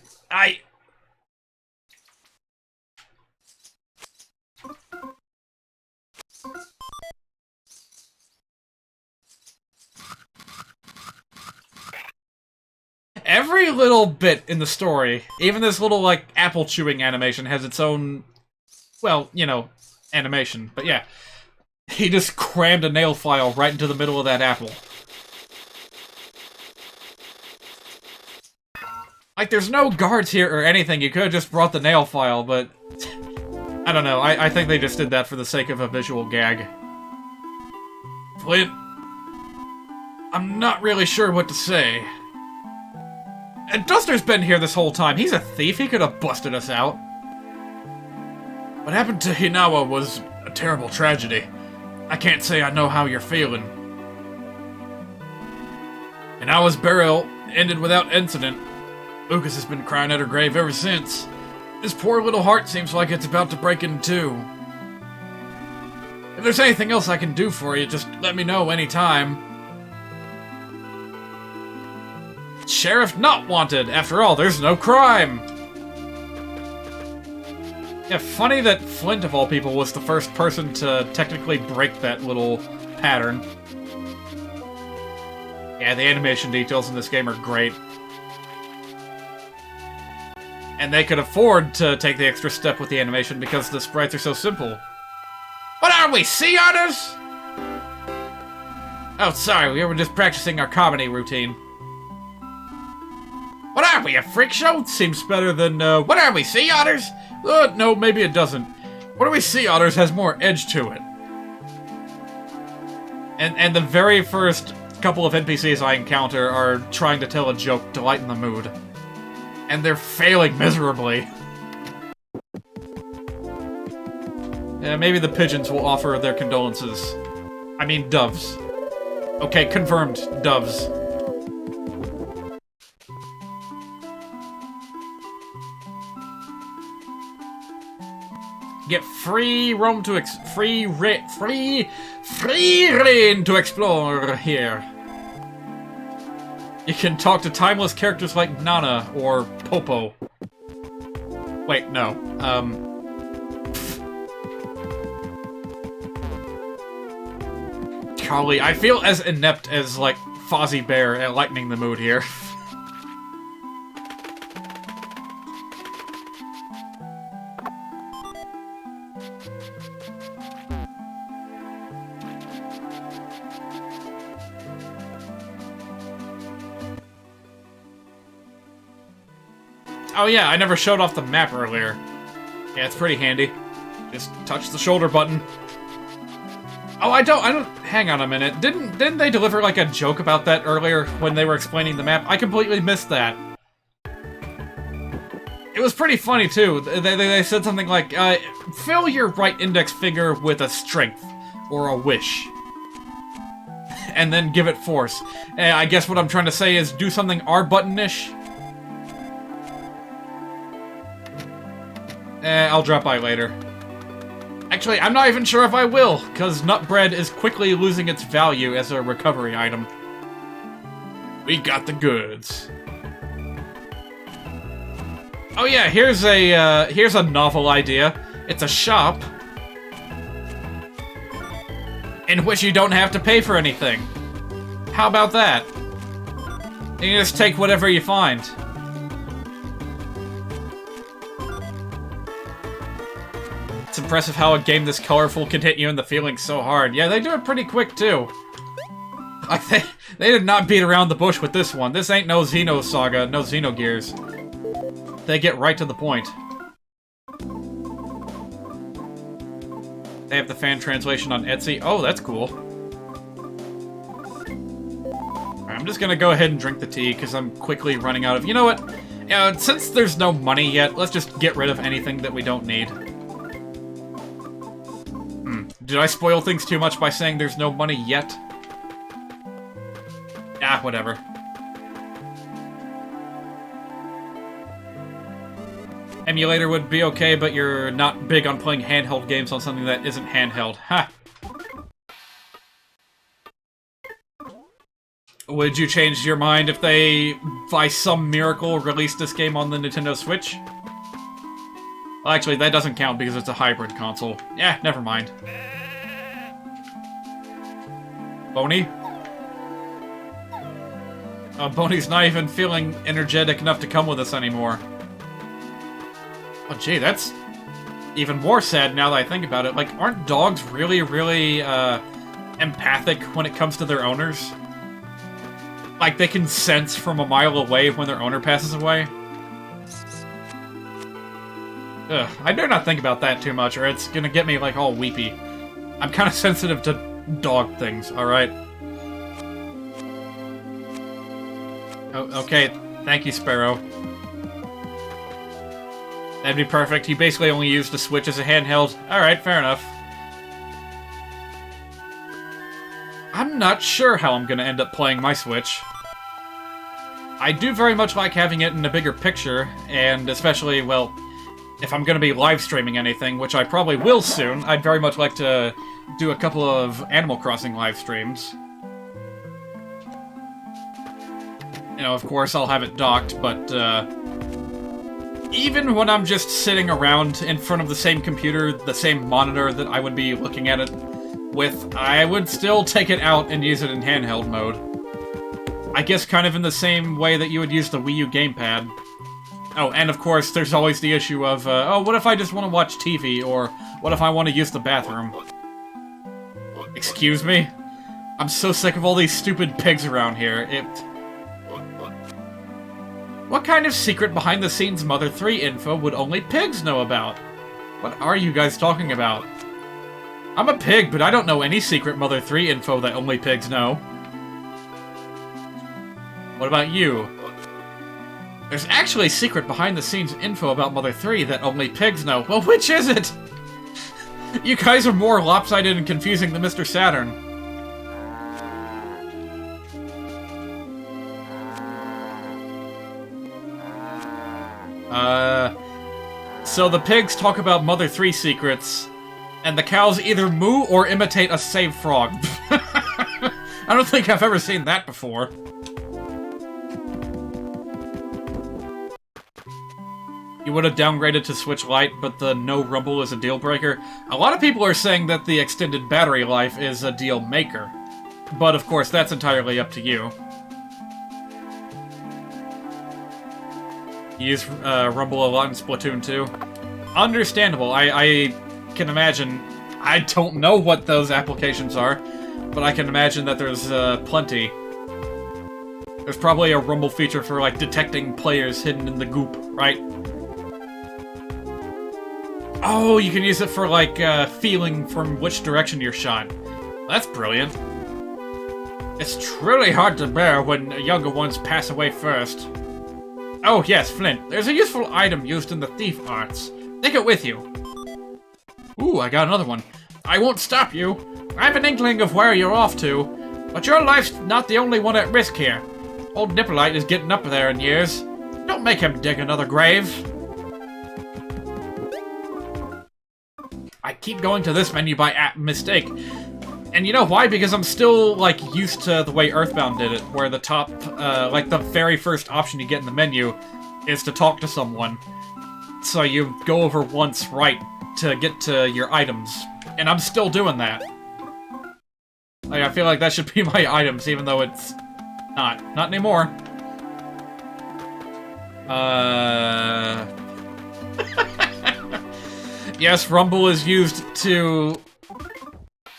Every little bit in the story, even this little, like, apple chewing animation has its own, well, you know, animation. But yeah, he just crammed a nail file right into the middle of that apple. Like, there's no guards here or anything. You could have just brought the nail file, but I don't know. I think they just did that for the sake of a visual gag. Flint, I'm not really sure what to say. And Duster's been here this whole time. He's a thief. He could have busted us out. What happened to Hinawa was a terrible tragedy. I can't say I know how you're feeling. Hinawa's burial ended without incident. Lucas has been crying at her grave ever since. His poor little heart seems like it's about to break in two. If there's anything else I can do for you, just let me know anytime. Sheriff not wanted. After all, there's no crime. Yeah, funny that Flint, of all people, was the first person to technically break that little pattern. Yeah, the animation details in this game are great. And they could afford to take the extra step with the animation because the sprites are so simple. What are we, sea otters? Oh, sorry, we were just practicing our comedy routine. What are we, a freak show? Seems better than, what are we, sea otters? No, maybe it doesn't. What are we, sea otters has more edge to it. And the very first couple of NPCs I encounter are trying to tell a joke to lighten the mood. And they're failing miserably. Yeah, maybe the pigeons will offer their condolences. I mean, doves. Okay, confirmed, doves. Get free roam to free reign to explore here. You can talk to timeless characters like Nana or Popo. Wait, no. Golly, I feel as inept as, like, Fozzie Bear at lightening the mood here. Oh yeah, I never showed off the map earlier. Yeah, it's pretty handy. Just touch the shoulder button. Oh, I don't, hang on a minute. Didn't they deliver, like, a joke about that earlier when they were explaining the map? I completely missed that. It was pretty funny, too. They said something like, fill your right index finger with a strength, or a wish. And then give it force. I guess what I'm trying to say is do something R-button-ish. I'll drop by later. Actually, I'm not even sure if I will, because nut bread is quickly losing its value as a recovery item. We got the goods. Oh yeah, here's a novel idea. It's a shop in which you don't have to pay for anything. How about that? You just take whatever you find. It's impressive how a game this colorful can hit you in the feelings so hard. Yeah, they do it pretty quick, too. Like, they did not beat around the bush with this one. This ain't no Xeno Saga, no Xenogears. They get right to the point. They have the fan translation on Etsy. Oh, that's cool. I'm just gonna go ahead and drink the tea, because I'm quickly running out of... You know what? Since there's no money yet, let's just get rid of anything that we don't need. Did I spoil things too much by saying there's no money yet? Ah, whatever. Emulator would be okay, but you're not big on playing handheld games on something that isn't handheld. Ha! Would you change your mind if they, by some miracle, released this game on the Nintendo Switch? Well, actually, that doesn't count because it's a hybrid console. Yeah, never mind. Boney? Boney's not even feeling energetic enough to come with us anymore. Oh, gee, that's even more sad now that I think about it. Like, aren't dogs really, really, empathic when it comes to their owners? Like, they can sense from a mile away when their owner passes away? Ugh, I dare not think about that too much, or it's gonna get me, like, all weepy. I'm kinda sensitive to dog things, alright? Oh, okay, thank you, Sparrow. That'd be perfect. He basically only used the Switch as a handheld. Alright, fair enough. I'm not sure how I'm gonna end up playing my Switch. I do very much like having it in a bigger picture, and especially, well, if I'm gonna be live streaming anything, which I probably will soon, I'd very much like to do a couple of Animal Crossing live streams. You know, of course, I'll have it docked, but, even when I'm just sitting around in front of the same computer, the same monitor that I would be looking at it with, I would still take it out and use it in handheld mode. I guess kind of in the same way that you would use the Wii U gamepad. Oh, and of course, there's always the issue of, oh, what if I just want to watch TV, or what if I want to use the bathroom? Excuse me? I'm so sick of all these stupid pigs around here. What kind of secret behind-the-scenes Mother 3 info would only pigs know about? What are you guys talking about? I'm a pig, but I don't know any secret Mother 3 info that only pigs know. What about you? There's actually secret behind-the-scenes info about Mother 3 that only pigs know. Well, which is it? You guys are more lopsided and confusing than Mr. Saturn. So the pigs talk about Mother 3 secrets, and the cows either moo or imitate a saved frog. I don't think I've ever seen that before. You would have downgraded to Switch Lite, but the no rumble is a deal breaker. A lot of people are saying that the extended battery life is a deal maker. But of course, that's entirely up to you. You use rumble a lot in Splatoon 2. Understandable. I can imagine. I don't know what those applications are, but I can imagine that there's plenty. There's probably a rumble feature for, like, detecting players hidden in the goop, right? Oh, you can use it for, like, feeling from which direction you're shot. That's brilliant. It's truly hard to bear when younger ones pass away first. Oh, yes, Flint. There's a useful item used in the thief arts. Take it with you. Ooh, I got another one. I won't stop you. I have an inkling of where you're off to, but your life's not the only one at risk here. Old Nippolite is getting up there in years. Don't make him dig another grave. I keep going to this menu by mistake. And you know why? Because I'm still, like, used to the way Earthbound did it, where the top, like, the very first option you get in the menu is to talk to someone. So you go over once right to get to your items. And I'm still doing that. Like, I feel like that should be my items, even though it's not. Not anymore. Yes, rumble is used to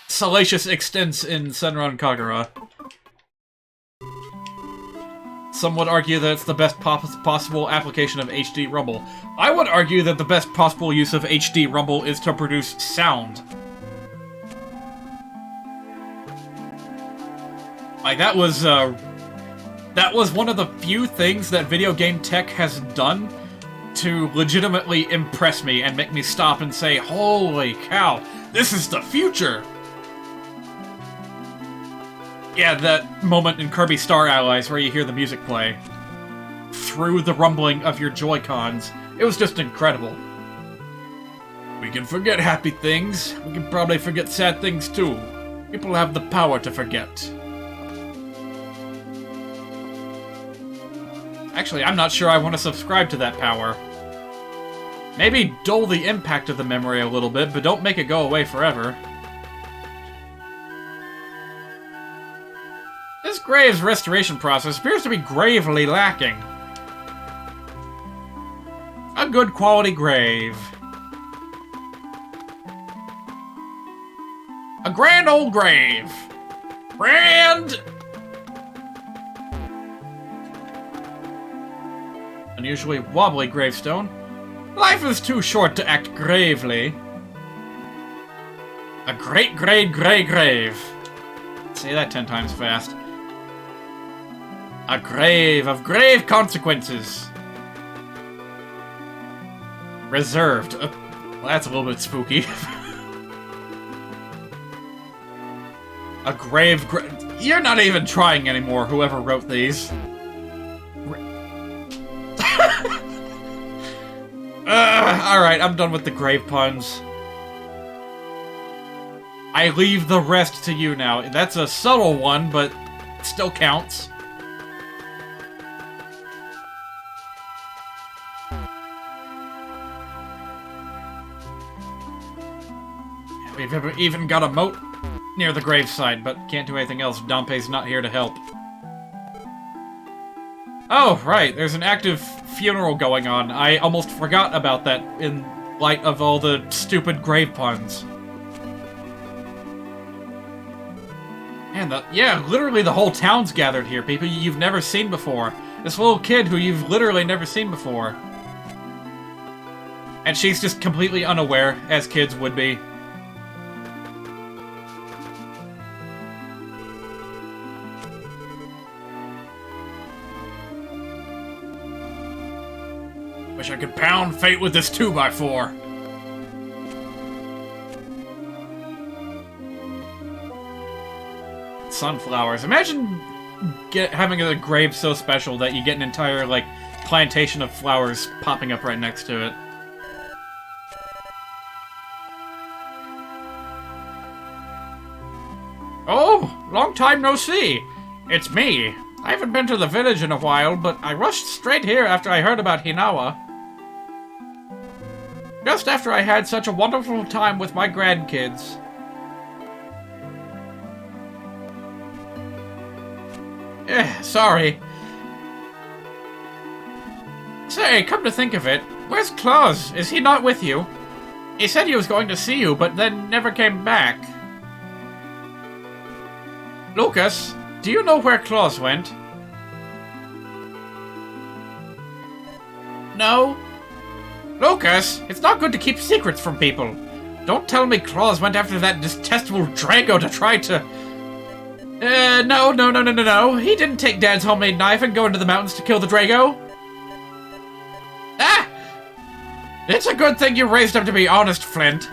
salacious extents in Senran Kagura. Some would argue that it's the best possible application of HD rumble. I would argue that the best possible use of HD rumble is to produce sound. Like, that was one of the few things that video game tech has done to legitimately impress me and make me stop and say, holy cow, this is the future! Yeah, that moment in Kirby Star Allies where you hear the music play through the rumbling of your Joy-Cons. It was just incredible. We can forget happy things. We can probably forget sad things too. People have the power to forget. Actually, I'm not sure I want to subscribe to that power. Maybe dull the impact of the memory a little bit, but don't make it go away forever. This grave's restoration process appears to be gravely lacking. A good quality grave. A grand old grave. Grand! Unusually wobbly gravestone. Life is too short to act gravely. A great grave. Say that 10 times fast. A grave of grave consequences. Reserved. Well, that's a little bit spooky. A grave. You're not even trying anymore, whoever wrote these. Alright, I'm done with the grave puns. I leave the rest to you now. That's a subtle one, but it still counts. We've even got a moat near the graveside, but can't do anything else. Dompe's not here to help. Oh, right, there's an active funeral going on. I almost forgot about that in light of all the stupid grave puns. Man, yeah, literally the whole town's gathered here, people you've never seen before. This little kid who you've literally never seen before. And she's just completely unaware, as kids would be. Wish I could pound fate with this 2x4. Sunflowers. Imagine having a grave so special that you get an entire, like, plantation of flowers popping up right next to it. Oh, long time no see. It's me. I haven't been to the village in a while, but I rushed straight here after I heard about Hinawa. Just after I had such a wonderful time with my grandkids. Sorry. Say, come to think of it, where's Claus? Is he not with you? He said he was going to see you, but then never came back. Lucas, do you know where Claus went? No. Lucas, it's not good to keep secrets from people. Don't tell me Claus went after that detestable Drago to try to... No. He didn't take Dad's homemade knife and go into the mountains to kill the Drago. Ah! It's a good thing you raised him to be honest, Flint.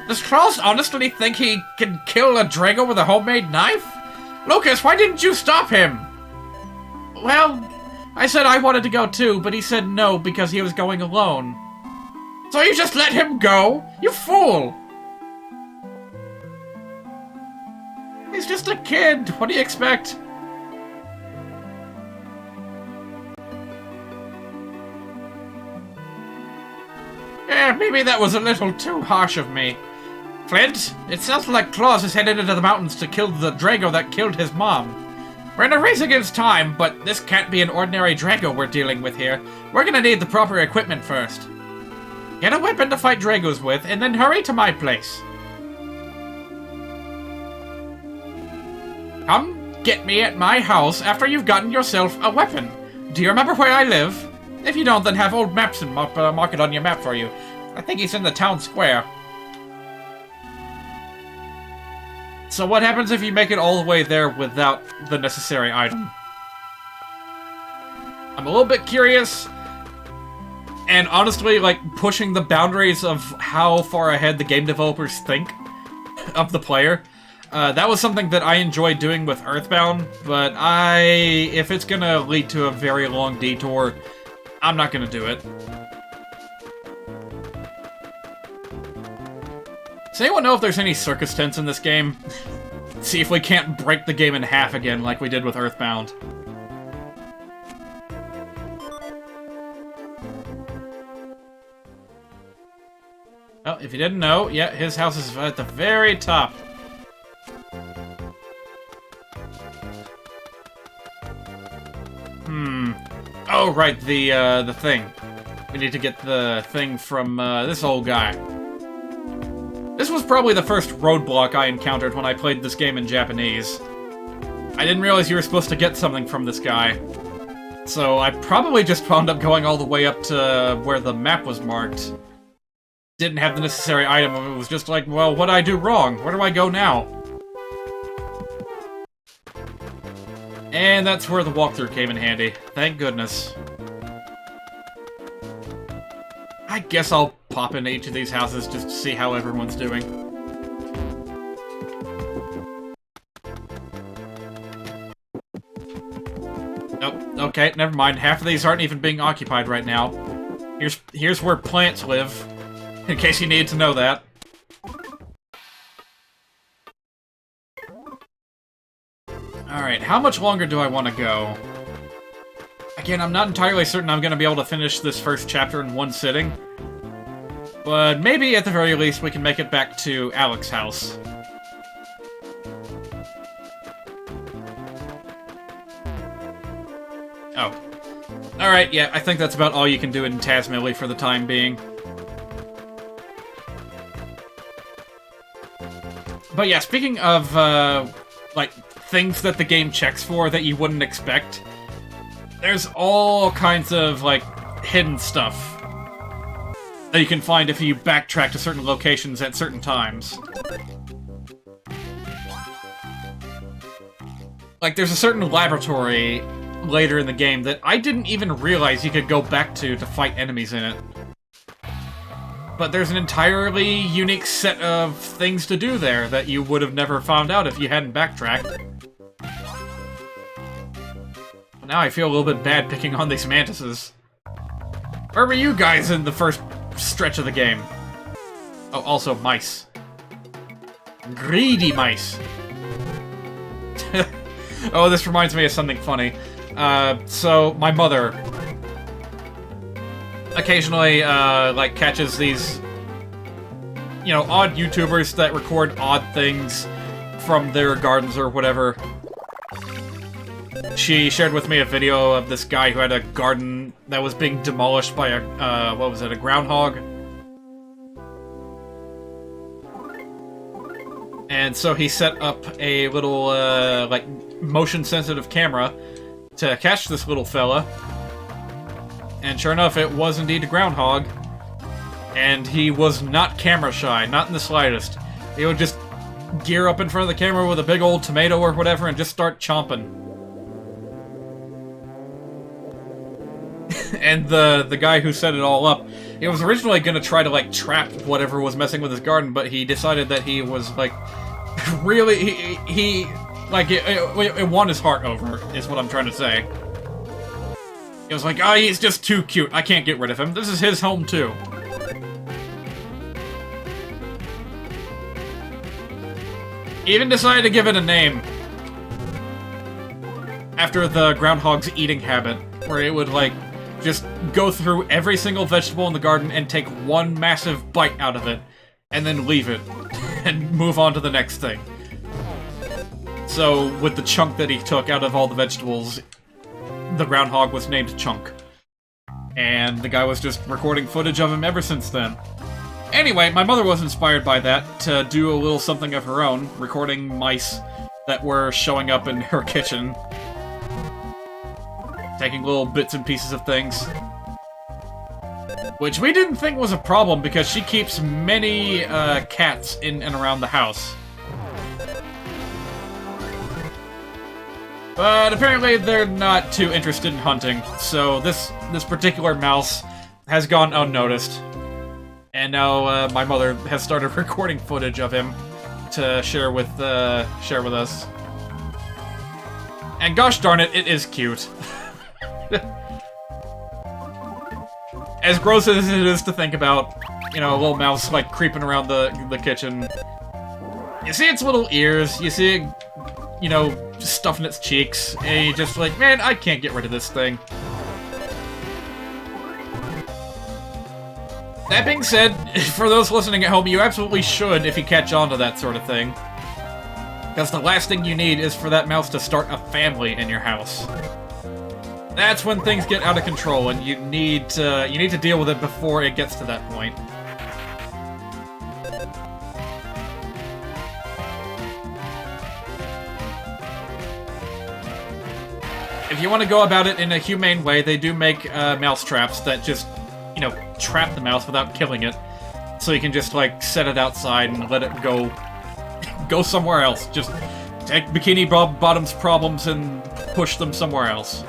Does Claus honestly think he can kill a Drago with a homemade knife? Lucas, why didn't you stop him? Well, I said I wanted to go too, but he said no because he was going alone. So you just let him go? You fool! He's just a kid. What do you expect? Yeah, maybe that was a little too harsh of me. Flint, it sounds like Claus is headed into the mountains to kill the Drago that killed his mom. We're in a race against time, but this can't be an ordinary Drago we're dealing with here. We're gonna need the proper equipment first. Get a weapon to fight Dragos with, and then hurry to my place. Come get me at my house after you've gotten yourself a weapon. Do you remember where I live? If you don't, then have old Mapson mark it on your map for you. I think he's in the town square. So what happens if you make it all the way there without the necessary item? I'm a little bit curious, and honestly, like, pushing the boundaries of how far ahead the game developers think of the player. That was something that I enjoyed doing with Earthbound, but if it's gonna lead to a very long detour, I'm not gonna do it. Does anyone know if there's any circus tents in this game? See if we can't break the game in half again like we did with Earthbound. Well, if you didn't know, yeah, his house is at the very top. Oh, right, the thing. We need to get the thing from, this old guy. This was probably the first roadblock I encountered when I played this game in Japanese. I didn't realize you were supposed to get something from this guy. So I probably just wound up going all the way up to where the map was marked. Didn't have the necessary item, and it was just like, well, what'd I do wrong? Where do I go now? And that's where the walkthrough came in handy. Thank goodness. I guess I'll pop into each of these houses just to see how everyone's doing. Oh, okay, never mind. Half of these aren't even being occupied right now. Here's where plants live, in case you needed to know that. Alright, how much longer do I want to go? Again, I'm not entirely certain I'm going to be able to finish this first chapter in one sitting. But maybe, at the very least, we can make it back to Alex's house. Oh. Alright, yeah, I think that's about all you can do in Tazmily for the time being. But yeah, speaking of, like, things that the game checks for that you wouldn't expect, there's all kinds of, like, hidden stuff that you can find if you backtrack to certain locations at certain times. Like, there's a certain laboratory later in the game that I didn't even realize you could go back to fight enemies in it. But there's an entirely unique set of things to do there that you would have never found out if you hadn't backtracked. Now I feel a little bit bad picking on these mantises. Where were you guys in the first stretch of the game? Oh, also mice. Greedy mice. Oh, this reminds me of something funny. So, my mother occasionally, like, catches these, you know, odd YouTubers that record odd things from their gardens or whatever. She shared with me a video of this guy who had a garden that was being demolished by a, what was it, a groundhog? And so he set up a little, like, motion-sensitive camera to catch this little fella. And sure enough, it was indeed a groundhog. And he was not camera shy, not in the slightest. He would just gear up in front of the camera with a big old tomato or whatever and just start chomping. And the guy who set it all up, he was originally going to try to, like, trap whatever was messing with his garden, but he decided that he was, like, really, he like, it won his heart over, is what I'm trying to say. He was like, oh, he's just too cute, I can't get rid of him, this is his home too. Even decided to give it a name. After the groundhog's eating habit, where it would, like, just go through every single vegetable in the garden and take one massive bite out of it, and then leave it, and move on to the next thing. So, with the chunk that he took out of all the vegetables, the groundhog was named Chunk. And the guy was just recording footage of him ever since then. Anyway, my mother was inspired by that to do a little something of her own, recording mice that were showing up in her kitchen. Taking little bits and pieces of things. Which we didn't think was a problem because she keeps many cats in and around the house. But apparently they're not too interested in hunting, so this particular mouse has gone unnoticed. And now my mother has started recording footage of him to share with us. And gosh darn it, it is cute. As gross as it is to think about, you know, a little mouse, like, creeping around the kitchen. You see its little ears, you see it, you know, stuffing its cheeks, and you're just like, man, I can't get rid of this thing. That being said, for those listening at home, you absolutely should if you catch on to that sort of thing. Because the last thing you need is for that mouse to start a family in your house. That's when things get out of control, and you need to deal with it before it gets to that point. If you want to go about it in a humane way, they do make mouse traps that just, you know, trap the mouse without killing it. So you can just, like, set it outside and let it go somewhere else. Just take Bikini Bottom's problems and push them somewhere else.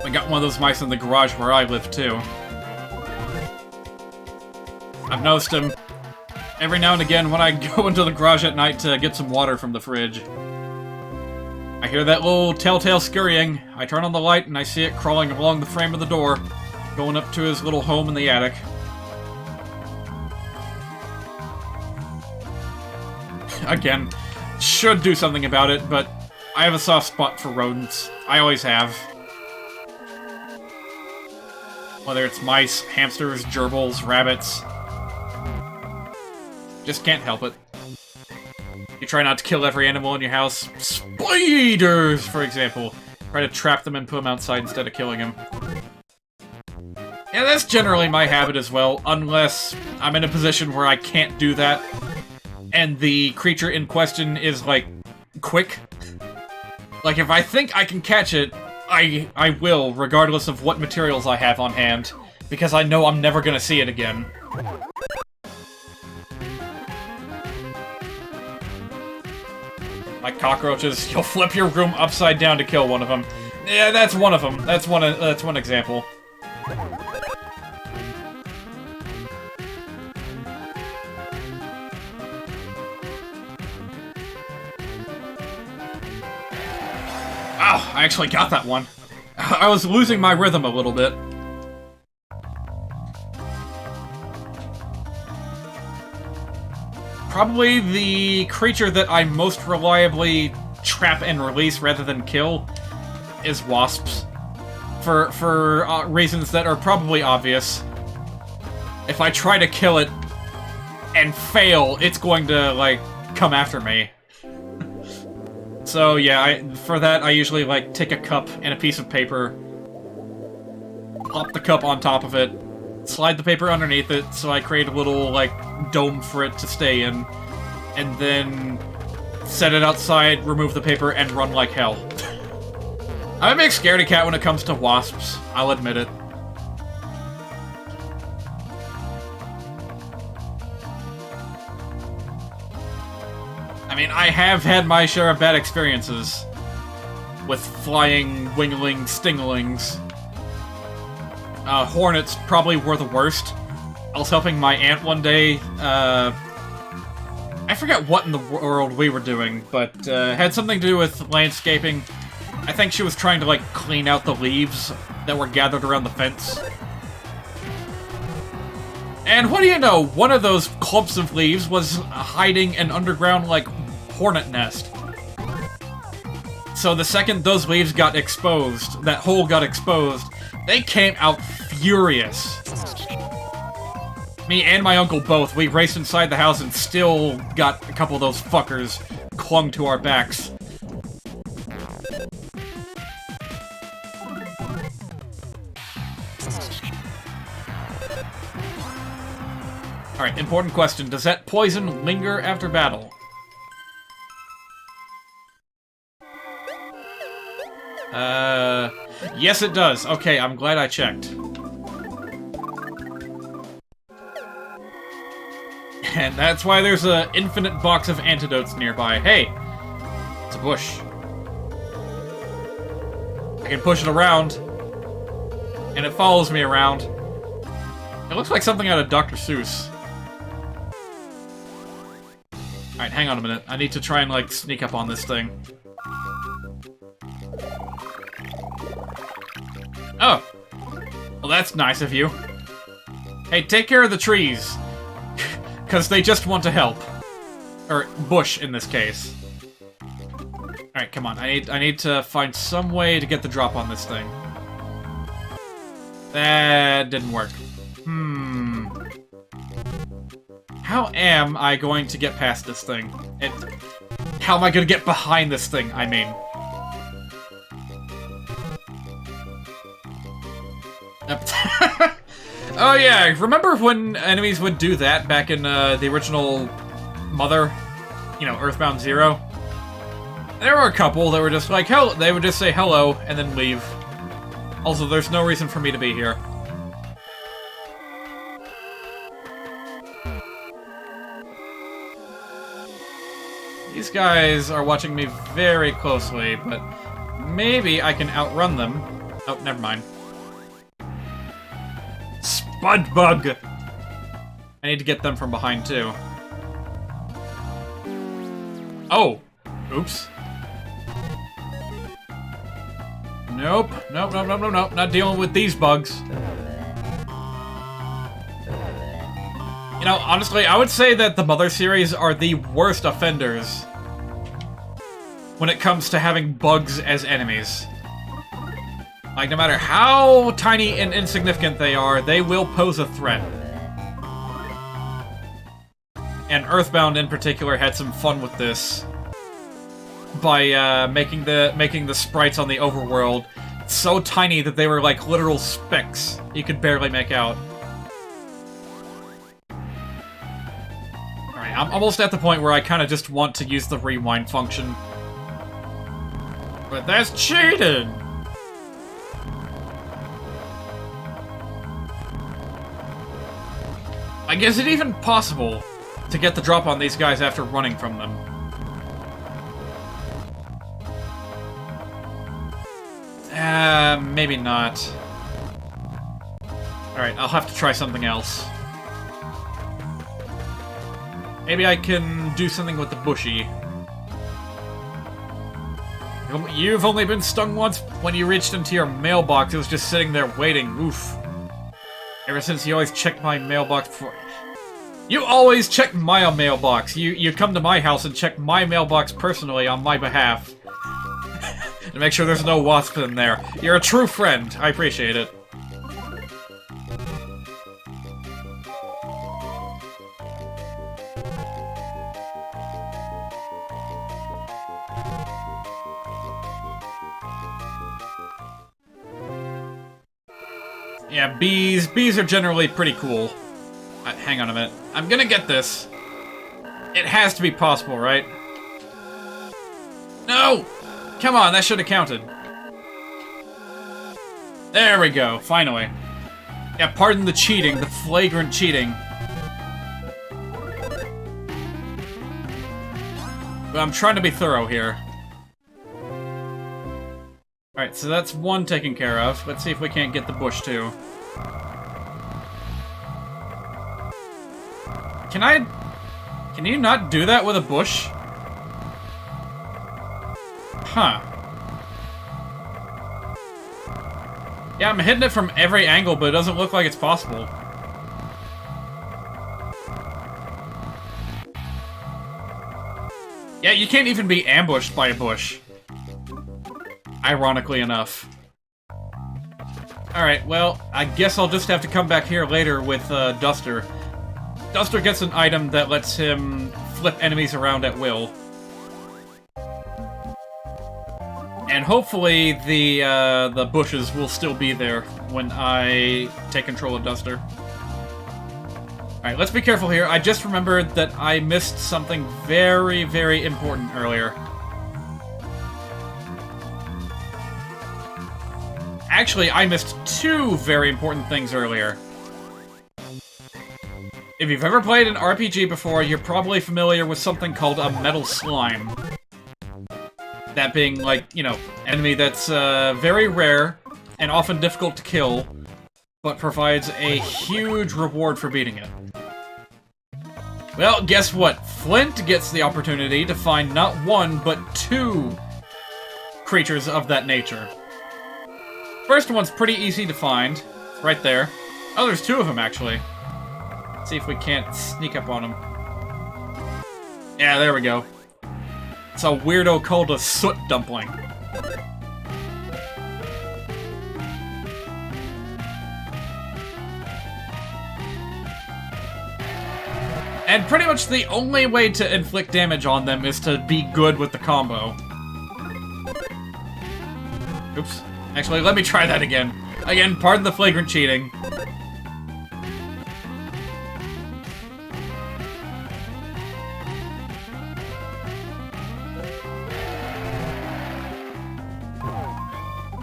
I got one of those mice in the garage where I live, too. I've noticed him every now and again when I go into the garage at night to get some water from the fridge. I hear that little telltale scurrying. I turn on the light and I see it crawling along the frame of the door, going up to his little home in the attic. Again, should do something about it, but I have a soft spot for rodents. I always have. Whether it's mice, hamsters, gerbils, rabbits. Just can't help it. You try not to kill every animal in your house. Spiders, for example. Try to trap them and put them outside instead of killing them. Yeah, that's generally my habit as well, unless I'm in a position where I can't do that, and the creature in question is, like, quick. Like, if I think I can catch it, I will, regardless of what materials I have on hand, because I know I'm never gonna see it again. Like cockroaches, you'll flip your room upside down to kill one of them. Yeah, that's one of them. That's one example. Ow, I actually got that one. I was losing my rhythm a little bit. Probably the creature that I most reliably trap and release rather than kill is wasps. For reasons that are probably obvious. If I try to kill it and fail, it's going to, like, come after me. So yeah, for that I usually, like, take a cup and a piece of paper, pop the cup on top of it, slide the paper underneath it so I create a little, like, dome for it to stay in, and then set it outside, remove the paper, and run like hell. I'm a big scaredy cat when it comes to wasps, I'll admit it. I mean, I have had my share of bad experiences with flying, wingling, stinglings. Hornets probably were the worst. I was helping my aunt one day, I forget what in the world we were doing, but had something to do with landscaping. I think she was trying to, like, clean out the leaves that were gathered around the fence. And what do you know, one of those clumps of leaves was hiding an underground, like, hornet nest. So the second those leaves got exposed, that hole got exposed, they came out furious. Me and my uncle both, we raced inside the house and still got a couple of those fuckers clung to our backs. Alright, important question. Does that poison linger after battle? Yes it does. Okay, I'm glad I checked. And that's why there's an infinite box of antidotes nearby. Hey! It's a bush. I can push it around, and it follows me around. It looks like something out of Dr. Seuss. Alright, hang on a minute. I need to try and, like, sneak up on this thing. Oh! Well, that's nice of you. Hey, take care of the trees. Because they just want to help. Or, bush, in this case. Alright, come on. I need to find some way to get the drop on this thing. That didn't work. How am I going to get past this thing? How am I going to get behind this thing, I mean? Oh yeah, remember when enemies would do that back in the original Mother? You know, Earthbound Zero? There were a couple that were just like, hell, they would just say hello and then leave. Also, there's no reason for me to be here. These guys are watching me very closely, but maybe I can outrun them. Oh, never mind. Spudbug! I need to get them from behind, too. Oh! Oops. Nope. Nope, nope, nope, nope, nope. Not dealing with these bugs. You know, honestly, I would say that the Mother series are the worst offenders when it comes to having bugs as enemies. Like, no matter how tiny and insignificant they are, they will pose a threat. And Earthbound, in particular, had some fun with this by making the sprites on the overworld so tiny that they were like literal specks you could barely make out. Alright, I'm almost at the point where I kind of just want to use the rewind function. But that's cheating! Like, is it even possible to get the drop on these guys after running from them? Maybe not. Alright, I'll have to try something else. Maybe I can do something with the bushy. You've only been stung once. When you reached into your mailbox, it was just sitting there waiting. Oof. Ever since you always check my mailbox before... You always check my mailbox. You come to my house and check my mailbox personally on my behalf. To make sure there's no wasp in there. You're a true friend. I appreciate it. Yeah, bees. Bees are generally pretty cool. Hang on a minute. I'm gonna get this. It has to be possible, right? No! Come on, that should have counted. There we go, finally. Yeah, pardon the cheating, the flagrant cheating. But I'm trying to be thorough here. Alright, so that's one taken care of. Let's see if we can't get the bush, too. Can you not do that with a bush? Huh. Yeah, I'm hitting it from every angle, but it doesn't look like it's possible. Yeah, you can't even be ambushed by a bush. Ironically enough. Alright, well, I guess I'll just have to come back here later with Duster. Duster gets an item that lets him flip enemies around at will. And hopefully the bushes will still be there when I take control of Duster. Alright, let's be careful here. I just remembered that I missed something very, very important earlier. Actually, I missed two very important things earlier. If you've ever played an RPG before, you're probably familiar with something called a metal slime. That being, like, you know, enemy that's very rare and often difficult to kill, but provides a huge reward for beating it. Well, guess what? Flint gets the opportunity to find not one, but two creatures of that nature. First one's pretty easy to find. It's right there. Oh, there's two of them, actually. Let's see if we can't sneak up on them. Yeah, there we go. It's a weirdo called a soot dumpling. And pretty much the only way to inflict damage on them is to be good with the combo. Oops. Actually, let me try that again. Again, pardon the flagrant cheating.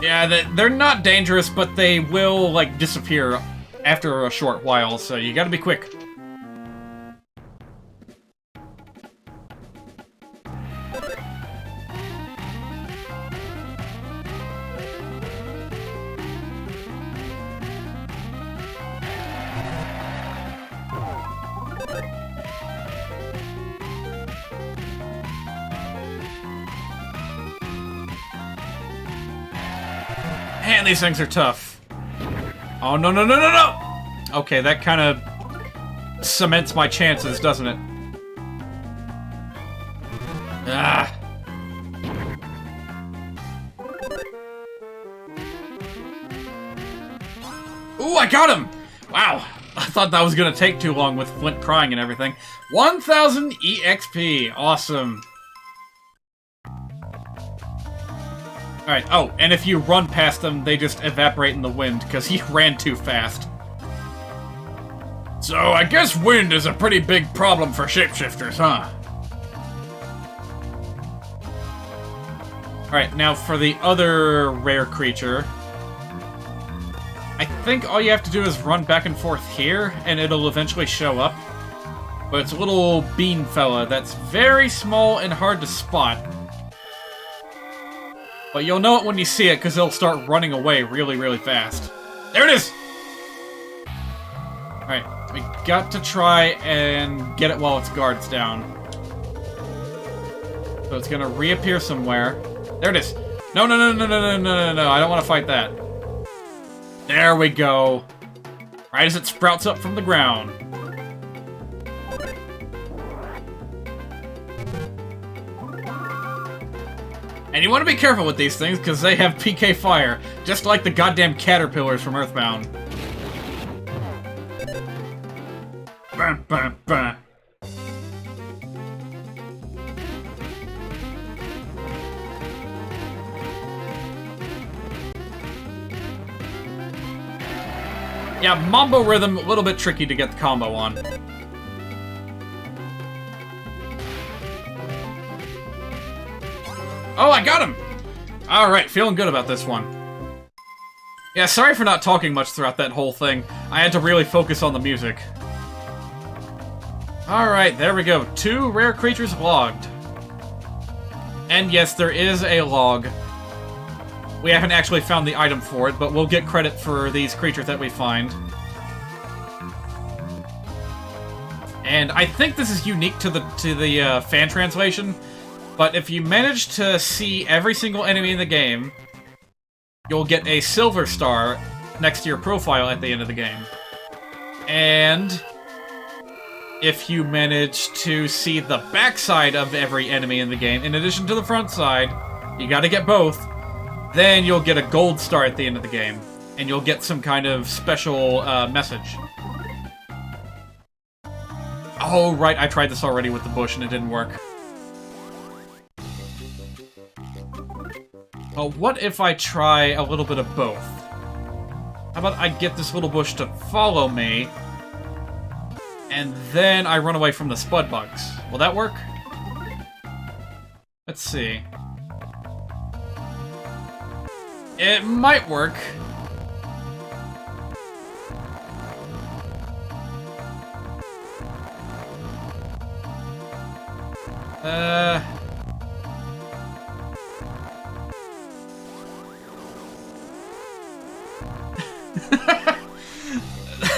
Yeah, they're not dangerous, but they will, like, disappear after a short while, so you gotta be quick. Man, these things are tough. Oh, no, no, no, no, no! Okay, that kind of cements my chances, doesn't it? Ah. Ooh, I got him! Wow, I thought that was gonna take too long with Flint crying and everything. 1000 EXP, awesome. Alright, oh, and if you run past them, they just evaporate in the wind, because he ran too fast. So, I guess wind is a pretty big problem for shapeshifters, huh? Alright, now for the other rare creature. I think all you have to do is run back and forth here, and it'll eventually show up. But it's a little bean fella that's very small and hard to spot. But you'll know it when you see it, because it'll start running away really, really fast. There it is! Alright, we got to try and get it while its guard's down. So it's gonna reappear somewhere. There it is! No, no, no, no, no, no, no, no, no, I don't want to fight that. There we go. Right as it sprouts up from the ground. And you want to be careful with these things, because they have PK fire, just like the goddamn caterpillars from Earthbound. Bah, bah, bah. Yeah, Mambo Rhythm, a little bit tricky to get the combo on. Oh, I got him! Alright, feeling good about this one. Yeah, sorry for not talking much throughout that whole thing. I had to really focus on the music. Alright, there we go. 2 rare creatures logged. And yes, there is a log. We haven't actually found the item for it, but we'll get credit for these creatures that we find. And I think this is unique to the fan translation, but if you manage to see every single enemy in the game, you'll get a silver star next to your profile at the end of the game. And if you manage to see the backside of every enemy in the game, in addition to the front side, you gotta get both, then you'll get a gold star at the end of the game, and you'll get some kind of special message. Oh, right, I tried this already with the bush and it didn't work. Well, what if I try a little bit of both? How about I get this little bush to follow me, and then I run away from the spud bugs. Will that work? Let's see. It might work.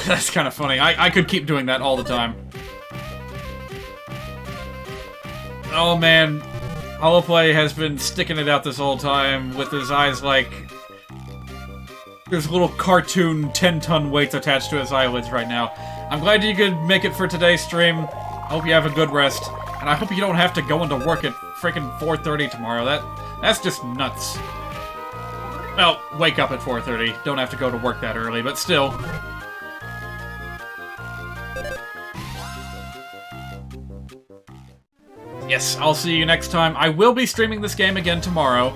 That's kind of funny. I could keep doing that all the time. Oh man, Holoplay has been sticking it out this whole time with his eyes like there's little cartoon 10-ton weights attached to his eyelids right now. I'm glad you could make it for today's stream. I hope you have a good rest. And I hope you don't have to go into work at freaking 4:30 tomorrow. That's just nuts. Well, wake up at 4:30. Don't have to go to work that early, but still. Yes, I'll see you next time. I will be streaming this game again tomorrow.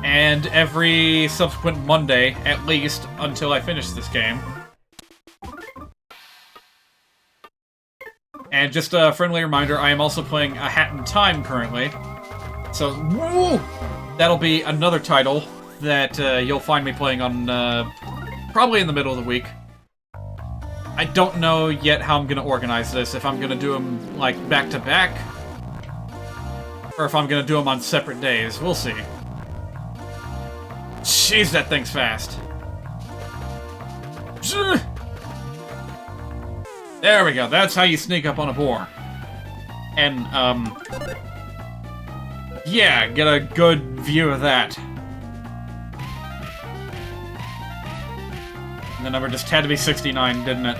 And every subsequent Monday, at least, until I finish this game. And just a friendly reminder, I am also playing A Hat in Time currently. So, woo! That'll be another title that you'll find me playing on, probably in the middle of the week. I don't know yet how I'm going to organize this, if I'm going to do them, like, back-to-back, or if I'm going to do them on separate days. We'll see. Jeez, that thing's fast. There we go, that's how you sneak up on a boar. And, yeah, get a good view of that. And the number just had to be 69, didn't it?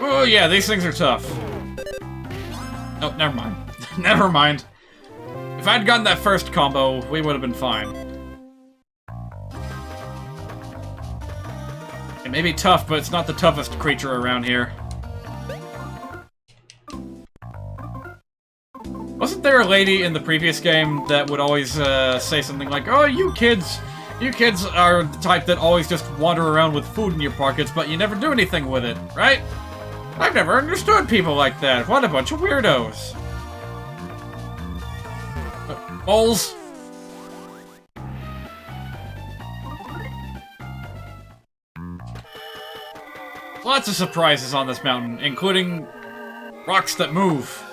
Oh yeah, these things are tough. Oh, never mind. Never mind. If I'd gotten that first combo, we would have been fine. It may be tough, but it's not the toughest creature around here. Wasn't there a lady in the previous game that would always say something like, "Oh, you kids, You kids are the type that always just wander around with food in your pockets, but you never do anything with it, right? I've never understood people like that. What a bunch of weirdos. Moles. Lots of surprises on this mountain, including rocks that move.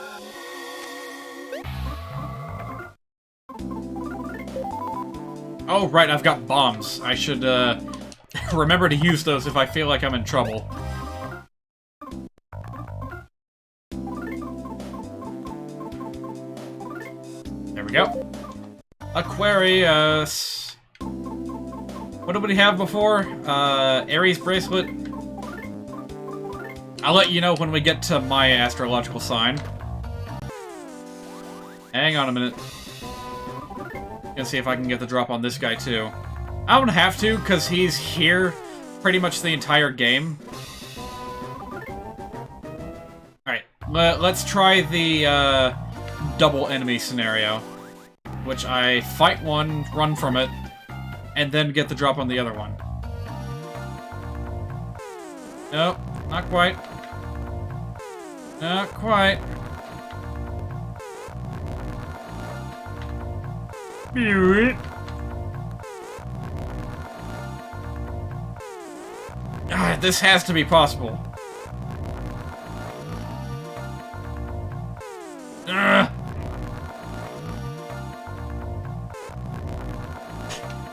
Oh, right, I've got bombs. I should, remember to use those if I feel like I'm in trouble. There we go. Aquarius. What did we have before? Aries bracelet. I'll let you know when we get to my astrological sign. Hang on a minute. Gonna see if I can get the drop on this guy, too. I don't have to, because he's here pretty much the entire game. Alright, let's try the, double enemy scenario. Which I fight one, run from it, and then get the drop on the other one. Nope, not quite. Not quite. This has to be possible.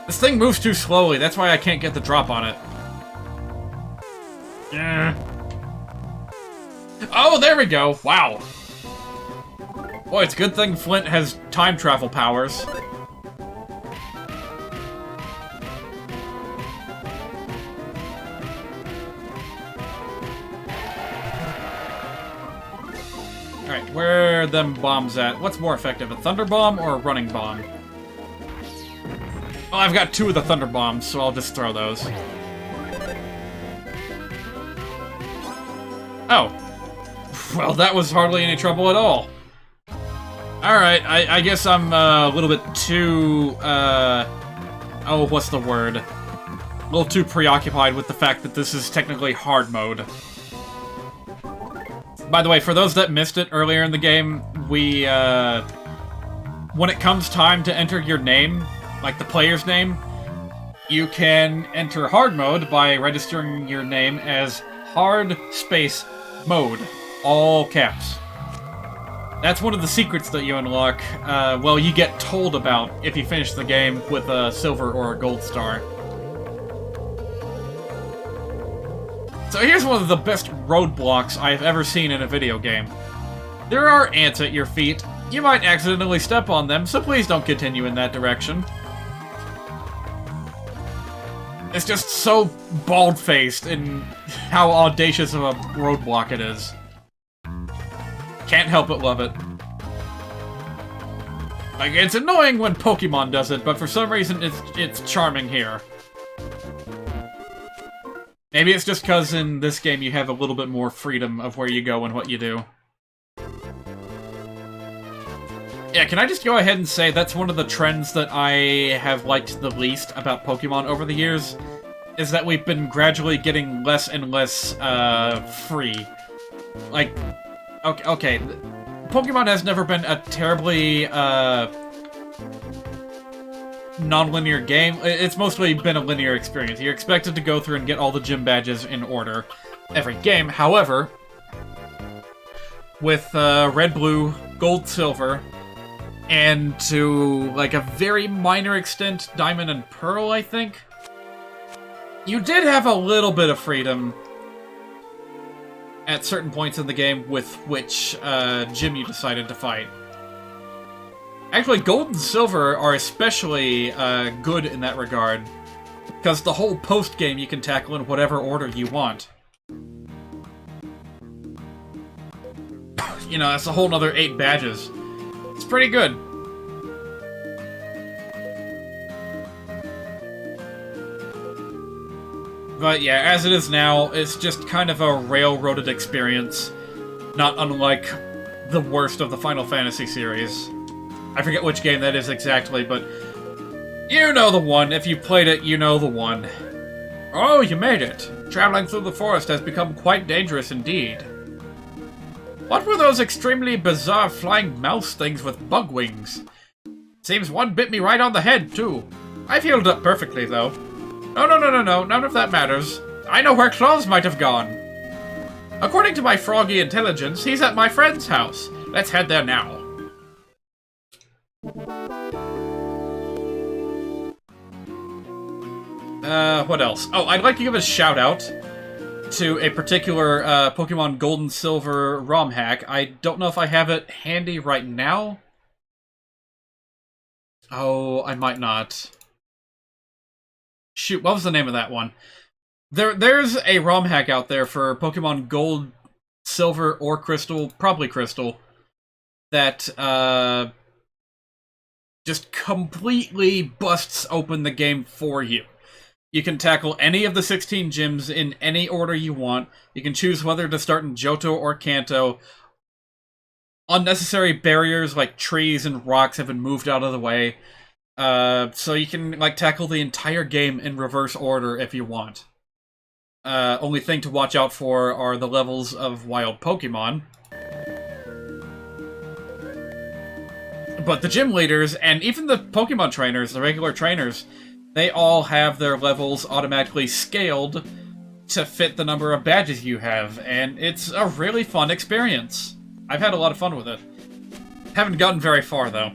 This thing moves too slowly, that's why I can't get the drop on it. Oh, there we go! Wow. Boy, it's a good thing Flint has time travel powers. Alright, where are them bombs at? What's more effective, a thunder bomb or a running bomb? Well, I've got two of the thunder bombs, so I'll just throw those. Oh. Well, that was hardly any trouble at all. Alright, I guess I'm a little bit too, oh, what's the word? A little too preoccupied with the fact that this is technically hard mode. By the way, for those that missed it earlier in the game, we, when it comes time to enter your name, like the player's name, you can enter hard mode by registering your name as hard space mode, all caps. That's one of the secrets that you unlock, well, you get told about if you finish the game with a silver or a gold star. So here's one of the best roadblocks I've ever seen in a video game. There are ants at your feet. You might accidentally step on them, so please don't continue in that direction. It's just so bald-faced in how audacious of a roadblock it is. Can't help but love it. Like, it's annoying when Pokemon does it, but for some reason it's charming here. Maybe it's just because in this game you have a little bit more freedom of where you go and what you do. Yeah, can I just go ahead and say that's one of the trends that I have liked the least about Pokemon over the years? Is that we've been gradually getting less and less, free. Like, okay, Pokemon has never been a terribly, non-linear game. It's mostly been a linear experience. You're expected to go through and get all the gym badges in order every game. However, with Red, Blue, Gold, Silver, and to, like, a very minor extent, Diamond and Pearl, I think, you did have a little bit of freedom at certain points in the game with which gym you decided to fight. Actually, Gold and Silver are especially good in that regard, because the whole post-game you can tackle in whatever order you want. You know, that's a whole nother 8 badges. It's pretty good. But yeah, as it is now, it's just kind of a railroaded experience, not unlike the worst of the Final Fantasy series. I forget which game that is exactly, but You know the one. If you played it, you know the one. Oh, you made it. Traveling through the forest has become quite dangerous indeed. What were those extremely bizarre flying mouse things with bug wings? Seems one bit me right on the head, too. I've healed up perfectly, though. No, none of that matters. I know where Claus might have gone. According to my froggy intelligence, he's at my friend's house. Let's head there now. What else? Oh, I'd like to give a shout out to a particular Pokemon Gold and Silver ROM hack. I don't know if I have it handy right now. Oh, I might not. Shoot, what was the name of that one? There's a ROM hack out there for Pokemon Gold, Silver, or Crystal, probably Crystal, that just completely busts open the game for you. You can tackle any of the 16 gyms in any order you want. You can choose whether to start in Johto or Kanto. Unnecessary barriers like trees and rocks have been moved out of the way. So you can like tackle the entire game in reverse order if you want. Only thing to watch out for are the levels of wild Pokemon. But the gym leaders, and even the Pokemon trainers, the regular trainers, they all have their levels automatically scaled to fit the number of badges you have, and it's a really fun experience. I've had a lot of fun with it. Haven't gotten very far, though.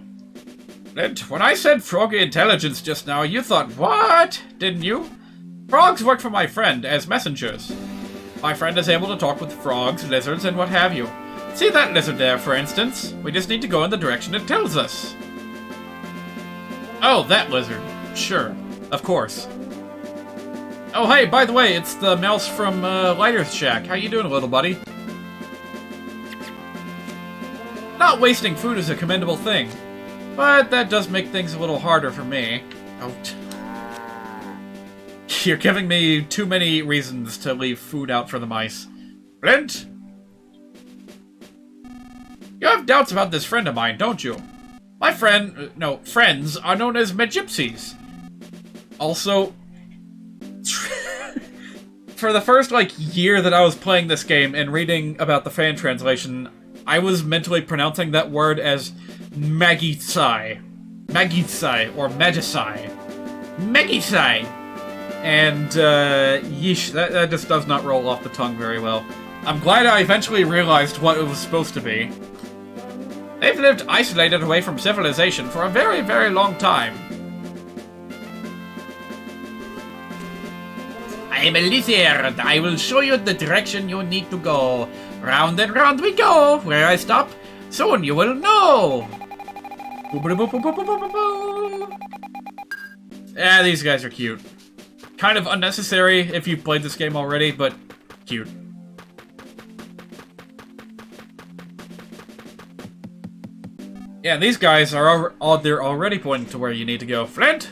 And when I said froggy intelligence just now, you thought, what? Didn't you? Frogs work for my friend as messengers. My friend is able to talk with frogs, lizards, and what have you. See that lizard there, for instance? We just need to go in the direction it tells us. Oh, that lizard. Sure. Of course. Oh, hey, by the way, it's the mouse from Lighter's Shack. How you doing, little buddy? Not wasting food is a commendable thing, but that does make things a little harder for me. Oh, you're giving me too many reasons to leave food out for the mice. Flint? You have doubts about this friend of mine, don't you? My friends are known as Magypsies. Also, for the first, year that I was playing this game and reading about the fan translation, I was mentally pronouncing that word as Magitsai. Magitsai, or Magisai. Magitsai! And, yeesh, that just does not roll off the tongue very well. I'm glad I eventually realized what it was supposed to be. They've lived isolated away from civilization for a very, very long time. I'm a lizard. I will show you the direction you need to go. Round and round we go. Where I stop, soon you will know. Yeah, these guys are cute. Kind of unnecessary if you've played this game already, but cute. Yeah, these guys are they're already pointing to where you need to go. Flint?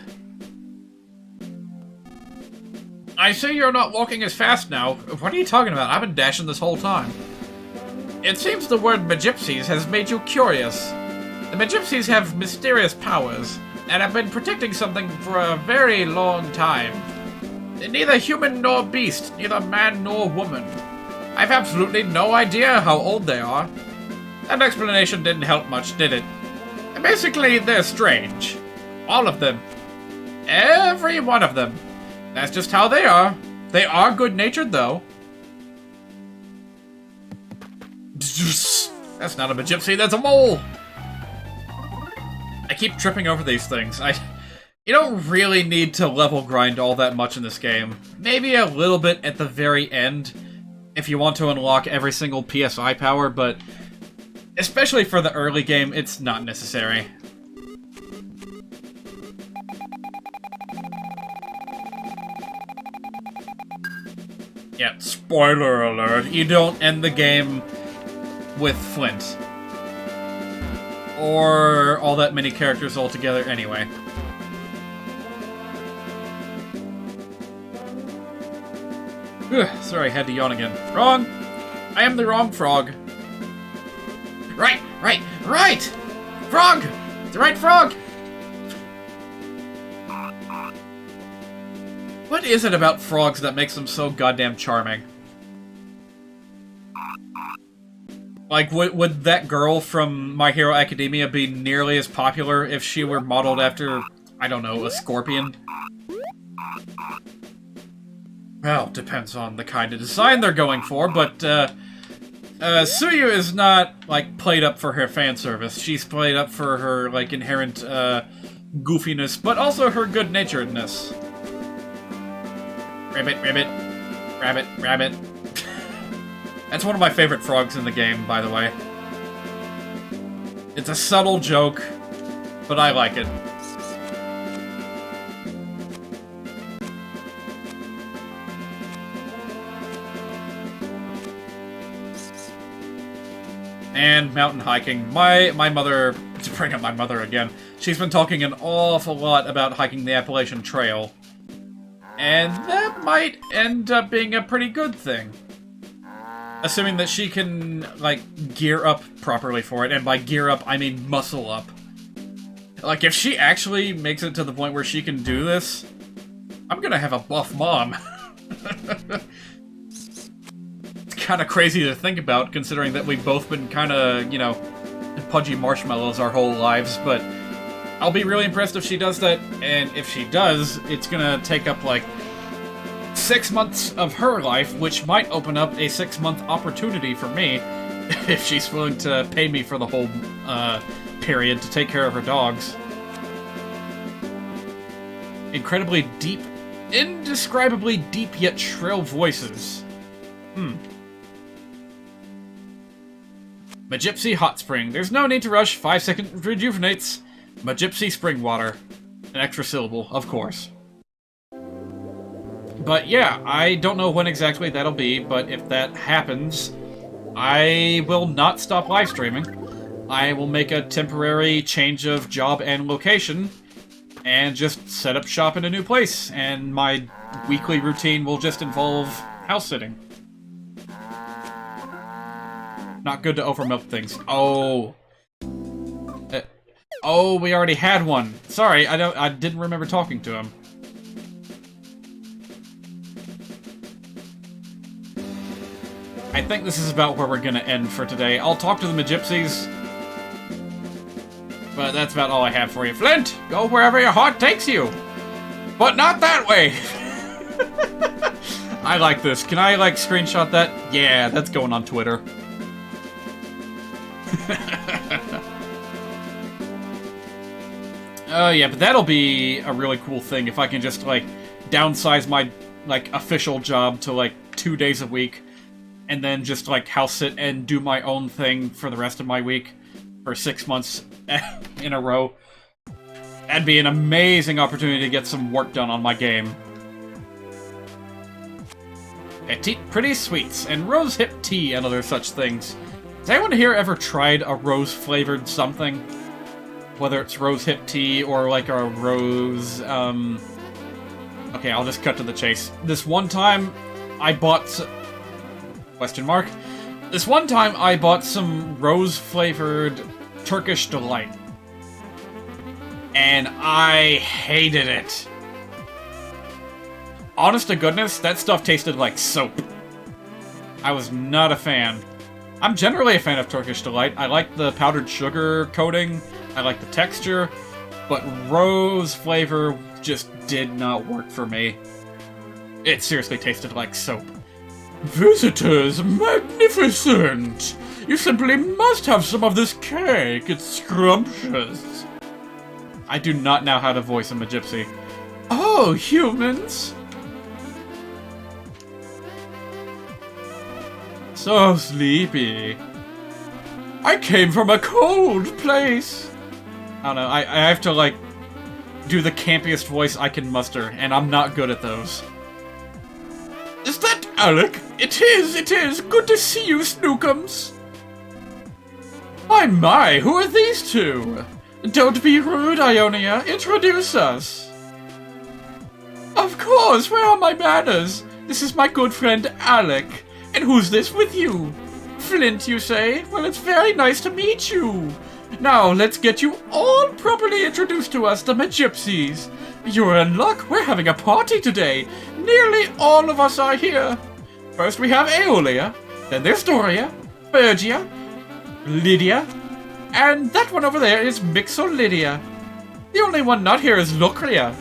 I see you're not walking as fast now. What are you talking about? I've been dashing this whole time. It seems the word Magypsies has made you curious. The Magypsies have mysterious powers, and have been protecting something for a very long time. They're neither human nor beast, neither man nor woman. I've absolutely no idea how old they are. That explanation didn't help much, did it? Basically, they're strange. All of them. Every one of them. That's just how they are. They are good-natured, though. That's not a Magypsy, that's a mole! I keep tripping over these things. You don't really need to level grind all that much in this game. Maybe a little bit at the very end, if you want to unlock every single PSI power, but especially for the early game, it's not necessary. Yeah, spoiler alert, you don't end the game with Flint. Or all that many characters altogether anyway. Ugh, sorry, I had to yawn again. Wrong! I am the wrong frog. Right! Frog! The right frog! What is it about frogs that makes them so goddamn charming? Like, would that girl from My Hero Academia be nearly as popular if she were modeled after, I don't know, a scorpion? Well, depends on the kind of design they're going for, but, Suyu is not, like, played up for her fan service. She's played up for her, like, inherent, goofiness, but also her good-naturedness. Rabbit, rabbit, rabbit, rabbit. That's one of my favorite frogs in the game, by the way. It's a subtle joke, but I like it. And mountain hiking. My mother, to bring up my mother again, she's been talking an awful lot about hiking the Appalachian Trail. And that might end up being a pretty good thing. Assuming that she can, like, gear up properly for it, and by gear up, I mean muscle up. Like, if she actually makes it to the point where she can do this, I'm gonna have a buff mom. It's kind of crazy to think about, considering that we've both been kind of, you know, pudgy marshmallows our whole lives, but I'll be really impressed if she does that, and if she does, it's gonna take up, like, 6 months of her life, which might open up a 6-month opportunity for me, if she's willing to pay me for the whole, period to take care of her dogs. Incredibly deep, indescribably deep yet shrill voices. Magypsy Hot Spring. There's no need to rush. 5 seconds rejuvenates. Magypsy Spring Water. An extra syllable, of course. But yeah, I don't know when exactly that'll be, but if that happens, I will not stop live streaming. I will make a temporary change of job and location, and just set up shop in a new place, and my weekly routine will just involve house sitting. Not good to overmilk things. Oh. Oh, we already had one. Sorry, I didn't remember talking to him. I think this is about where we're gonna end for today. I'll talk to the Magypsies, but that's about all I have for you. Flint, go wherever your heart takes you, but not that way. I like this. Can I, like, screenshot that? Yeah, that's going on Twitter. Yeah, but that'll be a really cool thing if I can just, like, downsize my, like, official job to, like, 2 days a week, and then just, like, house sit and do my own thing for the rest of my week for 6 months in a row. That'd be an amazing opportunity to get some work done on my game. Petite Pretty Sweets and Rose Hip Tea and other such things. Has anyone here ever tried a rose-flavored something? Whether it's rose hip tea or, like, a rose, Okay, I'll just cut to the chase. This one time, I bought... Question mark? This one time, I bought some rose-flavored Turkish Delight. And I hated it. Honest to goodness, that stuff tasted like soap. I was not a fan. I'm generally a fan of Turkish Delight. I like the powdered sugar coating. I like the texture. But rose flavor just did not work for me. It seriously tasted like soap. Visitors, magnificent! You simply must have some of this cake. It's scrumptious. I do not know how to voice a Magypsy. Oh, humans! So sleepy. I came from a cold place. I don't know, I have to, like, do the campiest voice I can muster, and I'm not good at those. Is that Alec? It is. Good to see you, Snookums. My, who are these two? Don't be rude, Ionia. Introduce us. Of course, where are my manners? This is my good friend, Alec. And who's this with you? Flint, you say? Well, it's very nice to meet you. Now, let's get you all properly introduced to us, the Magypsies. You're in luck. We're having a party today. Nearly all of us are here. First we have Aeolia, then there's Doria, Phrygia, Lydia, and that one over there is Mixolydia. The only one not here is Lucria.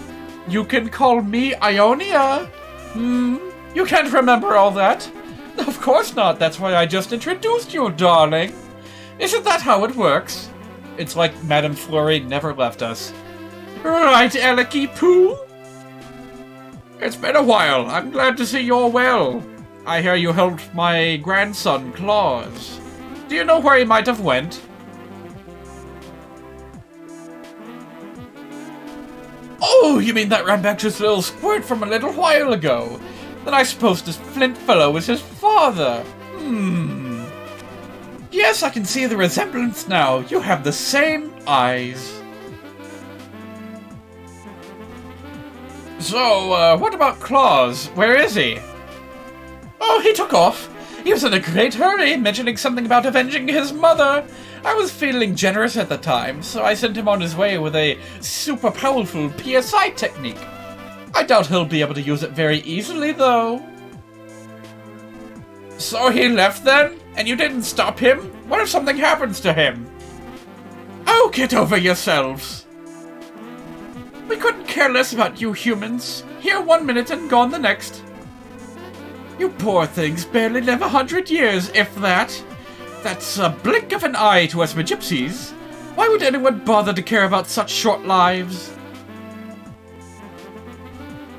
You can call me Ionia. You can't remember all that? Of course not, that's why I just introduced you, darling. Isn't that how it works? It's like Madame Fleury never left us. Right, Eliki Poo? It's been a while. I'm glad to see you're well. I hear you helped my grandson, Claus. Do you know where he might have went? Oh, you mean that rambunctious little squirt from a little while ago? Then I suppose this Flint fellow was his father. Yes, I can see the resemblance now. You have the same eyes. So, what about Claus? Where is he? Oh, he took off. He was in a great hurry, mentioning something about avenging his mother. I was feeling generous at the time, so I sent him on his way with a super powerful PSI technique. I doubt he'll be able to use it very easily, though. So he left then? And you didn't stop him? What if something happens to him? Oh, get over yourselves. We couldn't care less about you humans. Here 1 minute and gone the next. You poor things barely live 100 years, if that. That's a blink of an eye to us gypsies. Why would anyone bother to care about such short lives?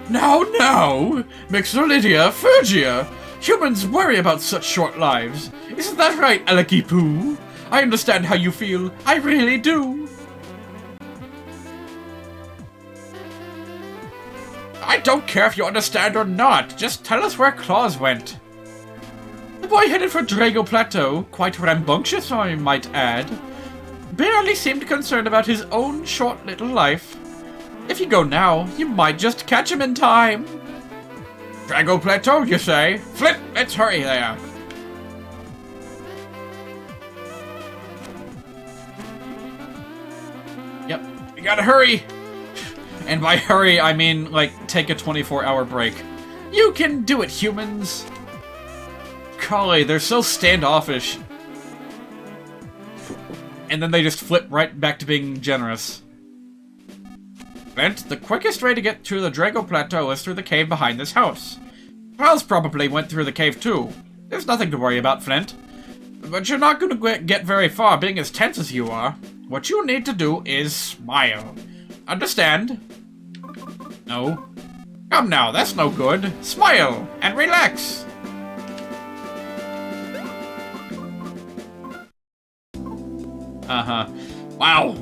Now, Mixolydia, Phrygia. Humans worry about such short lives. Isn't that right, Eliki Poo? I understand how you feel. I really do. I don't care if you understand or not. Just tell us where Claus went. The boy headed for Drago Plateau, quite rambunctious, I might add. Barely seemed concerned about his own short little life. If you go now, you might just catch him in time. Drago Plateau, you say? Flint, let's hurry there. Yep, we gotta hurry. And by hurry, I mean, like, take a 24-hour break. You can do it, humans. Golly, they're so standoffish. And then they just flip right back to being generous. Flint, the quickest way to get to the Drago Plateau is through the cave behind this house. Miles probably went through the cave too. There's nothing to worry about, Flint. But you're not going to get very far being as tense as you are. What you need to do is smile. Understand? No. Come now, that's no good. Smile and relax. Uh-huh. Wow,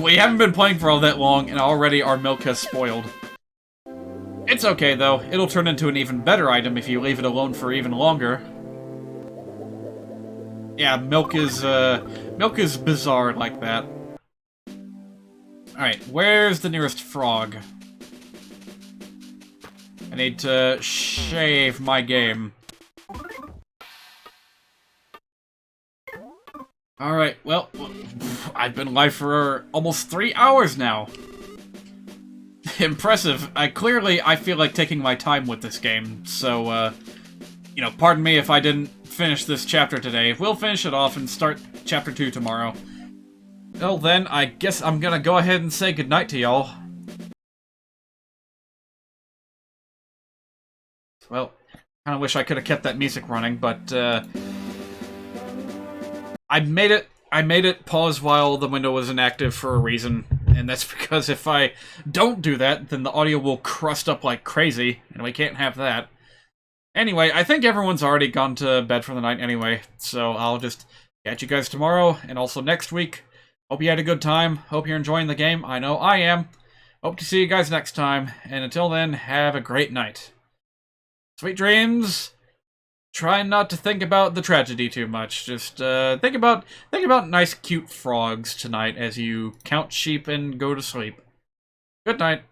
we haven't been playing for all that long, and already our milk has spoiled. It's okay, though. It'll turn into an even better item if you leave it alone for even longer. Yeah, milk is bizarre like that. Alright, where's the nearest frog? I need to shave my game. Alright, well, I've been live for almost 3 hours now. Impressive. I feel like taking my time with this game, so, you know, pardon me if I didn't finish this chapter today. We'll finish it off and start chapter 2 tomorrow. Well then, I guess I'm gonna go ahead and say goodnight to y'all. Well, kinda wish I could've kept that music running, but, I made it pause while the window was inactive for a reason, and that's because if I don't do that, then the audio will crust up like crazy, and we can't have that. Anyway, I think everyone's already gone to bed for the night anyway, so I'll just catch you guys tomorrow, and also next week. Hope you had a good time. Hope you're enjoying the game. I know I am. Hope to see you guys next time, and until then, have a great night. Sweet dreams! Try not to think about the tragedy too much. Just think about nice, cute frogs tonight as you count sheep and go to sleep. Good night.